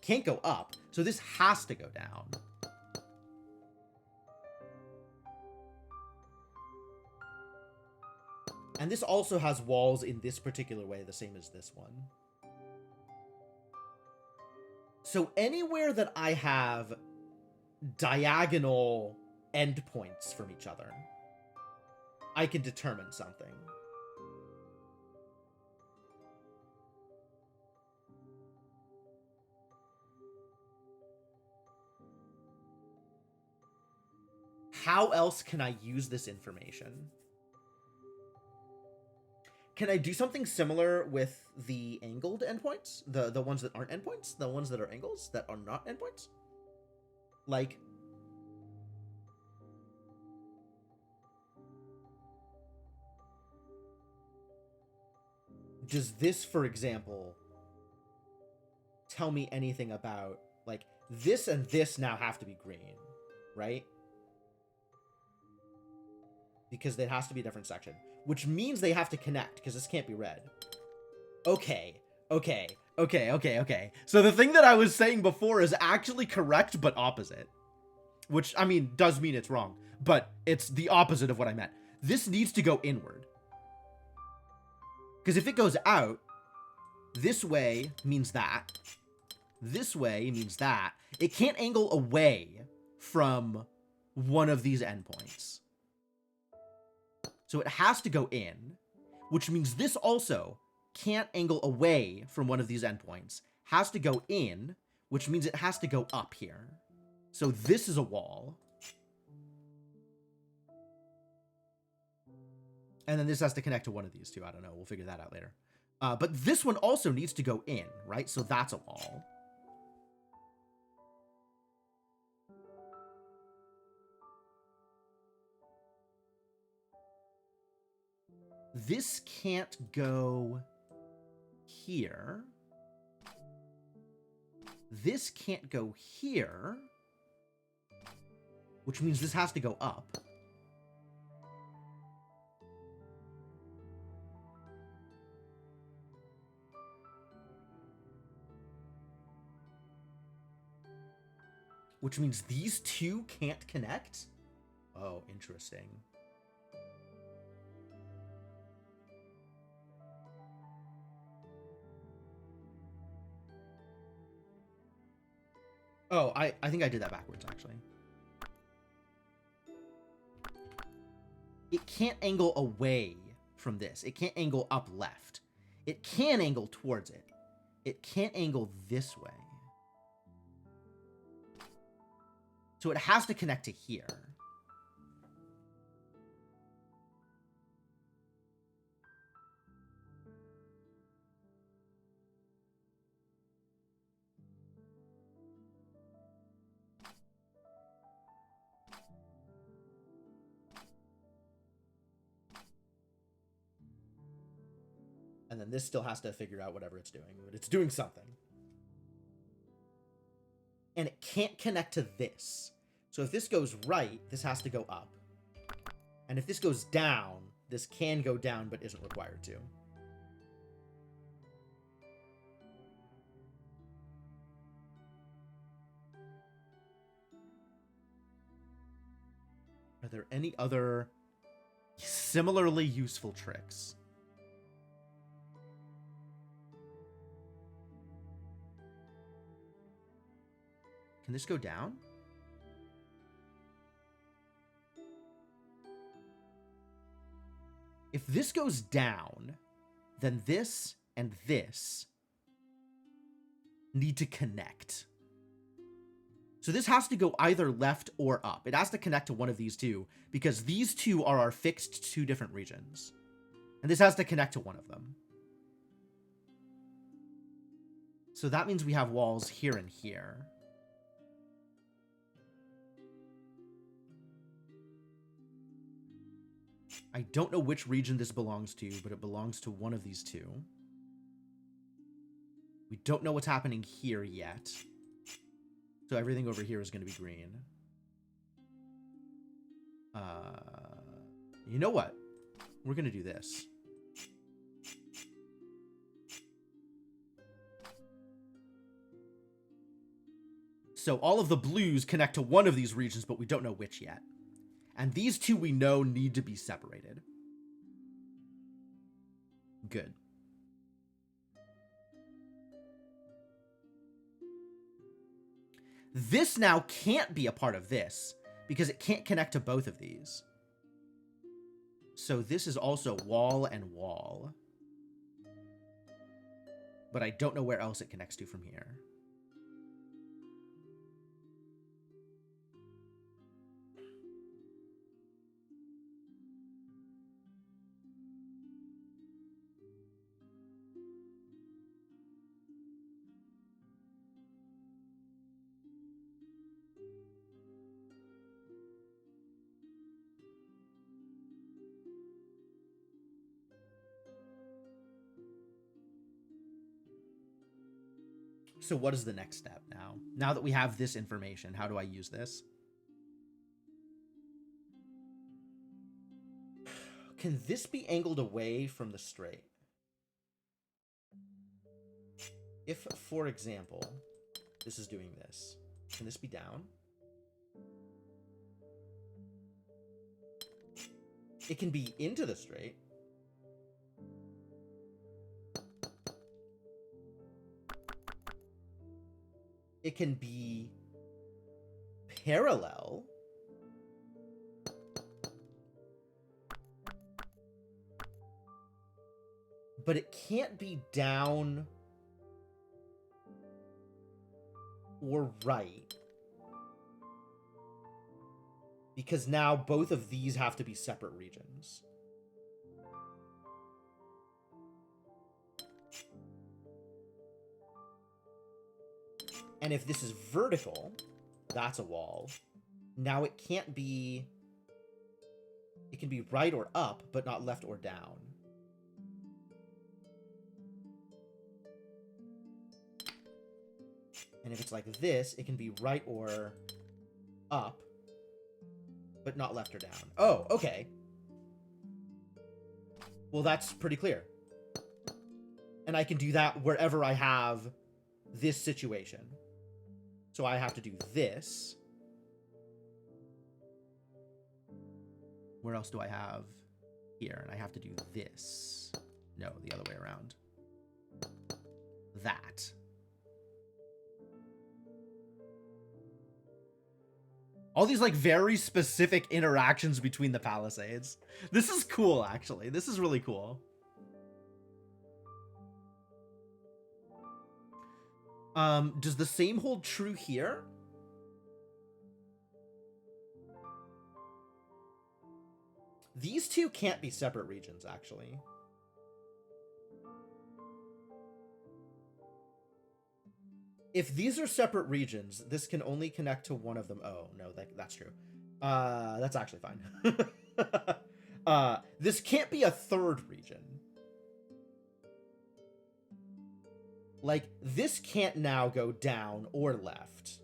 Can't go up, so this has to go down. And this also has walls in this particular way, the same as this one. So anywhere that I have diagonal endpoints from each other, I can determine something. How else can I use this information? Can I do something similar with the angled endpoints? The ones that aren't endpoints? The ones that are angles that are not endpoints? Like, does this, for example, tell me anything about, like, this and this now have to be green, right? Because it has to be a different section. Which means they have to connect, because this can't be red. Okay. So the thing that I was saying before is actually correct, but opposite. Which, I mean, does mean it's wrong. But it's the opposite of what I meant. This needs to go inward. Because if it goes out, this way means that. This way means that. It can't angle away from one of these endpoints. So it has to go in, which means this also can't angle away from one of these endpoints. Has to go in, which means it has to go up here. So this is a wall. And then this has to connect to one of these two. I don't know. We'll figure that out later. But this one also needs to go in, right? So that's a wall. This can't go here. This can't go here. Which means this has to go up. Which means these two can't connect? Oh, interesting. Oh, I think I did that backwards, actually. It can't angle away from this. It can't angle up left. It can angle towards it. It can't angle this way. So it has to connect to here. And then this still has to figure out whatever it's doing, but it's doing something. And it can't connect to this. So if this goes right, this has to go up. And if this goes down, this can go down, but isn't required to. Are there any other similarly useful tricks? Can this go down? If this goes down, then this and this need to connect. So this has to go either left or up. It has to connect to one of these two, because these two are our fixed two different regions. And this has to connect to one of them. So that means we have walls here and here. I don't know which region this belongs to, but it belongs to one of these two. We don't know what's happening here yet. So everything over here is going to be green. You know what? We're going to do this. So all of the blues connect to one of these regions, but we don't know which yet. And these two we know need to be separated. Good. This now can't be a part of this, because it can't connect to both of these. So this is also wall and wall. But I don't know where else it connects to from here. So what is the next step now? Now that we have this information, how do I use this? Can this be angled away from the straight? If, for example, this is doing this, can this be down? It can be into the straight. It can be parallel. But it can't be down or right. Because now both of these have to be separate regions. And if this is vertical, that's a wall. Now it can't be... It can be right or up, but not left or down. And if it's like this, it can be right or up, but not left or down. Oh, okay. Well, that's pretty clear. And I can do that wherever I have this situation. So I have to do this. Where else do I have? Here. And I have to do this. No, the other way around. That. All these, like, very specific interactions between the palisades. This is cool, actually. This is really cool. Does the same hold true here? These two can't be separate regions, actually. If these are separate regions, this can only connect to one of them. Oh, no, that's true. That's actually fine. This can't be a third region. Like, this can't now go down or left.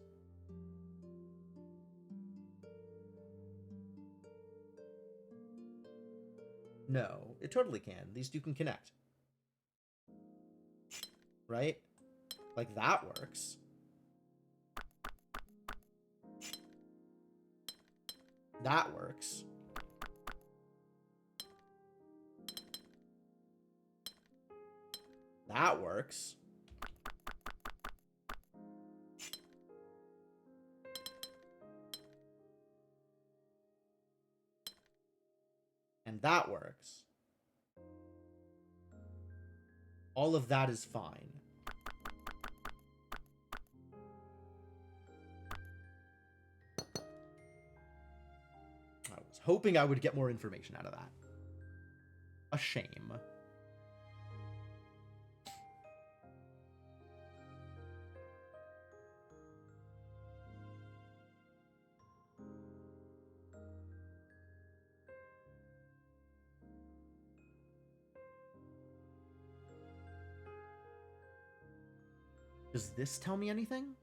No, it totally can. These two can connect. Right? Like, that works. That works. That works. And that works. All of that is fine. I was hoping I would get more information out of that. A shame. Does this tell me anything?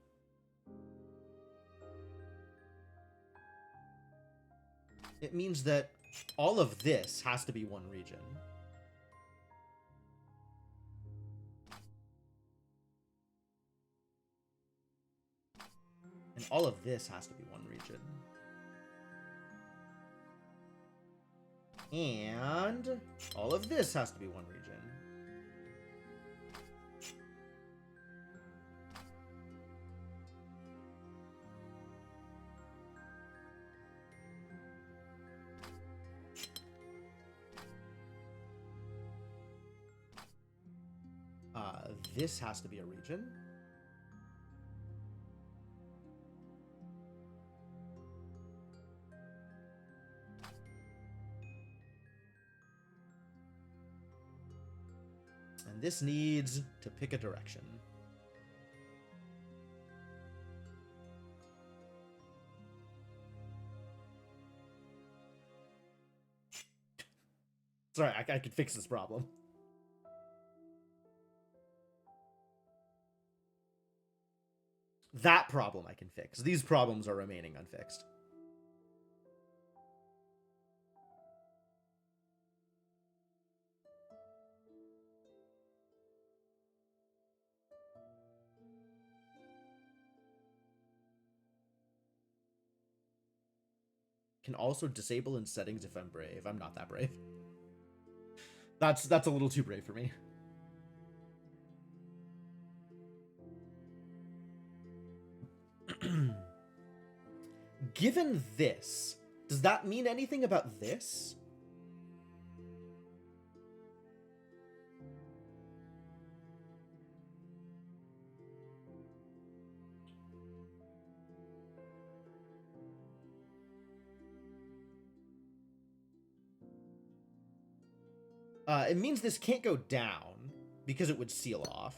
It means that all of this has to be one region. And all of this has to be one region. And all of this has to be one region. This has to be a region. And this needs to pick a direction. Sorry, I could fix this problem. That problem I can fix. These problems are remaining unfixed. Can also disable in settings if I'm brave. I'm not that brave. That's a little too brave for me. Given this, does that mean anything about this? It means this can't go down because it would seal off.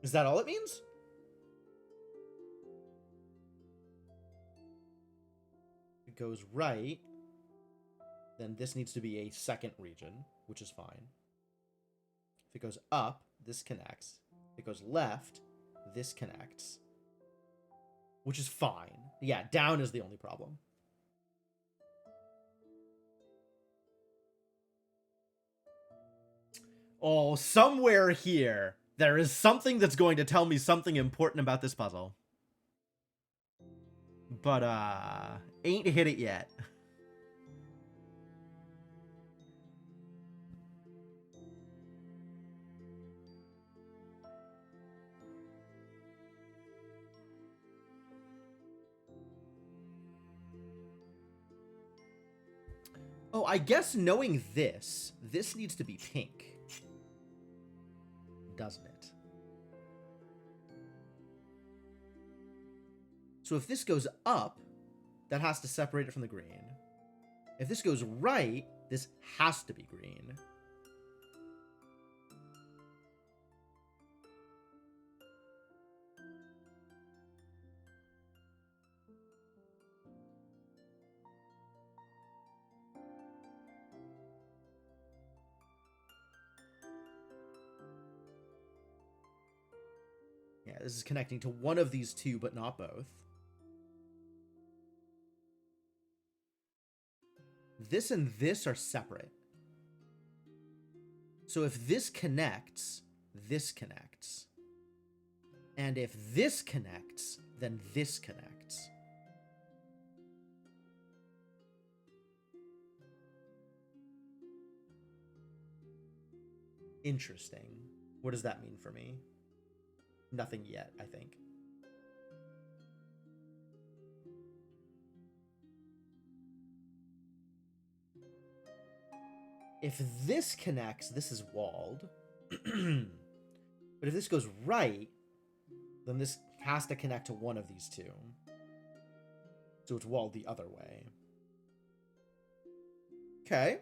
Is that all it means? If it goes right, then this needs to be a second region, which is fine. If it goes up, this connects. If it goes left, this connects. Which is fine. Yeah, down is the only problem. Oh, somewhere here, there is something that's going to tell me something important about this puzzle. But, ain't hit it yet. Oh, I guess knowing this needs to be pink. Doesn't it? So if this goes up, that has to separate it from the green. If this goes right, this has to be green. this is connecting to one of these two, but not both. This and this are separate. So if this connects, this connects. And if this connects, then this connects. Interesting. What does that mean for me? Nothing yet, I think. If this connects, this is walled. But if this goes right, then this has to connect to one of these two. So it's walled the other way. Okay.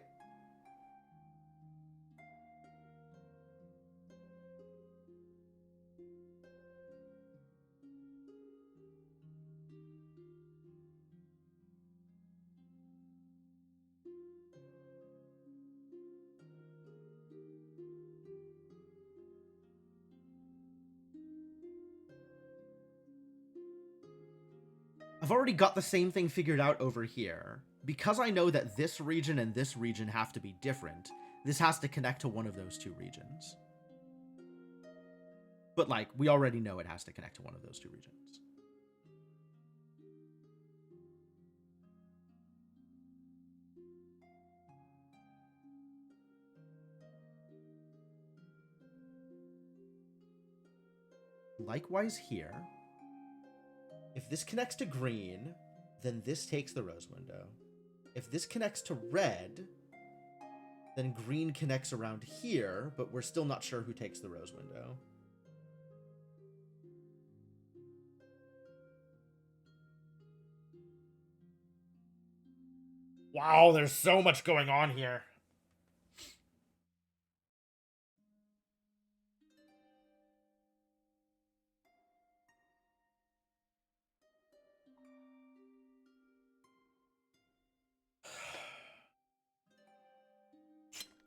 I've already got the same thing figured out over here. Because I know that this region and this region have to be different, this has to connect to one of those two regions. But, like, we already know it has to connect to one of those two regions. Likewise here. If this connects to green, then this takes the rose window. If this connects to red, then green connects around here, but we're still not sure who takes the rose window. Wow, there's so much going on here.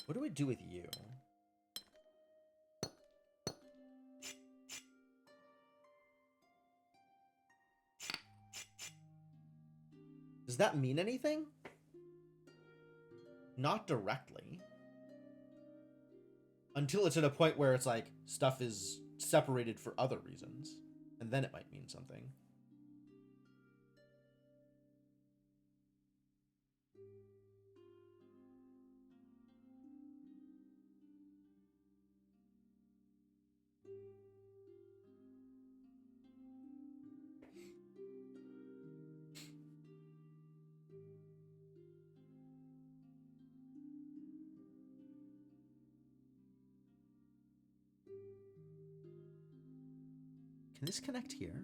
What do we do with you? Does that mean anything? Not directly. Until it's at a point where it's like, stuff is separated for other reasons. And then it might mean something. Can this connect here?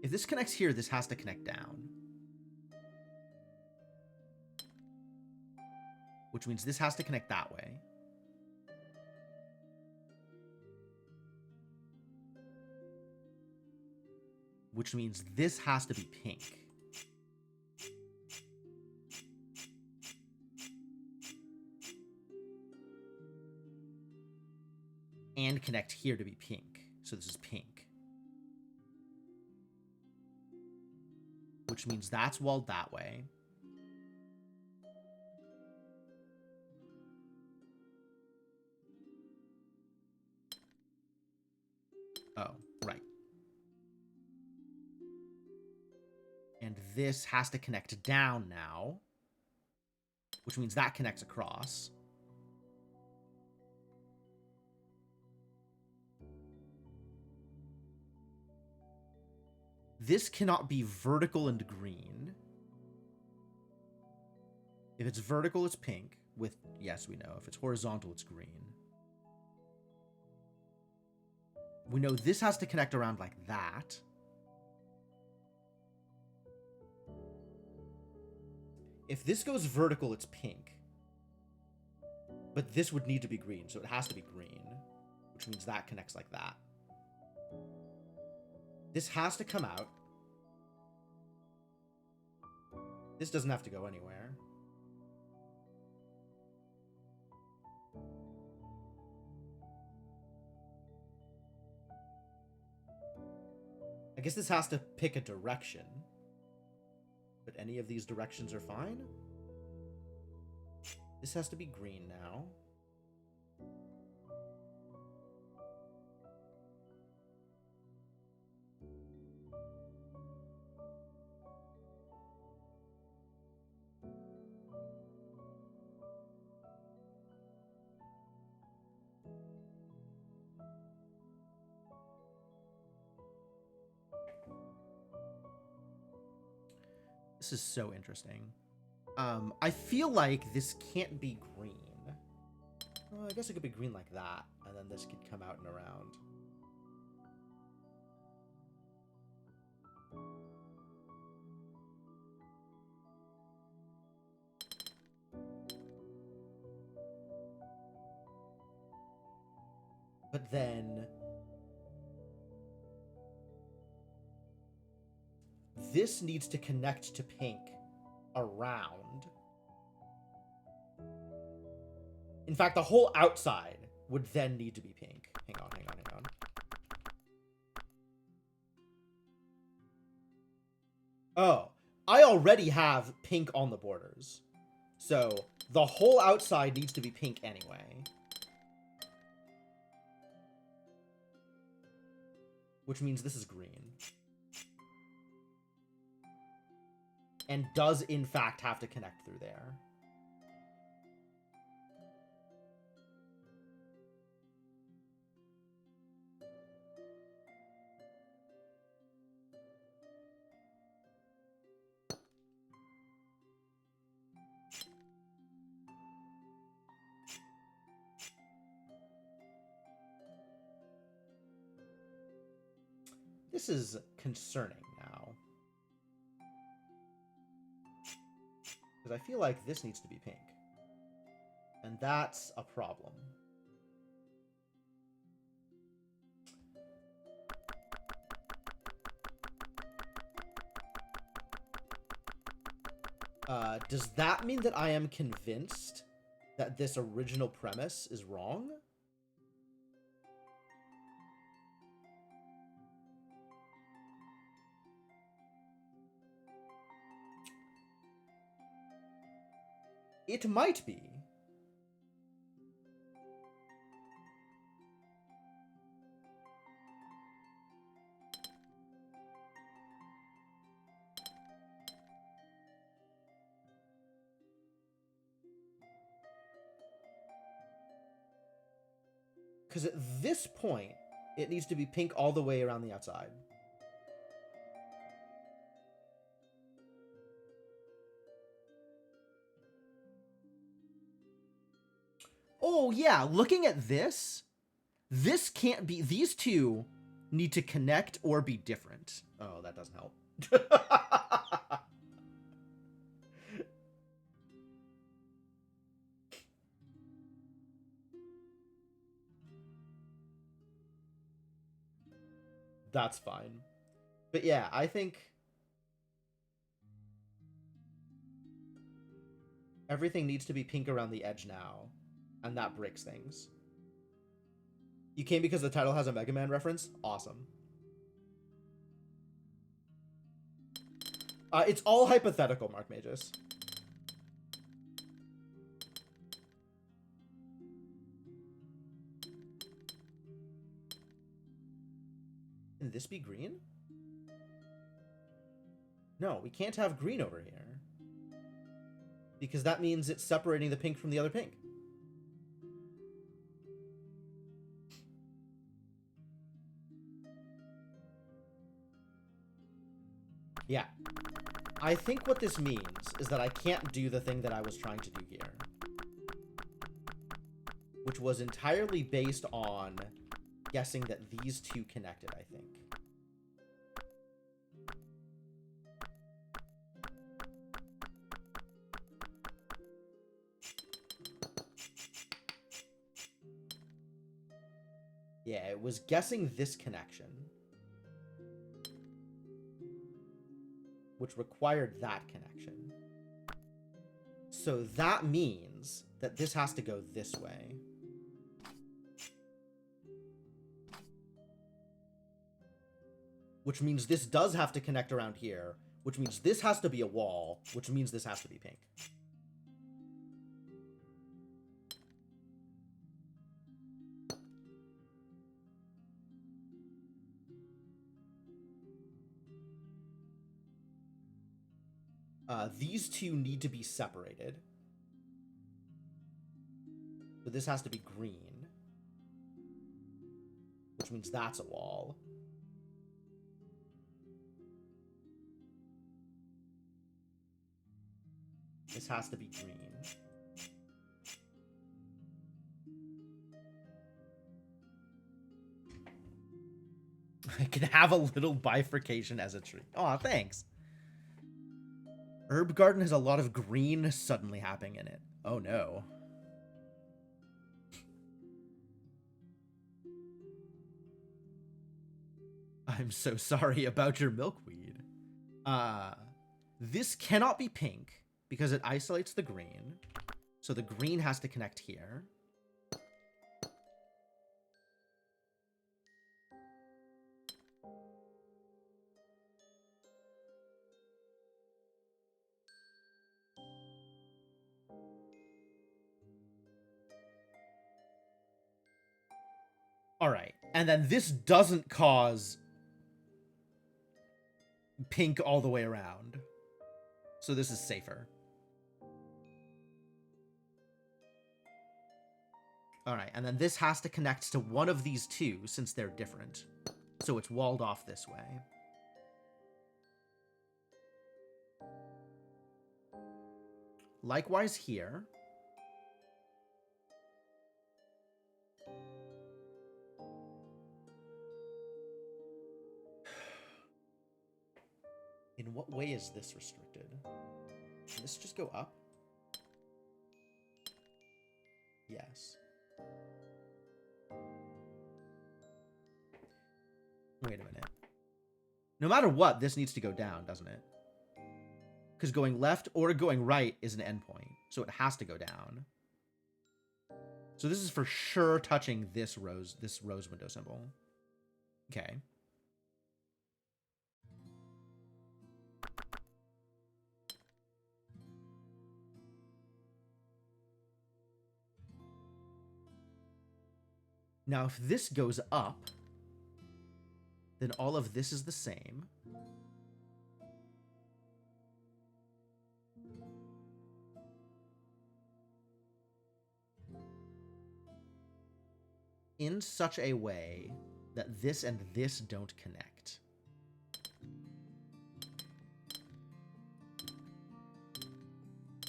If this connects here, this has to connect down. Which means this has to connect that way. Which means this has to be pink. And connect here to be pink. So this is pink. Which means that's walled that way. Oh, right. And this has to connect down now. Which means that connects across. This cannot be vertical and green. If it's vertical, it's pink. With, yes, we know. If it's horizontal, it's green. We know this has to connect around like that. If this goes vertical, it's pink. But this would need to be green, so it has to be green. Which means that connects like that. This has to come out. This doesn't have to go anywhere. guess this has to pick a direction. But any of these directions are fine? This has to be green now. This is so interesting. I feel like this can't be green. Well, I guess it could be green like that, and then this could come out and around. But then this needs to connect to pink around. In fact, the whole outside would then need to be pink. Hang on. Oh, I already have pink on the borders. So the whole outside needs to be pink anyway. Which means this is green. And does, in fact, have to connect through there. This is concerning now. Because I feel like this needs to be pink. And that's a problem. Does that mean that I am convinced that this original premise is wrong? It might be. Because at this point, it needs to be pink all the way around the outside. Oh, yeah, looking at this, this can't be... These two need to connect or be different. Oh, that doesn't help. That's fine. But yeah, I think everything needs to be pink around the edge now, and that breaks things. You came because the title has a Mega Man reference? Awesome. It's all hypothetical, Mark Magus. Can this be green? No, we can't have green over here. Because that means it's separating the pink from the other pink. Yeah. I think what this means is that I can't do the thing that I was trying to do here. Which was entirely based on guessing that these two connected, I think. Yeah, it was guessing this connection. Which required that connection. So that means that this has to go this way. which means this does have to connect around here, which means this has to be a wall, which means this has to be pink. These two need to be separated. So this has to be green, which means that's a wall. This has to be green. I can have a little bifurcation as a tree. Aw, thanks. Herb garden has a lot of green suddenly happening in it. Oh no. I'm so sorry about your milkweed. This cannot be pink because it isolates the green. So the green has to connect here. All right. And then this doesn't cause pink all the way around. So this is safer. All right. And then this has to connect to one of these two since they're different. So it's walled off this way. Likewise here. In what way is this restricted? Can this just go up? Yes. Wait a minute. No matter what, this needs to go down, doesn't it? Because going left or going right is an endpoint, so it has to go down. So this is for sure touching this rose window symbol. Okay. Now, if this goes up, then all of this is the same. In such a way that this and this don't connect.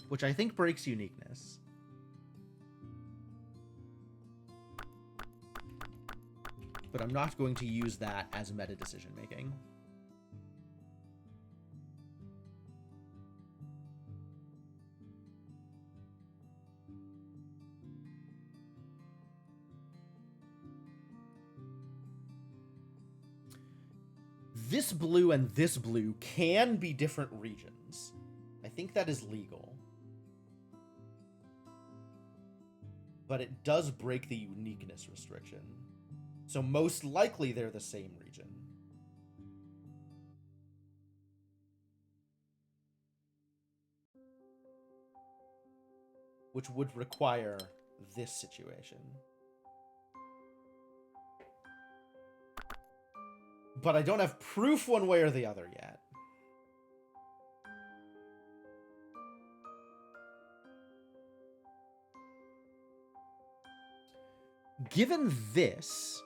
Which I think breaks uniqueness. But I'm not going to use that as meta decision making. This blue and this blue can be different regions. I think that is legal. But it does break the uniqueness restriction. So most likely they're the same region. Which would require this situation. But I don't have proof one way or the other yet. Given this,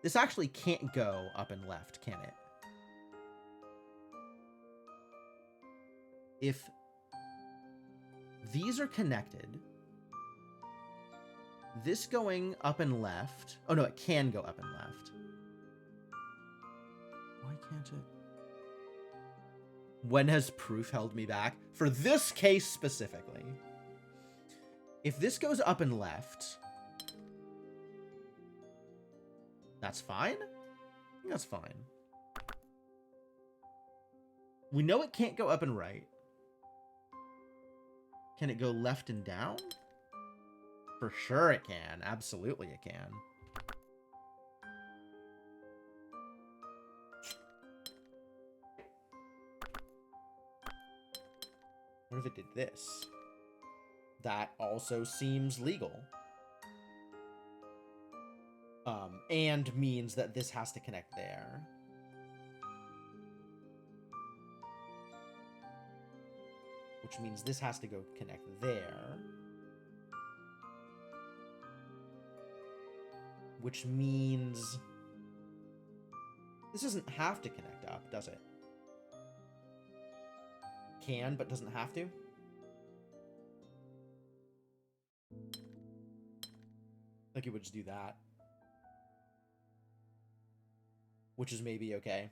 this actually can't go up and left, can it? If these are connected, this going up and left... Oh, no, it can go up and left. Why can't it? When has proof held me back? For this case specifically. If this goes up and left... That's fine? I think that's fine. We know it can't go up and right. Can it go left and down? For sure it can. Absolutely it can. What if it did this? That also seems legal. And means that this has to connect there. Which means this has to go connect there. Which means this doesn't have to connect up, does it? Can, but doesn't have to? Like it would just do that. Which is maybe okay.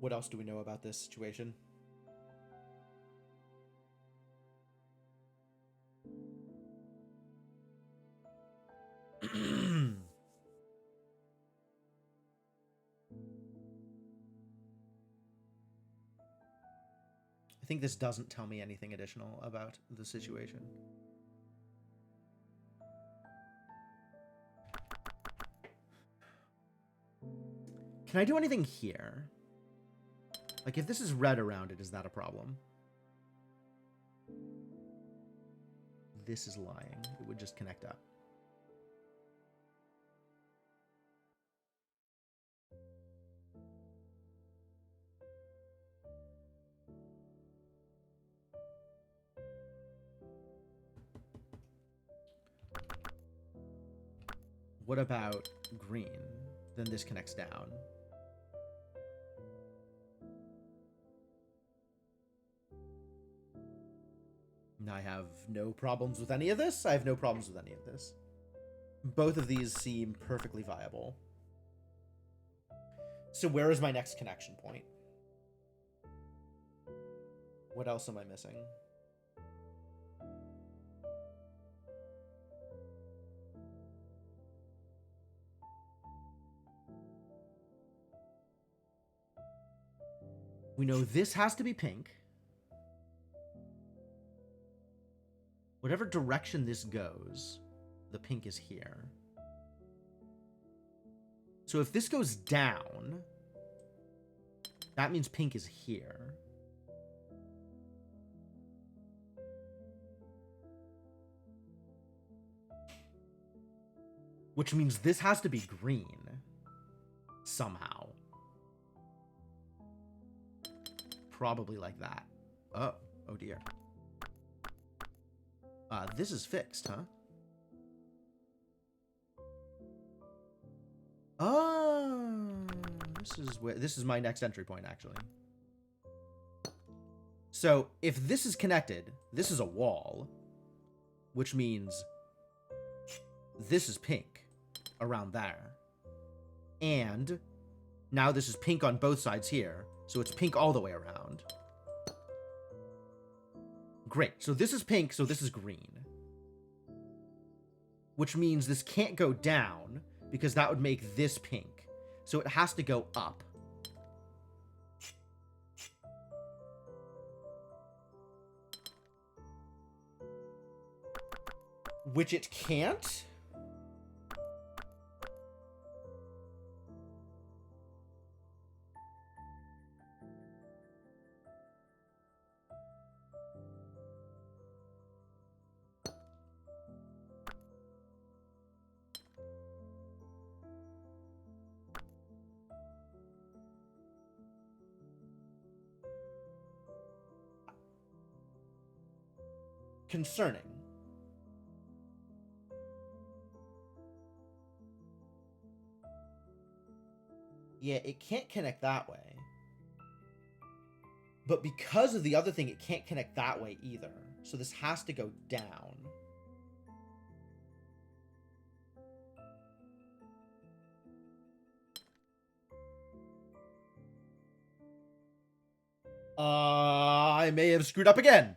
What else do we know about this situation? I think this doesn't tell me anything additional about the situation. Can I do anything here? Like, if this is red around it, is that a problem? This is lying. It would just connect up. What about green? Then this connects down. I have no problems with any of this. I have no problems with any of this. Both of these seem perfectly viable. So where is my next connection point? What else am I missing? We know this has to be pink. Whatever direction this goes, the pink is here. So if this goes down, that means pink is here. Which means this has to be green. Somehow. Probably like that. Oh dear. This is fixed, huh? Oh, this is my next entry point, actually. So if this is connected, this is a wall, which means this is pink around there. And now this is pink on both sides here, so it's pink all the way around. Great, so this is pink, so this is green. Which means this can't go down, because that would make this pink. So it has to go up. Which it can't? Concerning. Yeah, it can't connect that way. But because of the other thing, it can't connect that way either. So this has to go down. I may have screwed up again.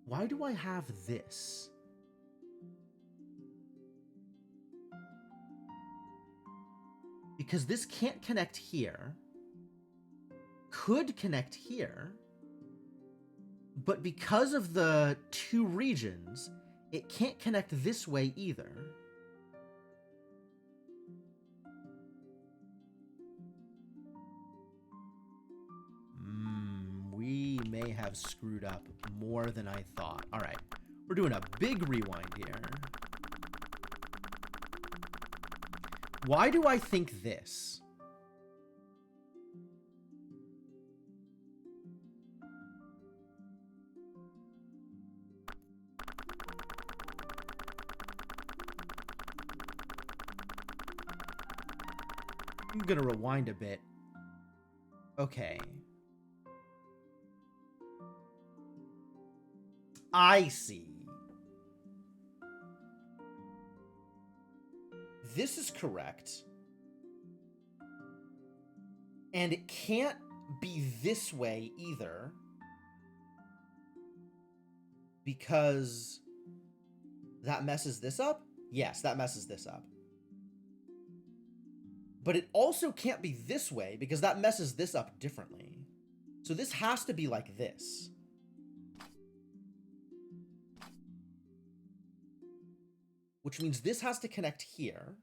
Why do I have this? Because this can't connect here. Could connect here. But because of the two regions, it can't connect this way either. We may have screwed up more than I thought. All right, we're doing a big rewind here. Why do I think this? I'm gonna rewind a bit. Okay. I see. This is correct. And it can't be this way either. Because that messes this up? Yes, that messes this up. But it also can't be this way because that messes this up differently. So this has to be like this. Which means this has to connect here.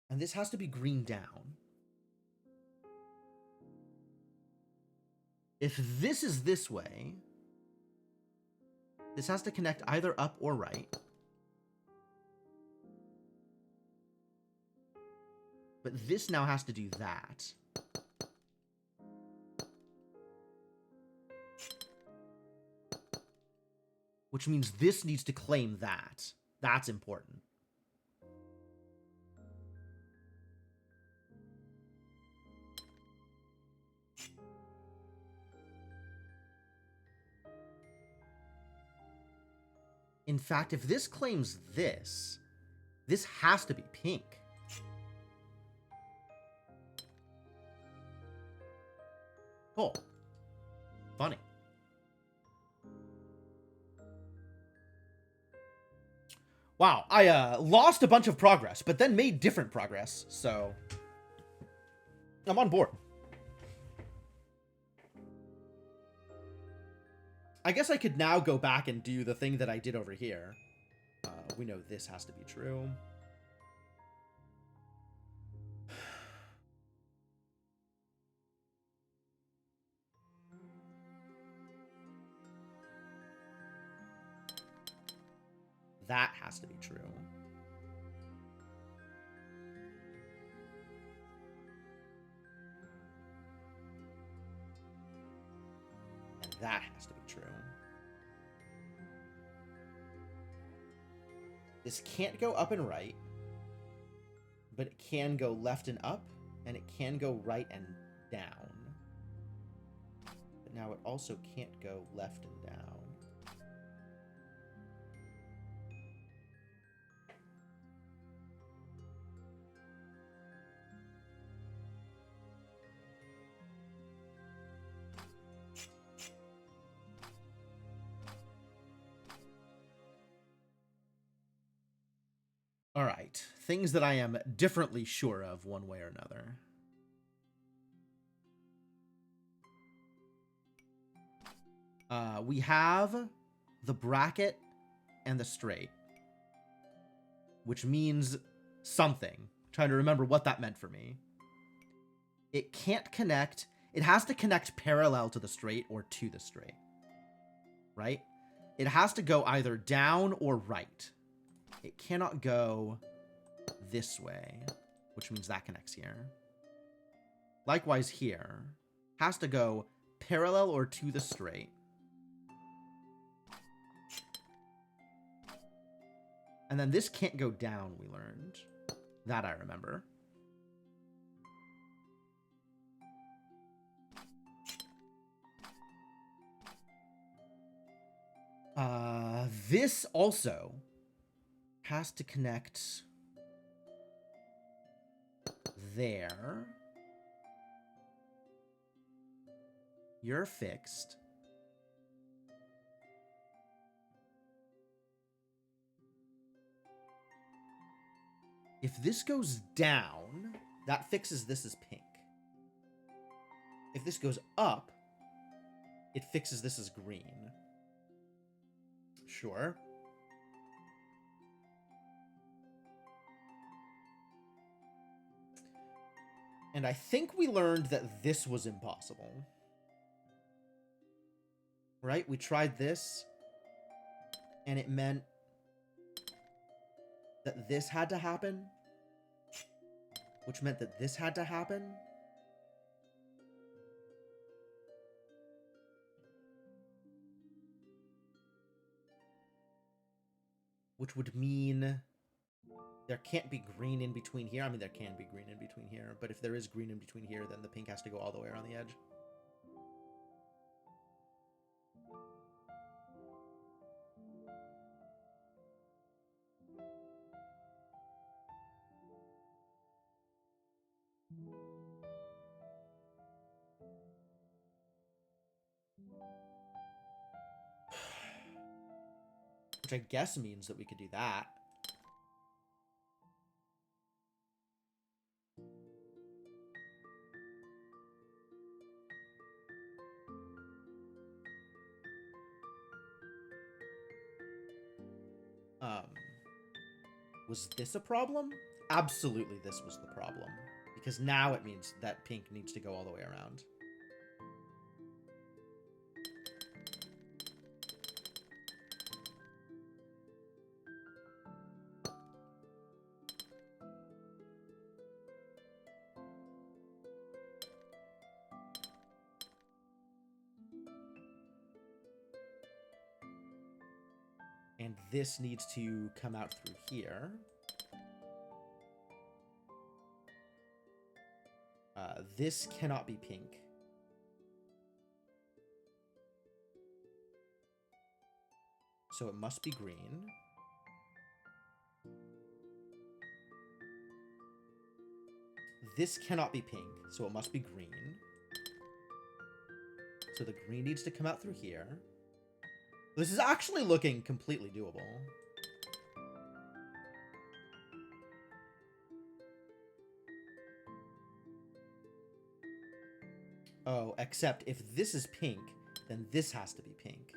And this has to be green down. If this is this way, this has to connect either up or right. But this now has to do that. Which means this needs to claim that. That's important. In fact, if this claims this, this has to be pink. Oh. Funny. Wow, I lost a bunch of progress, but then made different progress, so I'm on board. I guess I could now go back and do the thing that I did over here. We know this has to be true. That has to be true. And that has to be true. This can't go up and right, but it can go left and up, and it can go right and down. But now it also can't go left and down. All right, things that I am differently sure of one way or another. We have the bracket and the straight, which means something. I'm trying to remember what that meant for me. It can't connect. It has to connect parallel to the straight or to the straight, right? It has to go either down or right. It cannot go this way, which means that connects here. Likewise here. Has to go parallel or to the straight. And then this can't go down, we learned. That I remember. This also has to connect there. You're fixed. If this goes down, that fixes this as pink. If this goes up, it fixes this as green. Sure. And I think we learned that this was impossible. Right? We tried this, and it meant that this had to happen, which meant that this had to happen. Which would mean there can't be green in between here. I mean, there can be green in between here, but if there is green in between here, then the pink has to go all the way around the edge. Which I guess means that we could do that. Was this a problem? Absolutely this was the problem. Because now it means that pink needs to go all the way around. And this needs to come out through here. This cannot be pink. So it must be green. This cannot be pink, so it must be green. So the green needs to come out through here. This is actually looking completely doable. Oh, except if this is pink, then this has to be pink.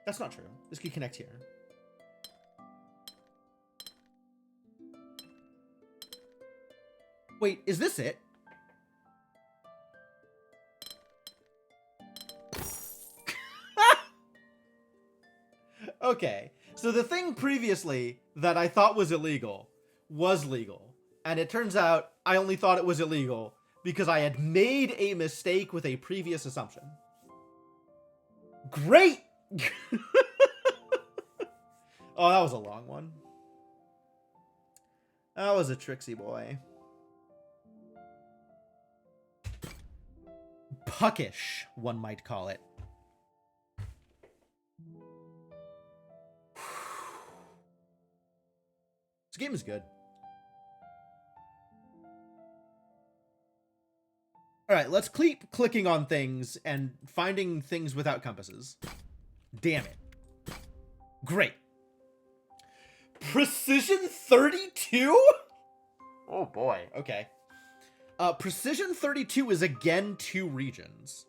That's not true. This could connect here. Wait, is this it? Okay, so the thing previously that I thought was illegal was legal. And it turns out I only thought it was illegal because I had made a mistake with a previous assumption. Great! Oh, that was a long one. That was a tricksy boy. Puckish, one might call it. This game is good. All right, let's keep clicking on things and finding things without compasses. Damn it. Great. Precision 32? Oh boy, okay. Precision 32 is again 2 regions.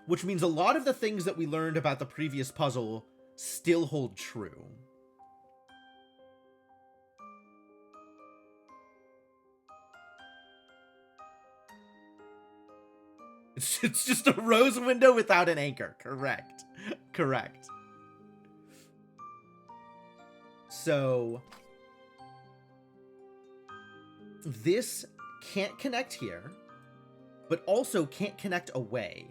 Which means a lot of the things that we learned about the previous puzzle still hold true. It's just a rose window without an anchor. Correct. Correct. So this can't connect here, but also can't connect away.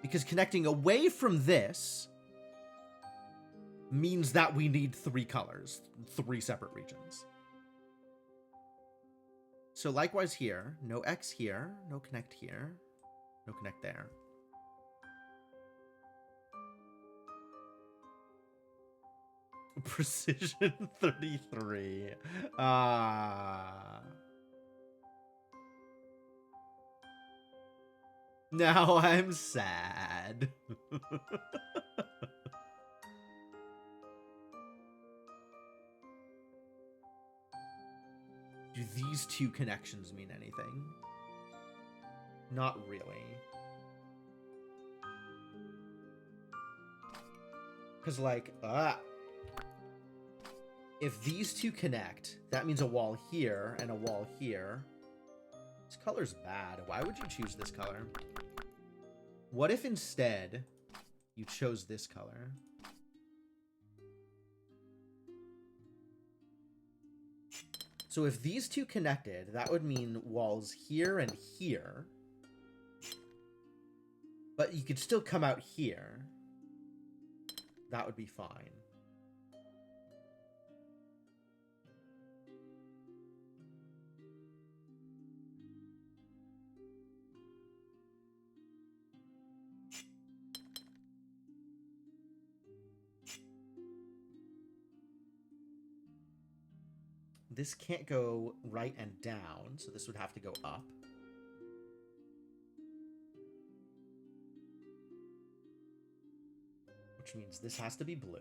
Because connecting away from this means that we need 3 colors, 3 separate regions. So likewise here, no X here, no connect here, no connect there. Precision 33. Now I'm sad. Do these two connections mean anything? Not really. Because, like, if these two connect, that means a wall here and a wall here. This color's bad. Why would you choose this color? What if instead you chose this color? So if these two connected, that would mean walls here and here. But you could still come out here. That would be fine. This can't go right and down, so this would have to go up. Which means this has to be blue.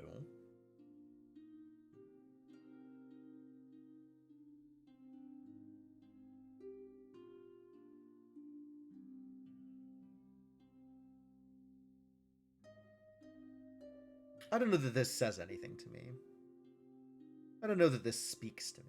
I don't know that this says anything to me. I don't know that this speaks to me.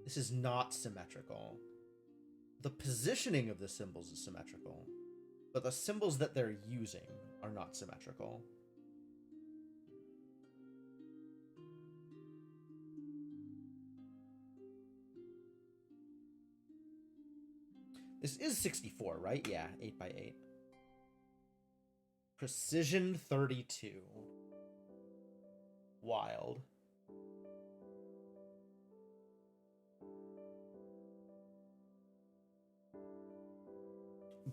This is not symmetrical. The positioning of the symbols is symmetrical, but the symbols that they're using are not symmetrical. This is 64, right? Yeah, 8 by 8. Precision 32. Wild.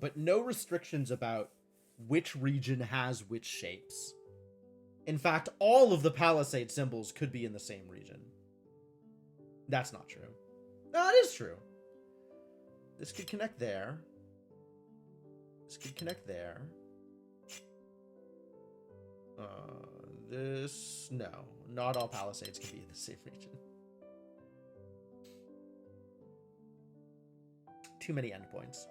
But no restrictions about which region has which shapes. In fact, all of the palisade symbols could be in the same region. That's not true. No, it is true. This could connect there. This could connect there. This... No. Not all palisades can be in the same region. Too many endpoints.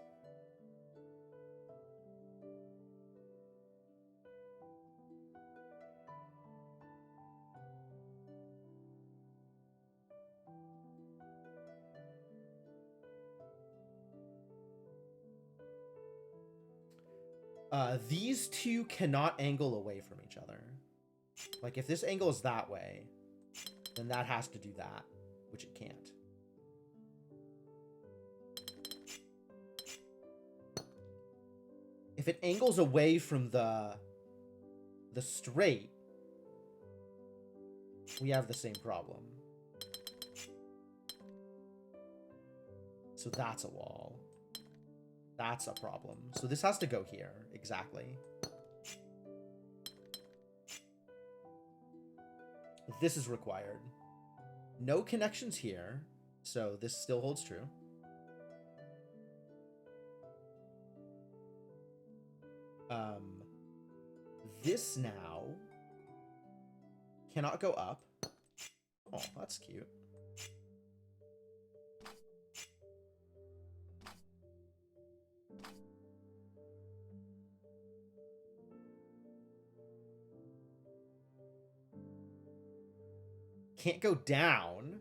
These two cannot angle away from each other. Like, if this angle is that way, then that has to do that, which it can't. If it angles away from the straight, we have the same problem. So that's a wall. That's a problem. So this has to go here, exactly. This is required. No connections here, so this still holds true. This now cannot go up. Oh, that's cute. Can't go down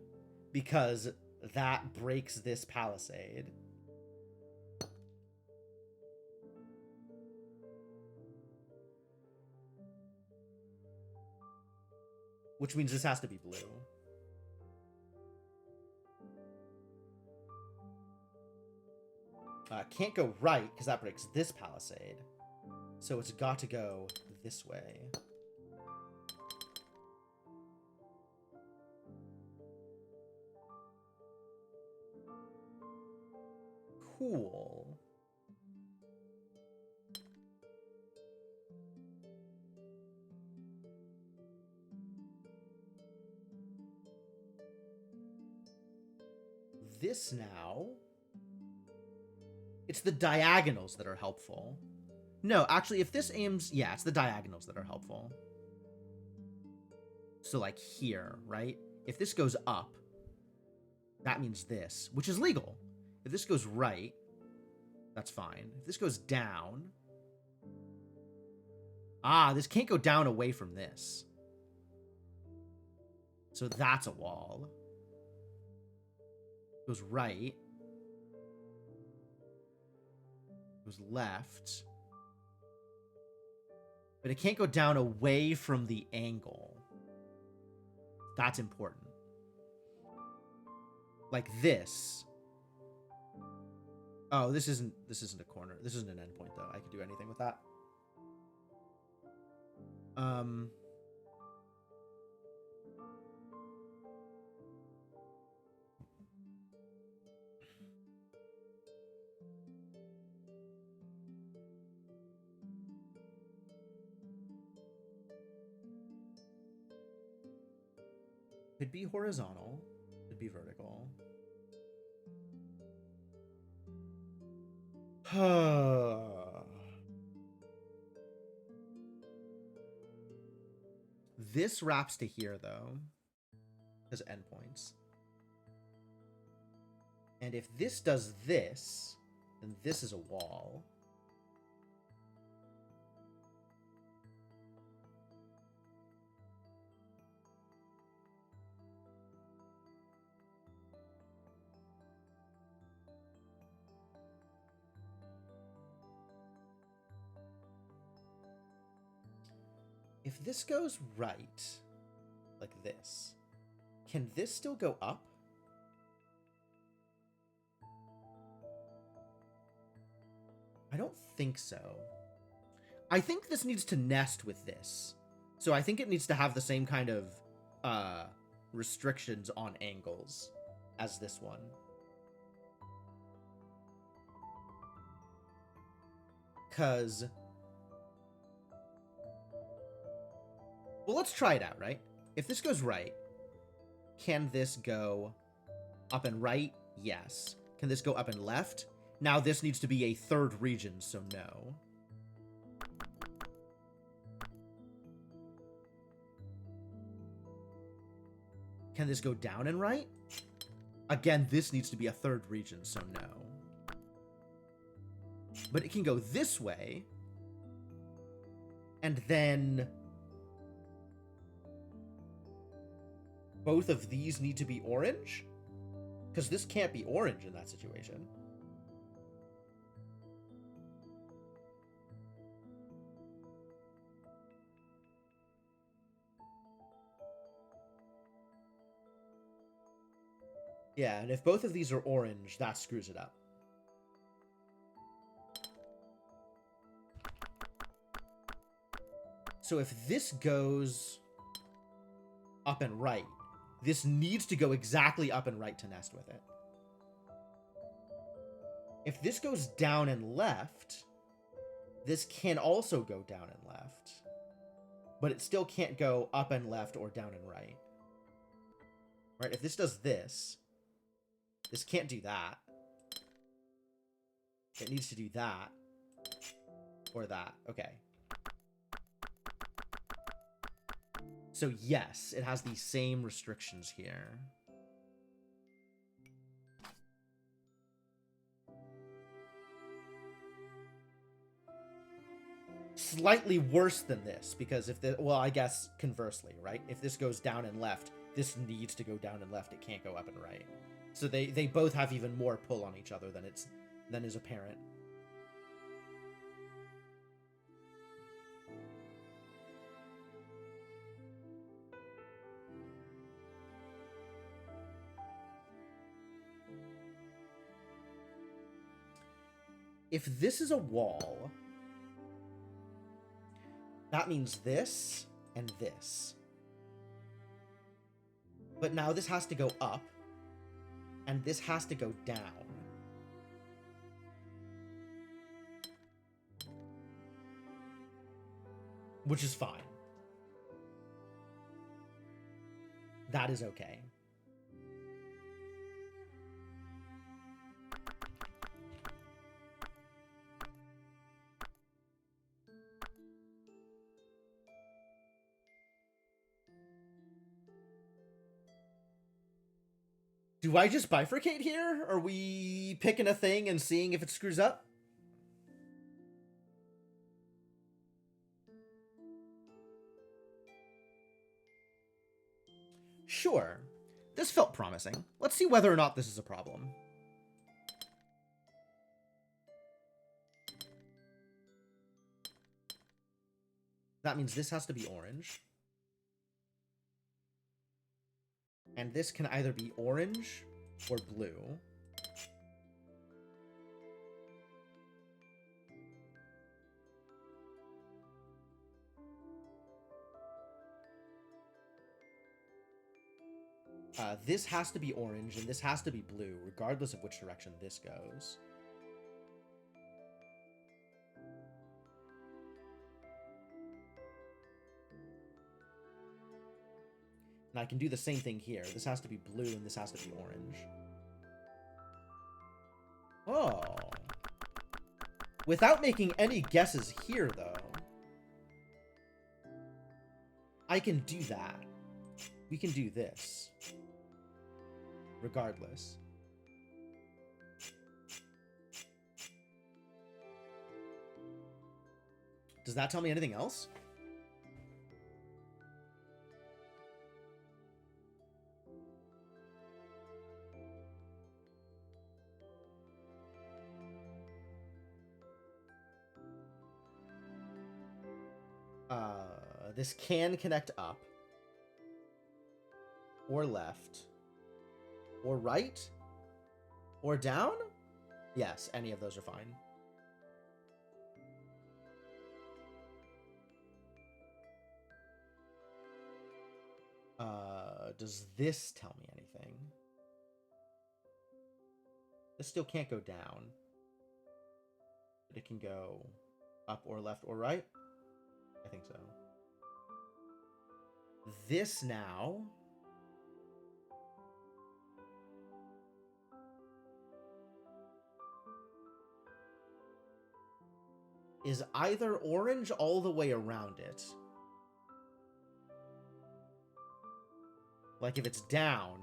because that breaks this palisade. Which means this has to be blue. Can't go right because that breaks this palisade. So it's got to go this way. Cool. This now... It's the diagonals that are helpful. No, actually, if this aims... Yeah, it's the diagonals that are helpful. So, like, here, right? If this goes up, that means this, which is legal. If this goes right, that's fine. If this goes down... Ah, this can't go down away from this. So that's a wall. Goes right. Goes left. But it can't go down away from the angle. That's important. Like this. Oh, this isn't a corner. This isn't an endpoint though. I could do anything with that. Could be horizontal. Could be vertical. This wraps to here, though, as endpoints. And if this does this, then this is a wall. If this goes right, like this, can this still go up? I don't think so. I think this needs to nest with this. So I think it needs to have the same kind of restrictions on angles as this one. Because... Well, let's try it out, right? If this goes right, can this go up and right? Yes. Can this go up and left? Now this needs to be a third region, so no. Can this go down and right? Again, this needs to be a third region, so no. But it can go this way. And then... both of these need to be orange? Because this can't be orange in that situation. Yeah, and if both of these are orange, that screws it up. So if this goes up and right, this needs to go exactly up and right to nest with it. If this goes down and left, this can also go down and left. But it still can't go up and left or down and right. Right? If this does this, this can't do that. It needs to do that. Or that. Okay. So yes, it has these same restrictions here. Slightly worse than this, because if the... Well, I guess conversely, right? If this goes down and left, this needs to go down and left. It can't go up and right. So they both have even more pull on each other than is apparent. If this is a wall, That means this and this. But now this has to go up, and this has to go down. Which is fine. That is okay. Do I just bifurcate here? Are we picking a thing and seeing if it screws up? Sure. This felt promising. Let's see whether or not this is a problem. That means this has to be orange. And this can either be orange or blue. This has to be orange, and this has to be blue, regardless of which direction this goes. And I can do the same thing here. This has to be blue, and this has to be orange. Oh. Without making any guesses here, though, I can do that. We can do this. Regardless. Does that tell me anything else? This can connect up, or left, or right, or down? Yes, any of those are fine. Does this tell me anything? This still can't go down. But it can go up or left or right? I think so. This now is either orange all the way around it. Like if it's down,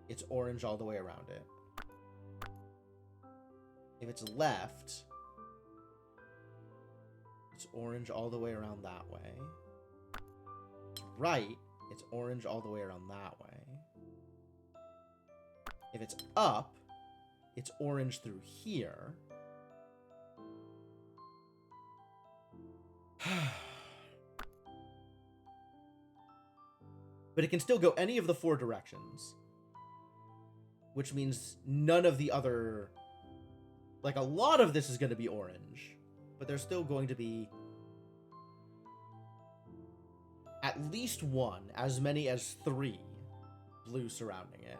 it's orange all the way around it. If it's left, it's orange all the way around that way. Right, it's orange all the way around that way. If it's up, it's orange through here. But it can still go any of the four directions. Which means none of the other... Like, a lot of this is going to be orange. But there's still going to be... at least one, as many as 3 blue surrounding it.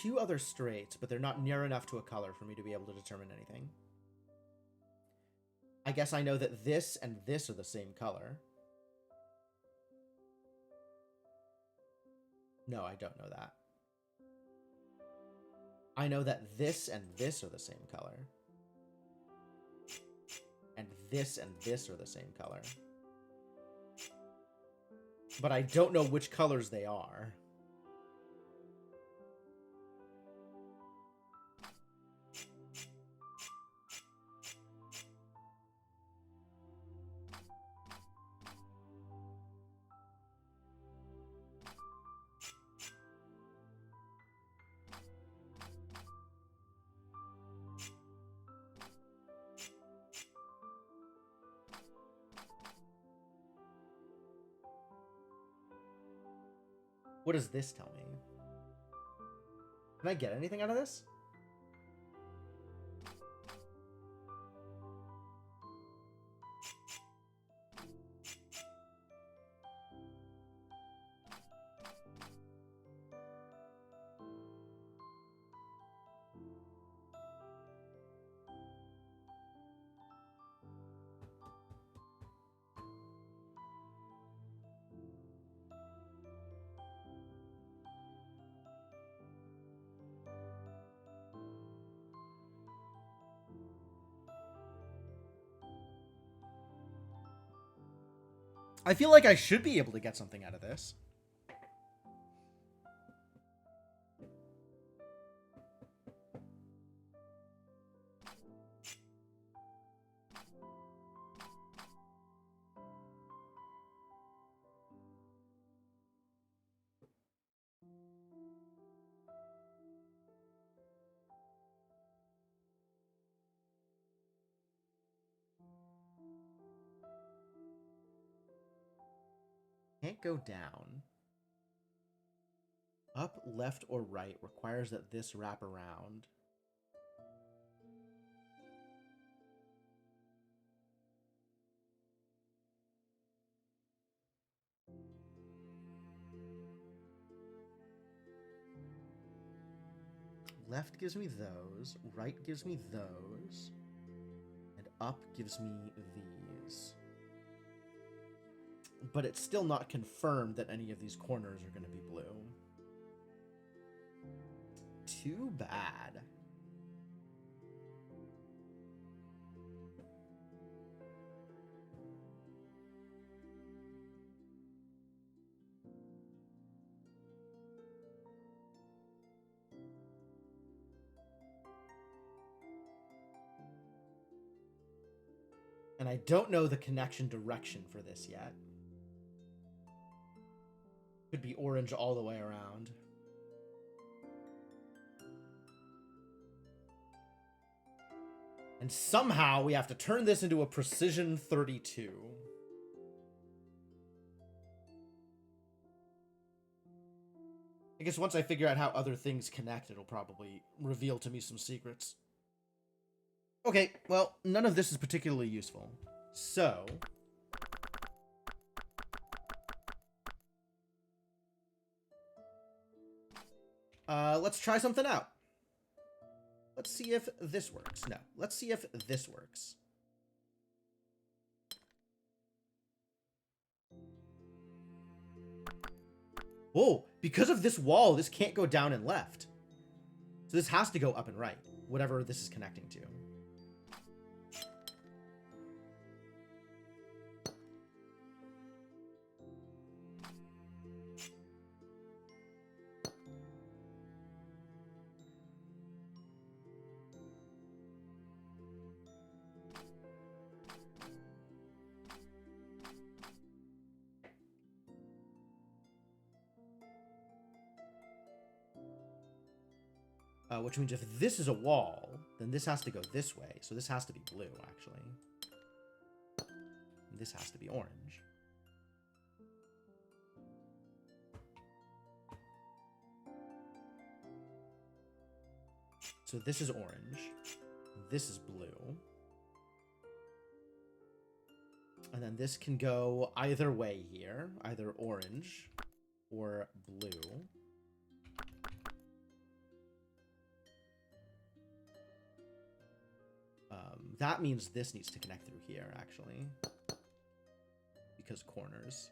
Two other straights, but they're not near enough to a color for me to be able to determine anything. I guess I know that this and this are the same color. No, I don't know that. I know that this and this are the same color. And this are the same color. But I don't know which colors they are. What does this tell me? Can I get anything out of this? I feel like I should be able to get something out of this. Can't go down. Up, left, or right requires that this wrap around. Left gives me those, right gives me those, and up gives me these. But it's still not confirmed that any of these corners are going to be blue. Too bad. And I don't know the connection direction for this yet. Could be orange all the way around. And somehow we have to turn this into a precision 32. I guess once I figure out how other things connect, it'll probably reveal to me some secrets. Okay, well, none of this is particularly useful. So... let's try something out. Let's see if this works. No, let's see if this works. Whoa, because of this wall, this can't go down and left. So this has to go up and right, whatever this is connecting to. Which means if this is a wall, then this has to go this way. So this has to be blue, actually. And this has to be orange. So this is orange. This is blue. And then this can go either way here. Either orange or blue. That means this needs to connect through here, actually. Because corners.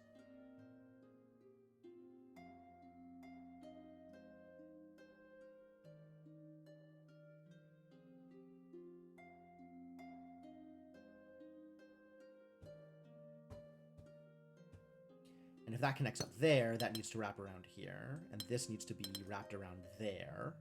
And if that connects up there, that needs to wrap around here. And this needs to be wrapped around there.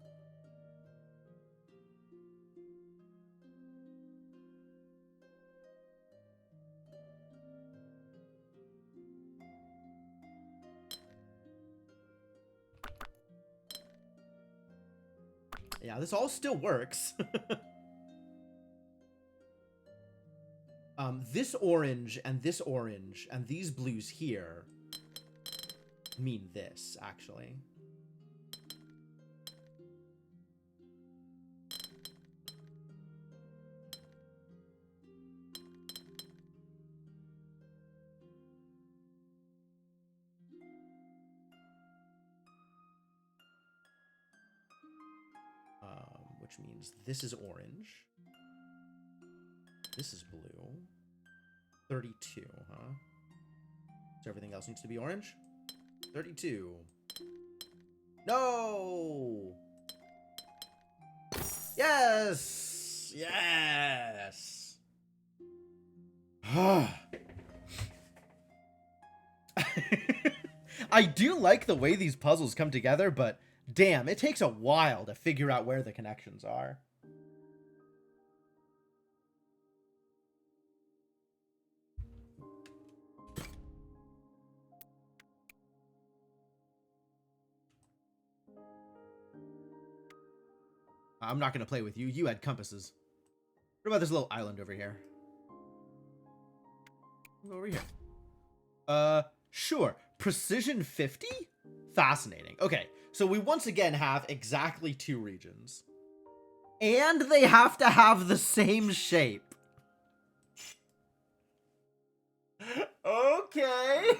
Yeah, this all still works. This orange and these blues here mean this, actually. Which means this is orange. This is blue. 32, huh? So everything else needs to be orange? 32. No! Yes! Yes! I do like the way these puzzles come together, but damn, it takes a while to figure out where the connections are. I'm not going to play with you. You had compasses. What about this little island over here? Over here. Sure. Precision 50? Fascinating. Okay, so we once again have exactly 2 regions. And they have to have the same shape. Okay.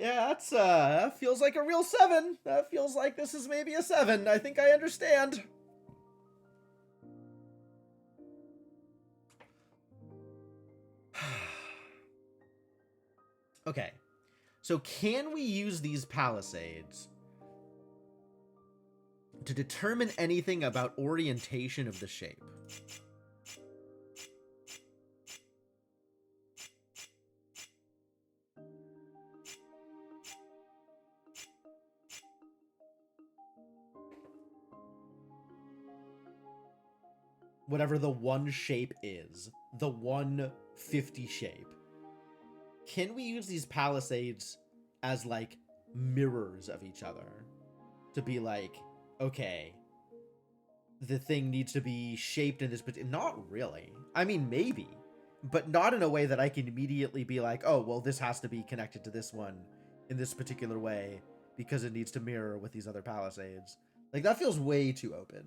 Yeah, that's that feels like a real 7. That feels like this is maybe a 7. I think I understand. Okay, so can we use these palisades to determine anything about orientation of the shape? Whatever the one shape is, the 150 shape. Can we use these palisades as, like, mirrors of each other? To be like, okay, the thing needs to be shaped in this, but not really. I mean, maybe, but not in a way that I can immediately be like, oh, well, this has to be connected to this one in this particular way because it needs to mirror with these other palisades. Like, that feels way too open.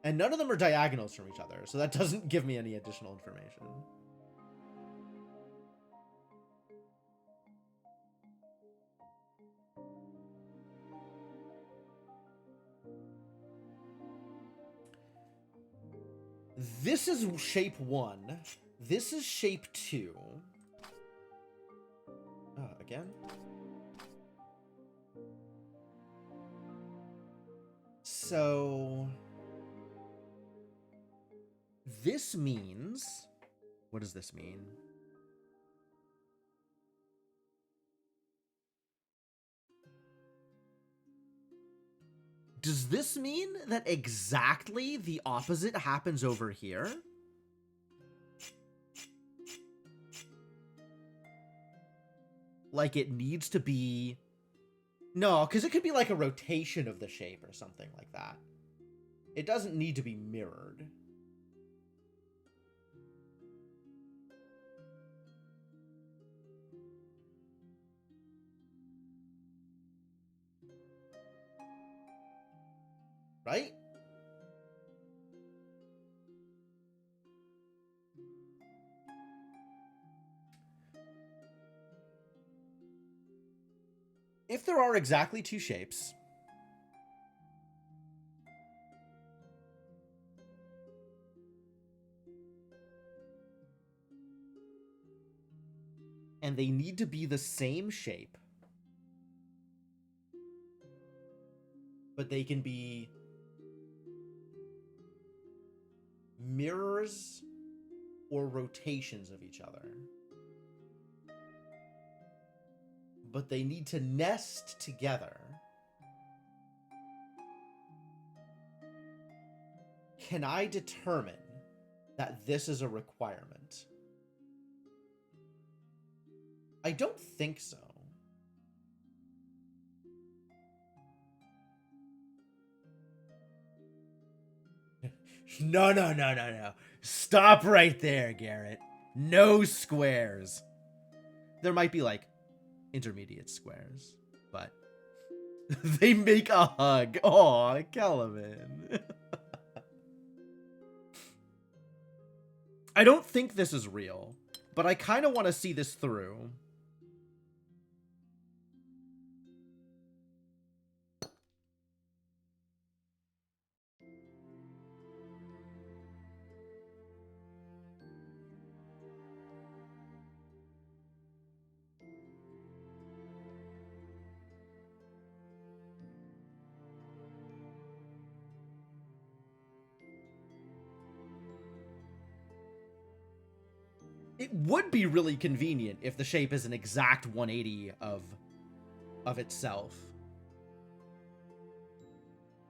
And none of them are diagonals from each other, so that doesn't give me any additional information. This is shape 1. This is shape 2. Again? So... this means... what does this mean? Does this mean that exactly the opposite happens over here? Like it needs to be... no, because it could be like a rotation of the shape or something like that. It doesn't need to be mirrored. Right? If there are exactly 2 shapes, and they need to be the same shape, but they can be mirrors or rotations of each other, but they need to nest together, can I determine that this is a requirement? I don't think so. No, no, no, no, no. Stop right there, Garrett. No squares. There might be, like, intermediate squares, but they make a hug. Aw, Kelvin. I don't think this is real, but I kind of want to see this through. It would be really convenient if the shape is an exact 180 of itself,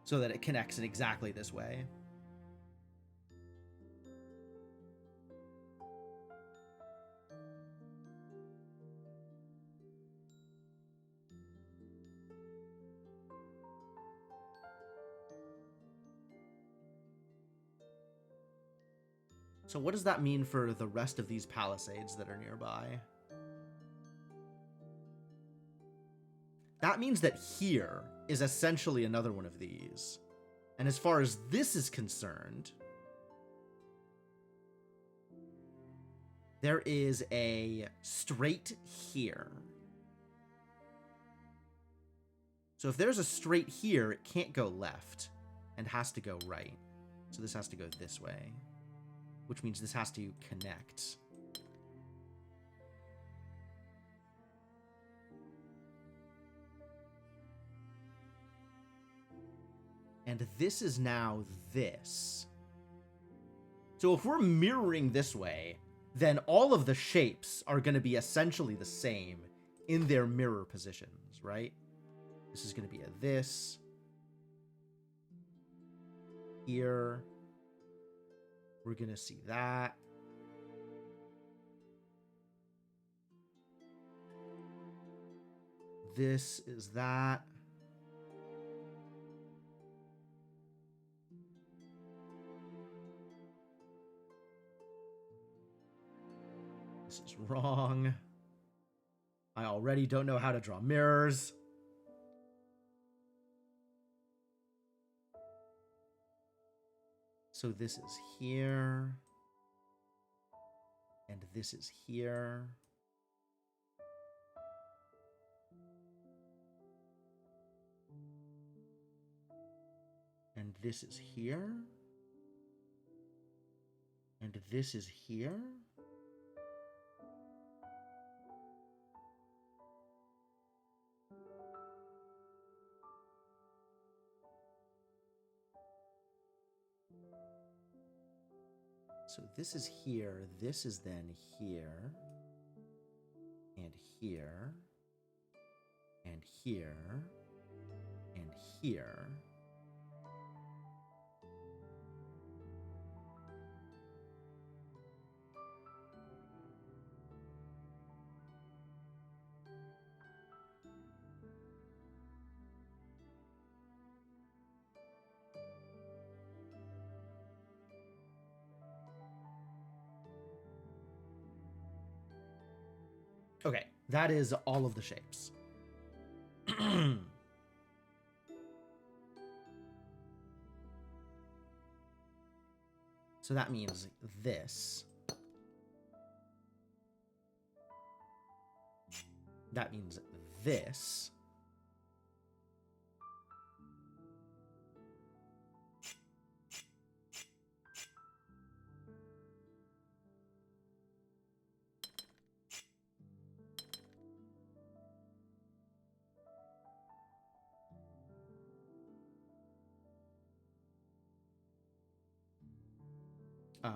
so that it connects in exactly this way. So what does that mean for the rest of these palisades that are nearby? That means that here is essentially another one of these. And as far as this is concerned, there is a straight here. So if there's a straight here, it can't go left and has to go right. So this has to go this way, which means this has to connect. And this is now this. So if we're mirroring this way, then all of the shapes are going to be essentially the same in their mirror positions, right? This is going to be a this. Here. We're going to see that. This is that. This is wrong. I already don't know how to draw mirrors. So this is here. And this is here. And this is here. And this is here. So this is here, this is then here, and here, and here, and here. Okay, that is all of the shapes. So that means this. That means this.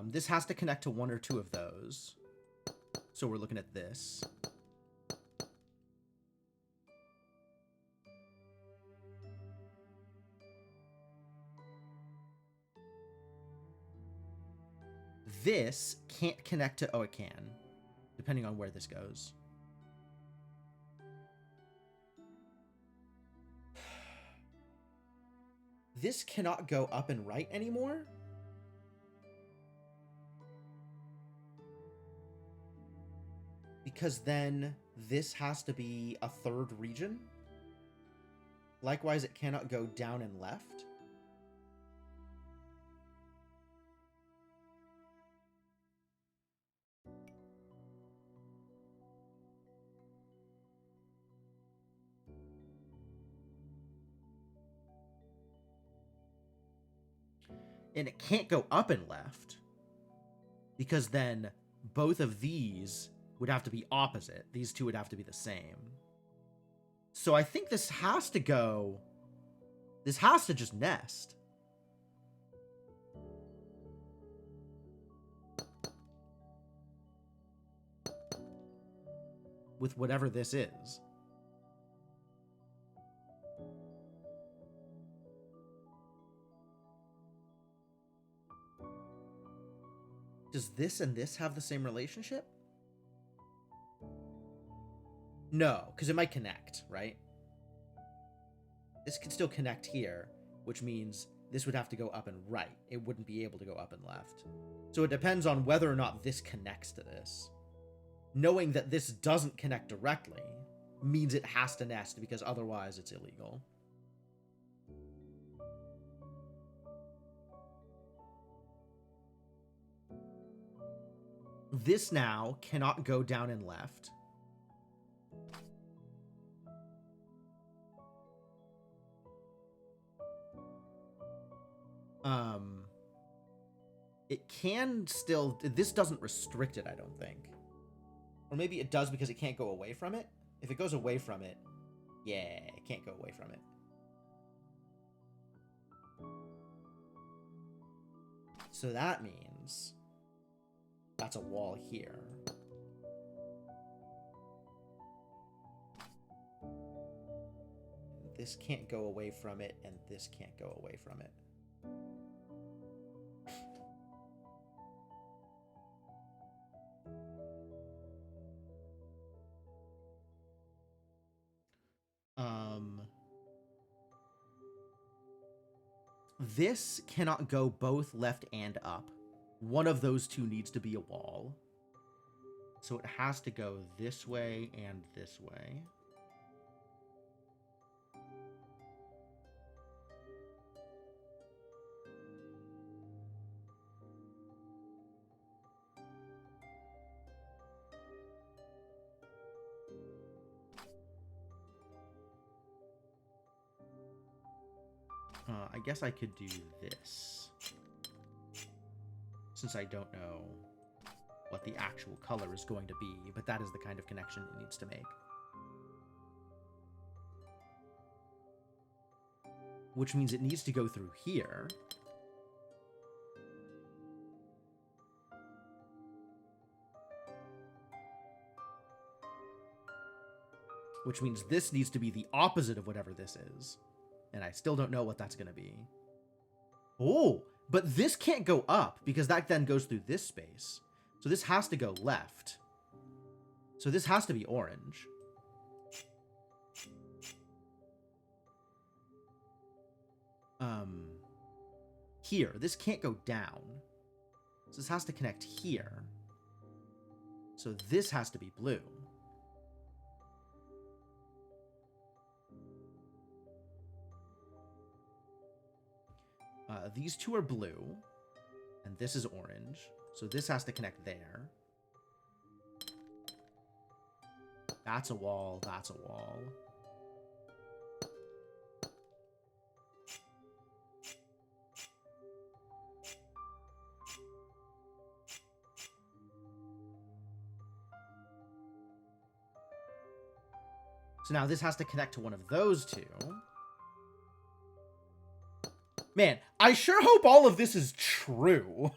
This has to connect to one or two of those. So we're looking at this. This can't connect to... Oh, it can. Depending on where this goes. This cannot go up and right anymore. Because then this has to be a third region. Likewise, it cannot go down and left. And it can't go up and left. Because then both of these would have to be opposite. These two would have to be the same. So I think this has to go... This has to just nest. With whatever this is. Does this and this have the same relationship? No, because it might connect, right? This could still connect here, which means this would have to go up and right. It wouldn't be able to go up and left. So it depends on whether or not this connects to this. Knowing that this doesn't connect directly means it has to nest, because otherwise it's illegal. This now cannot go down and left. It can still... This doesn't restrict it, I don't think. Or maybe it does because it can't go away from it. If it goes away from it, yeah, it can't go away from it. So that means that's a wall here. This can't go away from it, and this can't go away from it. This cannot go both left and up. One of those two needs to be a wall. So it has to go this way and this way. I guess I could do this. Since I don't know what the actual color is going to be, but that is the kind of connection it needs to make. Which means it needs to go through here. Which means this needs to be the opposite of whatever this is. And I still don't know what that's going to be. Oh, but this can't go up because that then goes through this space. So this has to go left. So this has to be orange. Here, this can't go down. So this has to connect here. So this has to be blue. These two are blue, and this is orange, so this has to connect there. That's a wall, that's a wall. So now this has to connect to one of those two. Man, I sure hope all of this is true.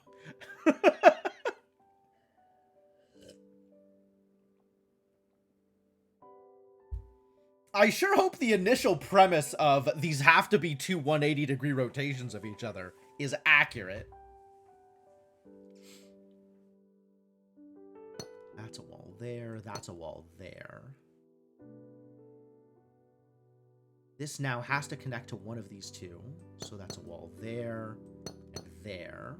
I sure hope the initial premise of these have to be two 180-degree rotations of each other is accurate. That's a wall there, that's a wall there. This now has to connect to one of these two. So that's a wall there and there.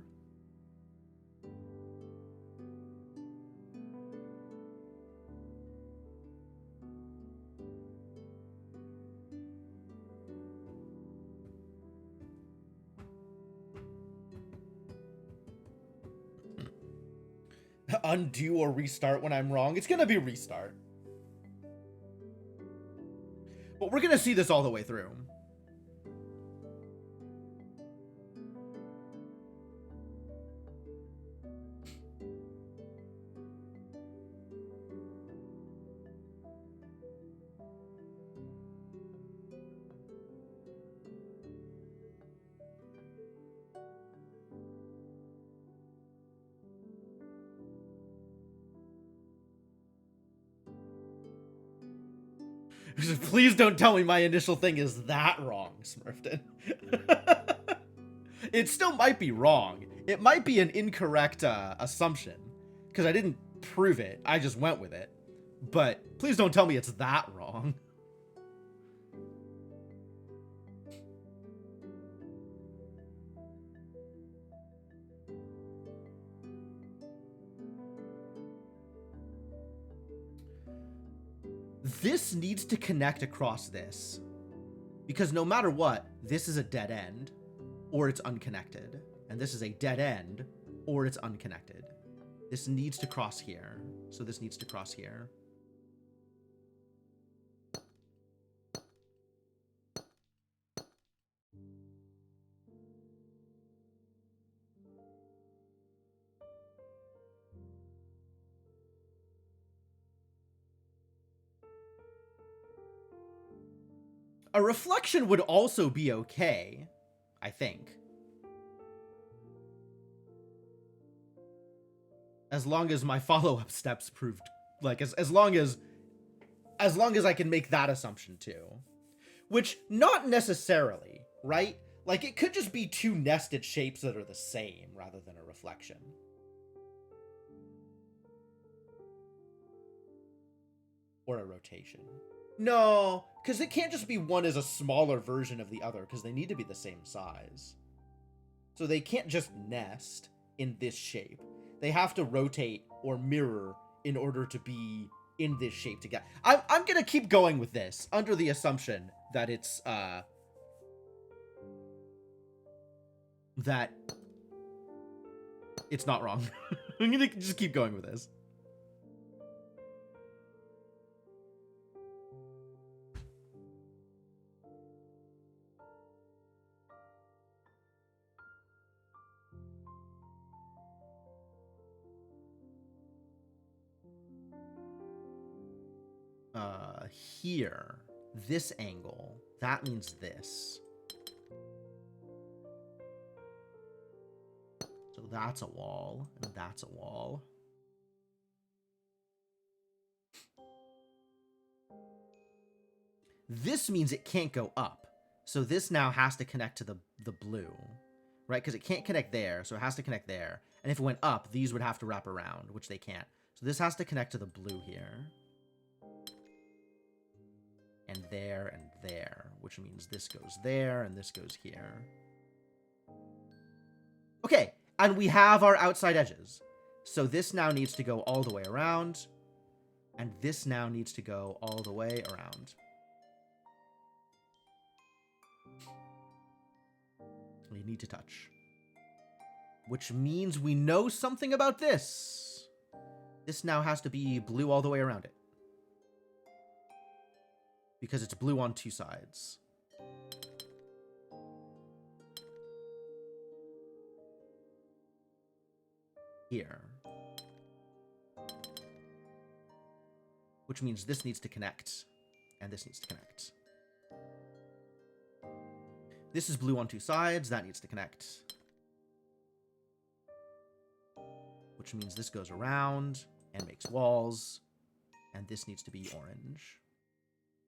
undo or restart when I'm wrong. It's gonna be restart. But we're gonna see this all the way through. Please don't tell me my initial thing is that wrong, Smurfton. It still might be wrong. It might be an incorrect assumption, because I didn't prove it. I just went with it. But please don't tell me it's that wrong. This needs to connect across this. Because no matter what, this is a dead end, or it's unconnected. And this is a dead end, or it's unconnected. This needs to cross here. So this needs to cross here. A reflection would also be okay, I think. As long as my follow-up steps proved, like, as long as I can make that assumption too. Which, not necessarily, right? Like, it could just be two nested shapes that are the same, rather than a reflection. Or a rotation. No, because it can't just be one as a smaller version of the other, because they need to be the same size. So they can't just nest in this shape. They have to rotate or mirror in order to be in this shape together. I'm going to keep going with this, under the assumption that it's, that it's not wrong. I'm going to just keep going with this. Here, this angle, that means this. So that's a wall, and that's a wall. This means it can't go up. So this now has to connect to the blue, right? Because it can't connect there, so it has to connect there. And if it went up, these would have to wrap around, which they can't. So this has to connect to the blue here. And there, which means this goes there, and this goes here. Okay, and we have our outside edges. So this now needs to go all the way around, and this now needs to go all the way around. We need to touch. Which means we know something about this. This now has to be blue all the way around it. Because it's blue on two sides. Here. Which means this needs to connect. And this needs to connect. This is blue on two sides. That needs to connect. Which means this goes around and makes walls. And this needs to be orange.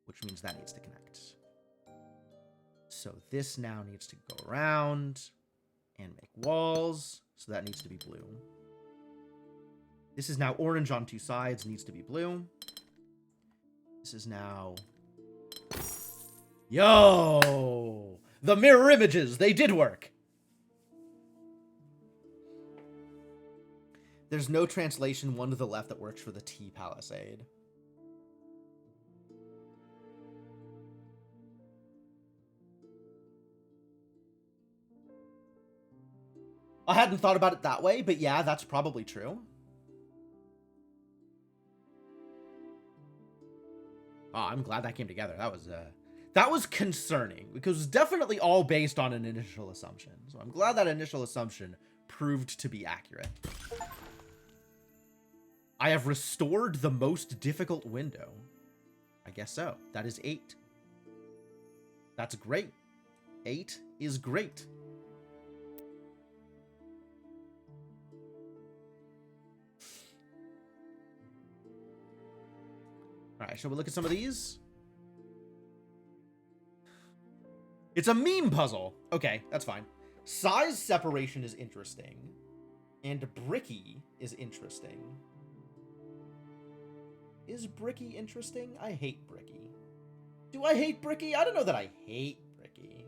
Which means that needs to connect. So this now needs to go around and make walls. So that needs to be blue. This is now orange on two sides, needs to be blue. This is now... Yo! The mirror images, they did work! There's no translation one to the left that works for the T Palisade. I hadn't thought about it that way, but yeah, that's probably true. Oh, I'm glad that came together. That was concerning because it was definitely all based on an initial assumption. So I'm glad that initial assumption proved to be accurate. I have restored the most difficult window. I guess so. That is 8. That's great. 8 is great. All right, shall we look at some of these? It's a meme puzzle. Okay, that's fine. Size separation is interesting. And Bricky is interesting. Is Bricky interesting? I hate Bricky. Do I hate Bricky? I don't know that I hate Bricky.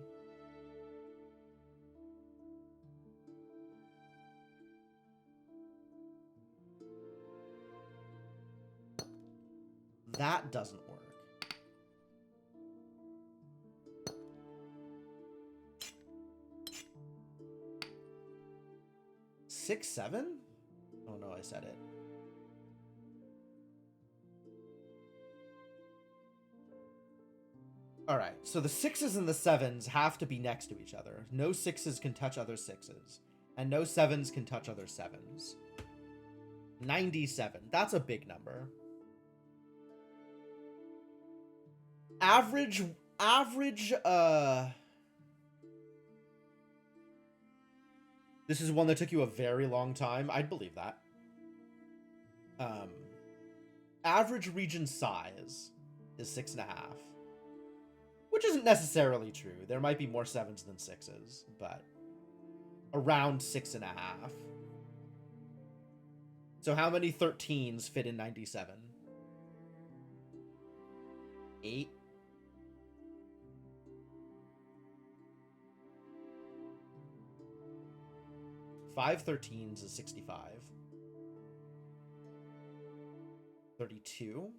That doesn't work. Six, 7? Oh no, I said it. All right, so the 6s and the 7s have to be next to each other. No 6s can touch other 6s, and no 7s can touch other 7s. 97. That's a big number. Average, this is one that took you a very long time. I'd believe that. Average region size is 6.5. Which isn't necessarily true. There might be more 7s than 6s, but around 6.5. So how many 13s fit in 97? 8? Five 13s is 65. 32.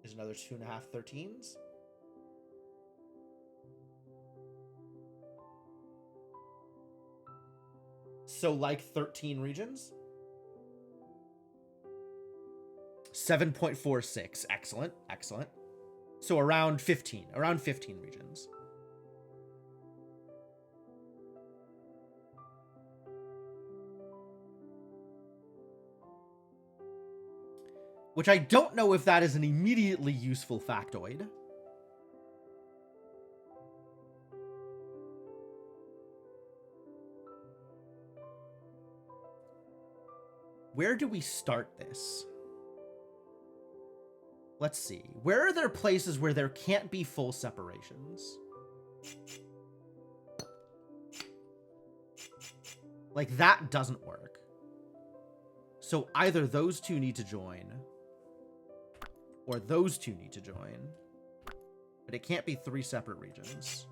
There's another 2.5 13s. So like 13 regions. 7.46. Excellent. Excellent. So around 15. Around 15 regions. Which I don't know if that is an immediately useful factoid. Where do we start this? Let's see. Where are there places where there can't be full separations? Like, that doesn't work. So either those two need to join, or those two need to join. But it can't be 3 separate regions.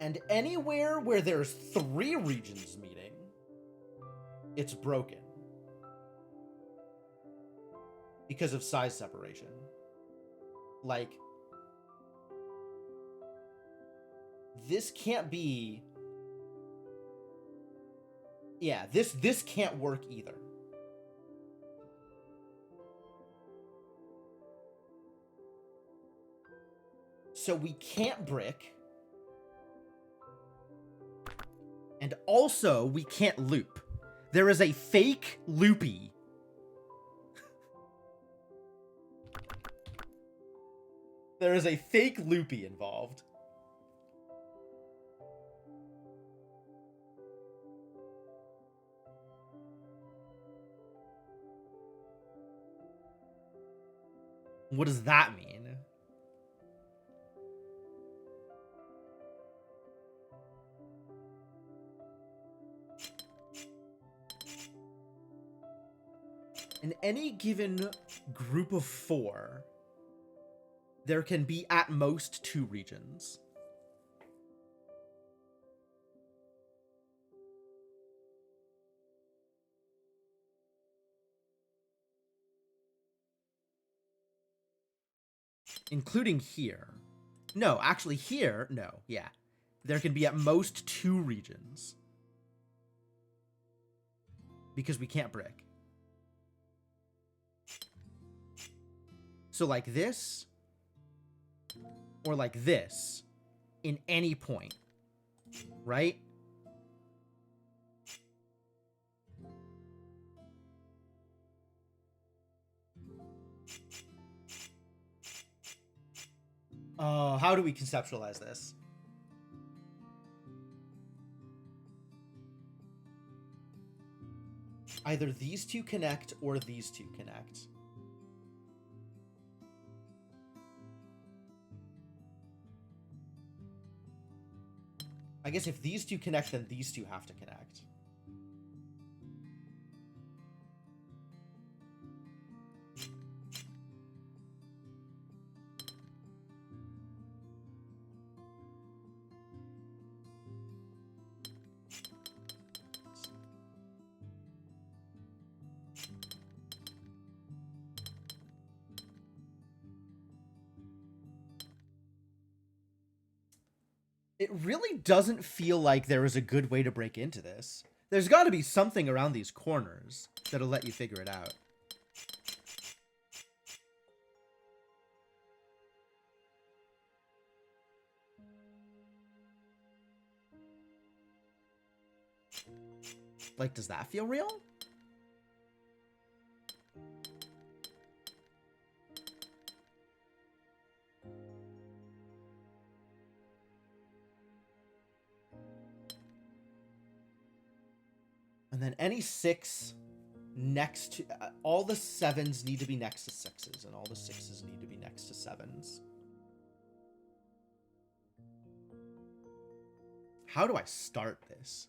And anywhere where there's 3 regions meeting, it's broken. Because of size separation. Like, this can't be... Yeah, this can't work either. So we can't brick. And also, we can't loop. There is a fake loopy. There is a fake loopy involved. What does that mean? In any given group of 4, there can be at most 2 regions. Including here. No, actually here, no, yeah. There can be at most 2 regions. Because we can't brick. So like this, or like this, in any point, right? Oh, how do we conceptualize this? Either these 2 connect or these 2 connect. I guess if these 2 connect, then these 2 have to connect. It really doesn't feel like there is a good way to break into this. There's got to be something around these corners that'll let you figure it out. Like, does that feel real? And then any 6 next to... all the 7s need to be next to 6s, and all the 6s need to be next to 7s. How do I start this?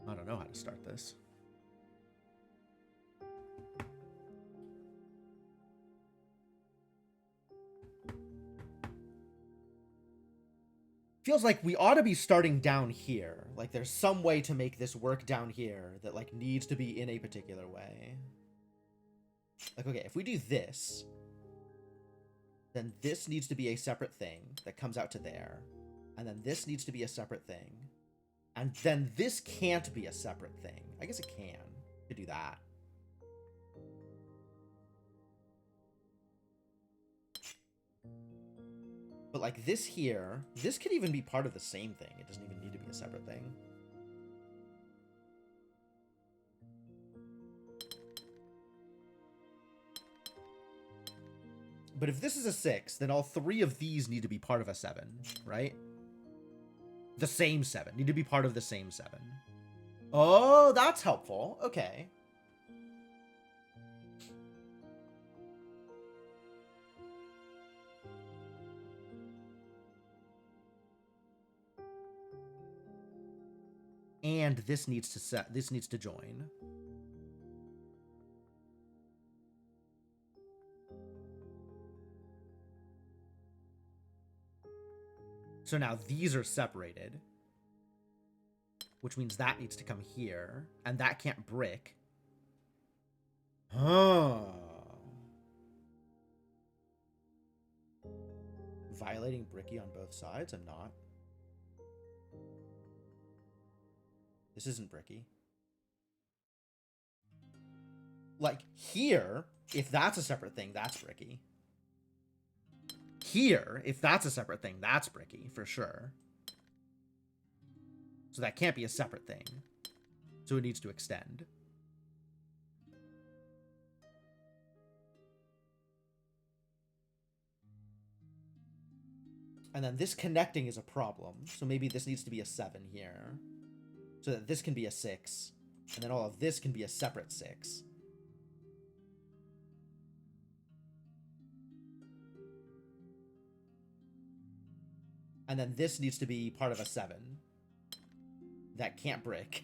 I don't know how to start this. Feels like we ought to be starting down here. Like there's some way to make this work down here that like needs to be in a particular way. Like, okay, if we do this, then this needs to be a separate thing that comes out to there. And then this needs to be a separate thing. And then this can't be a separate thing. I guess it can. To do that. But like this here, this could even be part of the same thing. It doesn't even need to be a separate thing. But if this is a 6, then all 3 of these need to be part of a 7, right? The same 7. Need to be part of the same 7. Oh, that's helpful. Okay. And this needs to join. So now these are separated, which means that needs to come here, and that can't brick. Oh. Violating bricky on both sides? I'm not. This isn't bricky. Like, here, if that's a separate thing, that's bricky. Here, if that's a separate thing, that's bricky, for sure. So that can't be a separate thing. So it needs to extend. And then this connecting is a problem. So maybe this needs to be a 7 here. So that this can be a 6. And then all of this can be a separate 6. And then this needs to be part of a 7. That can't brick.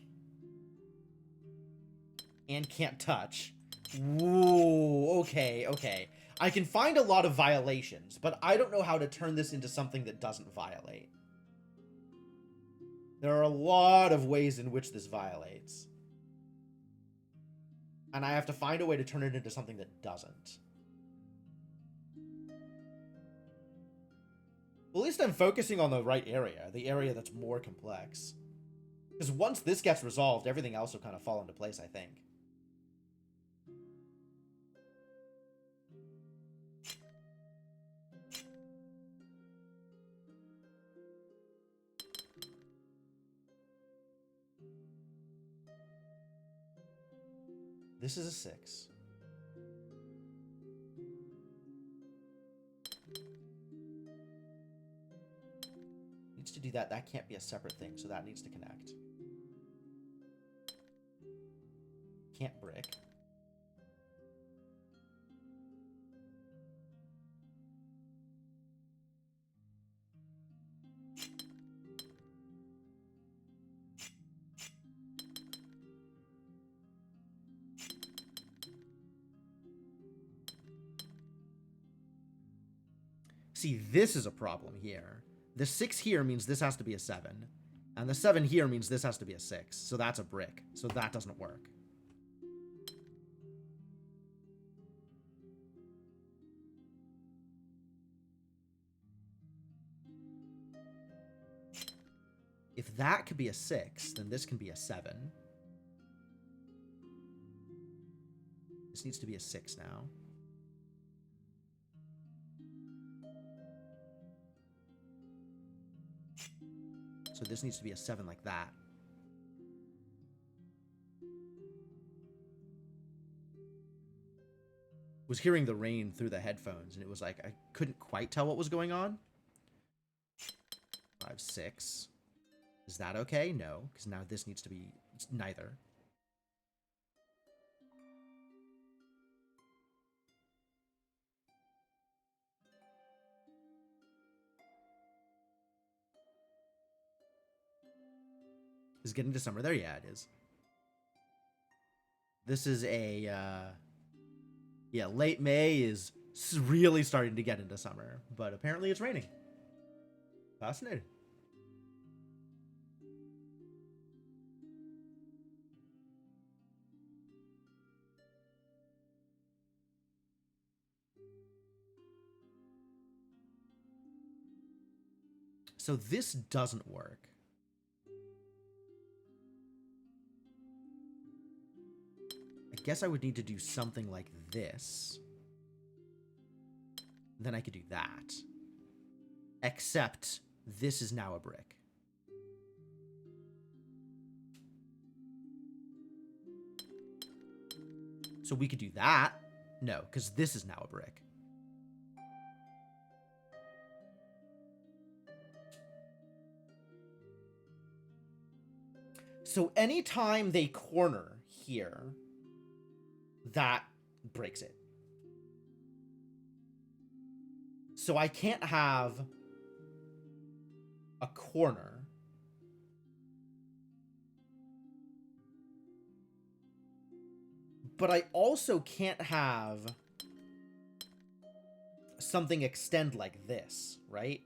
And can't touch. Whoa, okay, okay. I can find a lot of violations, but I don't know how to turn this into something that doesn't violate. There are a lot of ways in which this violates. And I have to find a way to turn it into something that doesn't. Well, at least I'm focusing on the right area, the area that's more complex. Because once this gets resolved, everything else will kind of fall into place, I think. This is a 6. Needs to do that. That can't be a separate thing, so that needs to connect. Can't brick. See, this is a problem here. The 6 here means this has to be a 7. And the 7 here means this has to be a 6. So that's a brick. So that doesn't work. If that could be a 6, then this can be a 7. This needs to be a 6 now. So this needs to be a 7 like that. Was hearing the rain through the headphones, and it was like, I couldn't quite tell what was going on. 5, 6. Is that okay? No, because now this needs to be neither. Is getting to summer there? Yeah, it is. This is a, yeah, late May is really starting to get into summer, but apparently it's raining. Fascinating. So this doesn't work. I guess I would need to do something like this. Then I could do that. Except this is now a brick. So we could do that. No, because this is now a brick. So anytime they corner here, that breaks it. So I can't have a corner. But I also can't have something extend like this, right?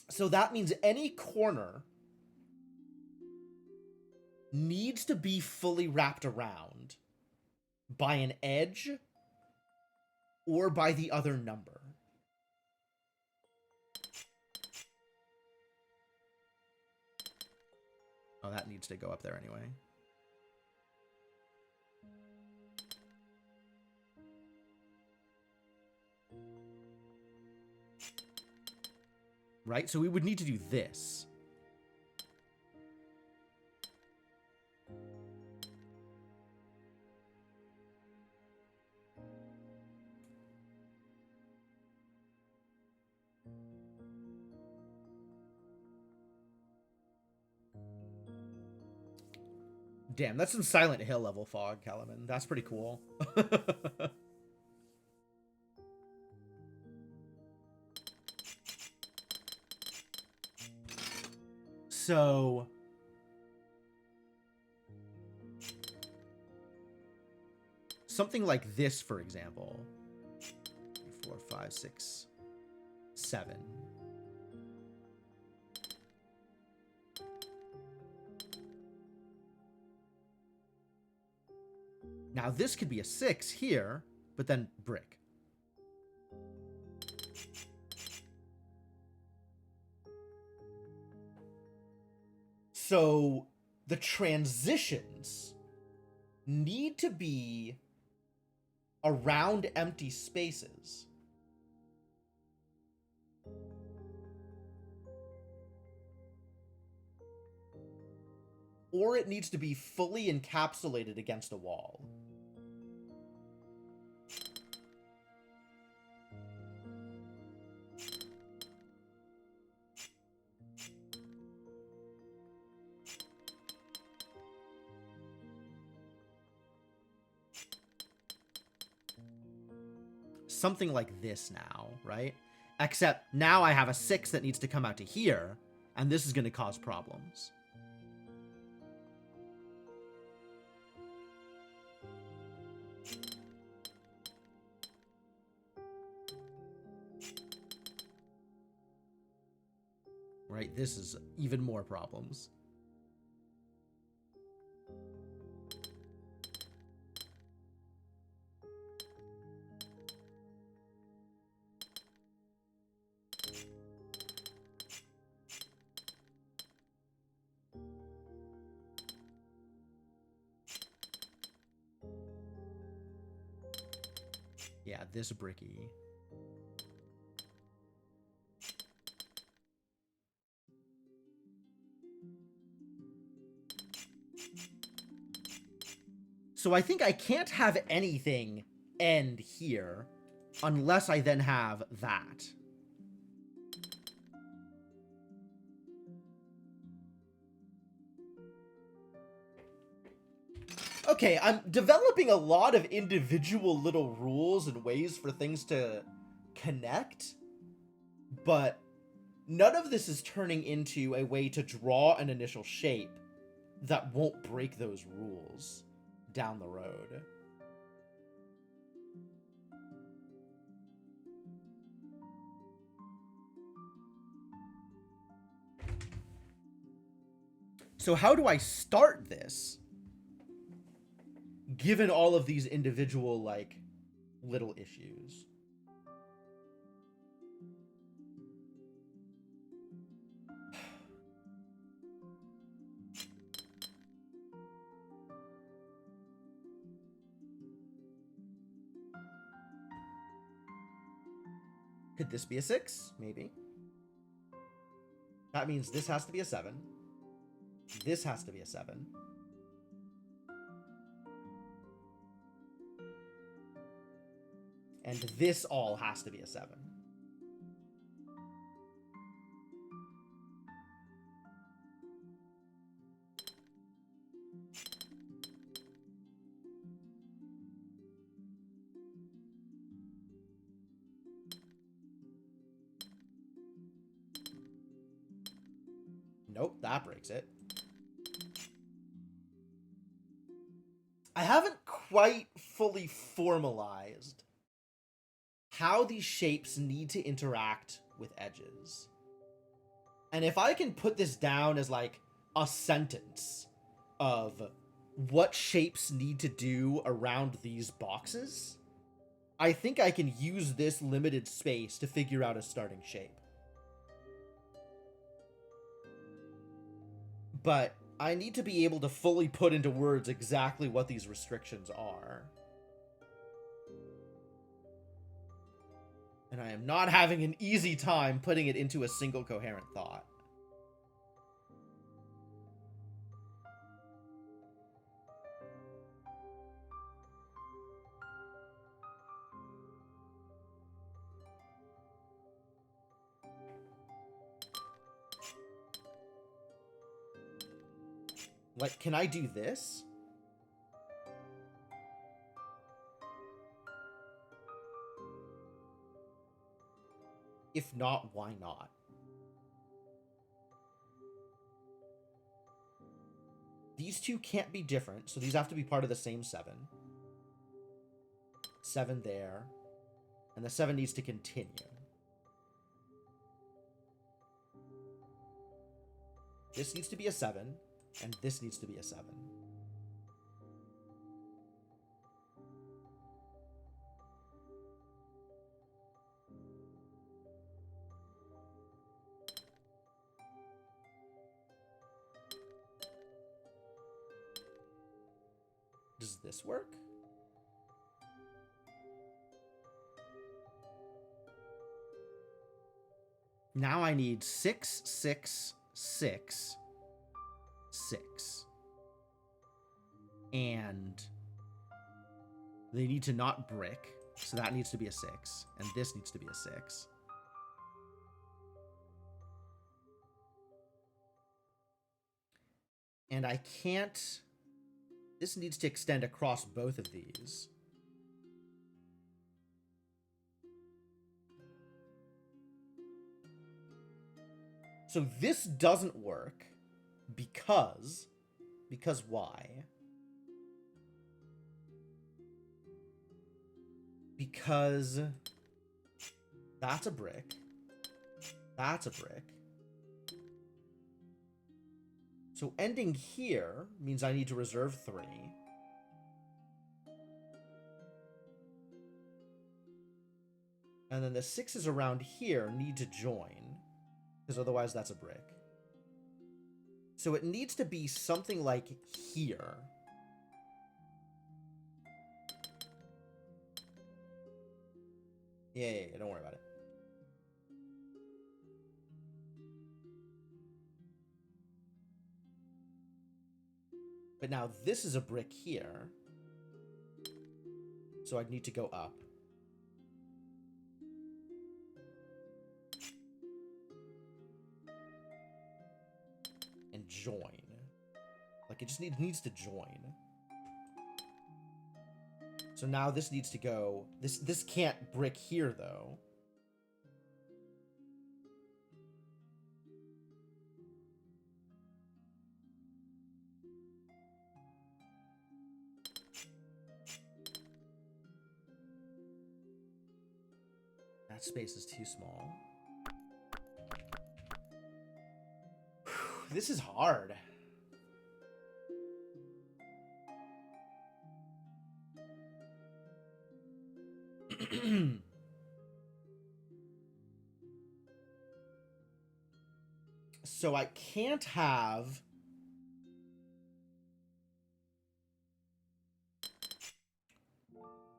So that means any corner needs to be fully wrapped around by an edge or by the other number. Oh, that needs to go up there anyway. Right? So we would need to do this. Damn, that's some Silent Hill level fog, Kellerman. That's pretty cool. So... something like this, for example. 4, 5, 6, 7. Now this could be a 6 here, but then brick. So the transitions need to be around empty spaces. Or it needs to be fully encapsulated against a wall. Something like this now, right? Except now I have a 6 that needs to come out to here, and this is going to cause problems. Right, this is even more problems. Yeah, this bricky. So I think I can't have anything end here unless I then have that. Okay, I'm developing a lot of individual little rules and ways for things to connect, but none of this is turning into a way to draw an initial shape that won't break those rules down the road. So how do I start this, given all of these individual, like, little issues? Could this be a 6? Maybe. That means this has to be a 7. This has to be a 7. And this all has to be a 7. Nope, that breaks it. I haven't quite fully formalized how these shapes need to interact with edges. And if I can put this down as like a sentence of what shapes need to do around these boxes, I think I can use this limited space to figure out a starting shape. But I need to be able to fully put into words exactly what these restrictions are. And I am not having an easy time putting it into a single coherent thought. Like, can I do this? If not, why not? These two can't be different, so these have to be part of the same 7. 7 there. And the 7 needs to continue. This needs to be a 7, and this needs to be a 7. Does this work? Now I need 6, 6, 6, 6. And they need to not brick, so that needs to be a 6. And this needs to be a 6. And I can't... This needs to extend across both of these. So this doesn't work because why? Because that's a brick. That's a brick. So ending here means I need to reserve 3. And then the 6s around here need to join, because otherwise that's a brick. So it needs to be something like here. Yeah, don't worry about it. But now this is a brick here. So I'd need to go up. And join. Like, it just needs to join. So now this needs to go... This can't brick here, though. That space is too small. This is hard. So I can't have...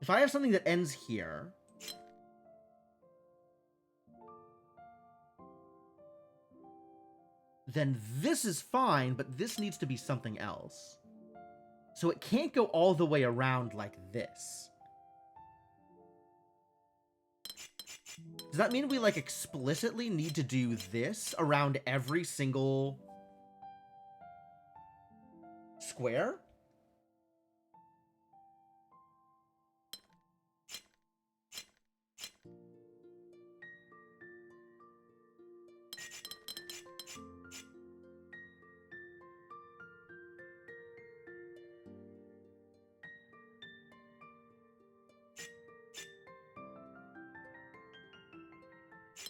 If I have something that ends here... then this is fine, but this needs to be something else. So it can't go all the way around like this. Does that mean we, like, explicitly need to do this around every single square?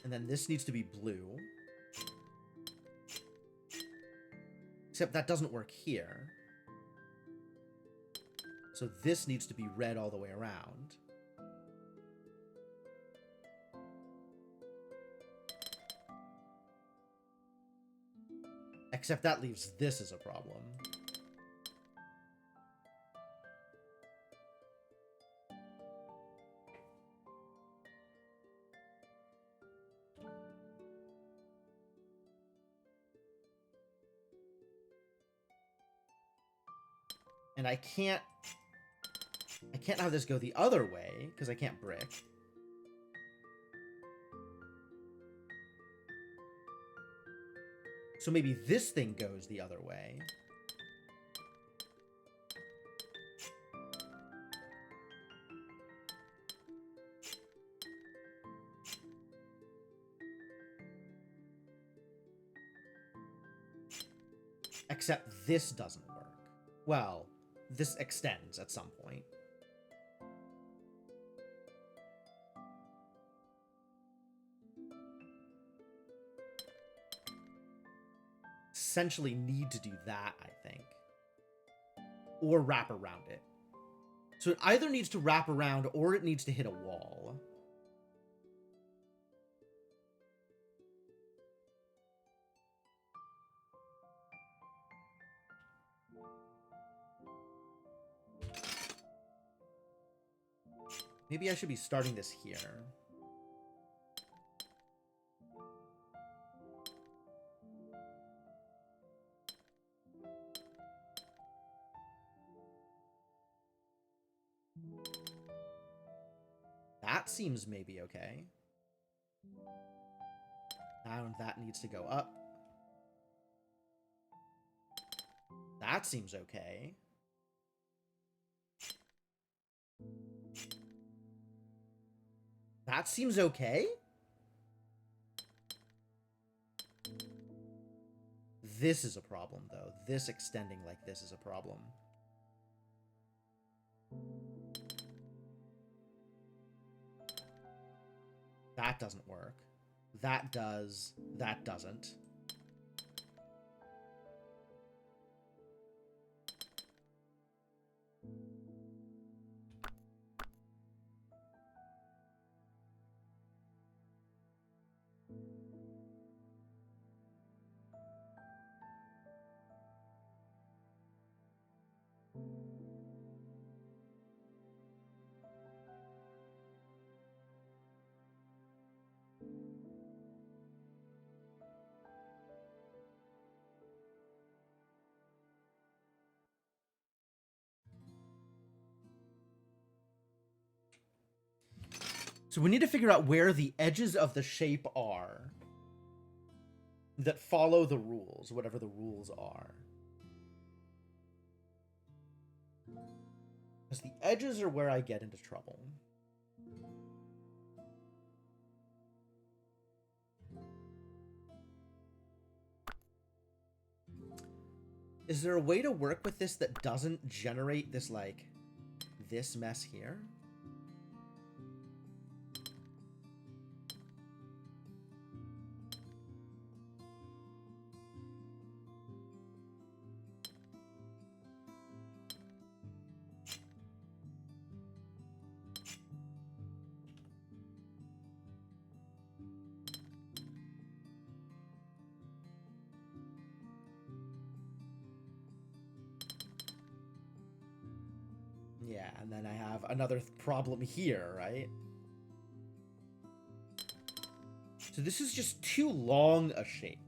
And then this needs to be blue. Except that doesn't work here. So this needs to be red all the way around. Except that leaves this as a problem. And I can't have this go the other way, because I can't brick. So maybe this thing goes the other way. Except this doesn't work. Well, this extends at some point. Essentially need to do that, I think. Or wrap around it. So it either needs to wrap around or it needs to hit a wall. Maybe I should be starting this here. That seems maybe okay. And that needs to go up. That seems okay. That seems okay? This is a problem, though. This extending like this is a problem. That doesn't work. That does. That doesn't. So we need to figure out where the edges of the shape are that follow the rules, whatever the rules are. Because the edges are where I get into trouble. Is there a way to work with this that doesn't generate this, like, this mess here? Yeah, and then I have another problem here, right? So this is just too long a shape.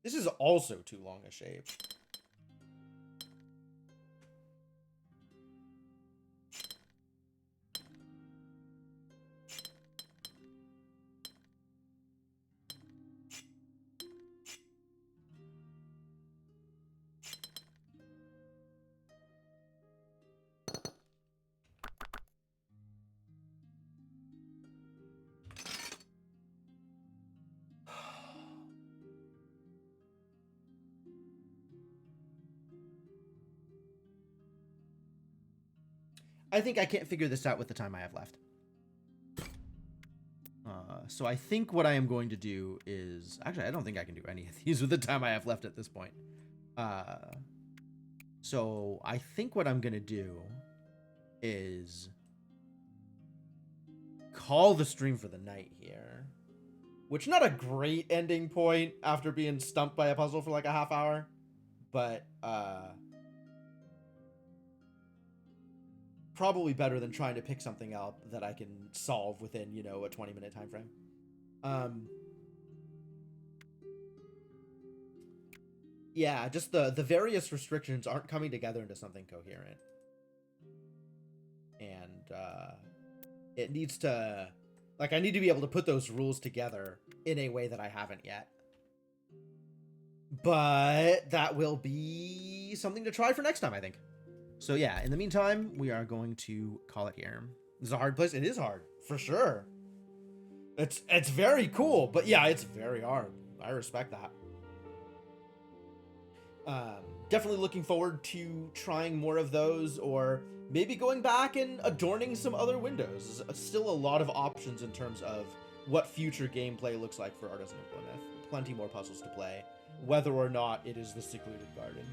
This is also too long a shape. I think I can't figure this out with the time I have left. So I think what I am going to do is... Actually, I don't think I can do any of these with the time I have left at this point. So I think what I'm going to do is call the stream for the night here. Which, not a great ending point after being stumped by a puzzle for like a half hour. But, probably better than trying to pick something up that I can solve within, you know, a 20-minute time frame. Yeah, just the various restrictions aren't coming together into something coherent. And, it needs to... Like, I need to be able to put those rules together in a way that I haven't yet. But that will be something to try for next time, I think. So yeah, in the meantime, we are going to call it here. This is a hard place. It is hard, for sure. It's very cool, but yeah, it's very hard. I respect that. Definitely looking forward to trying more of those, or maybe going back and adorning some other windows. There's still a lot of options in terms of what future gameplay looks like for Artisan of Glimmith. Plenty more puzzles to play, whether or not it is the secluded garden.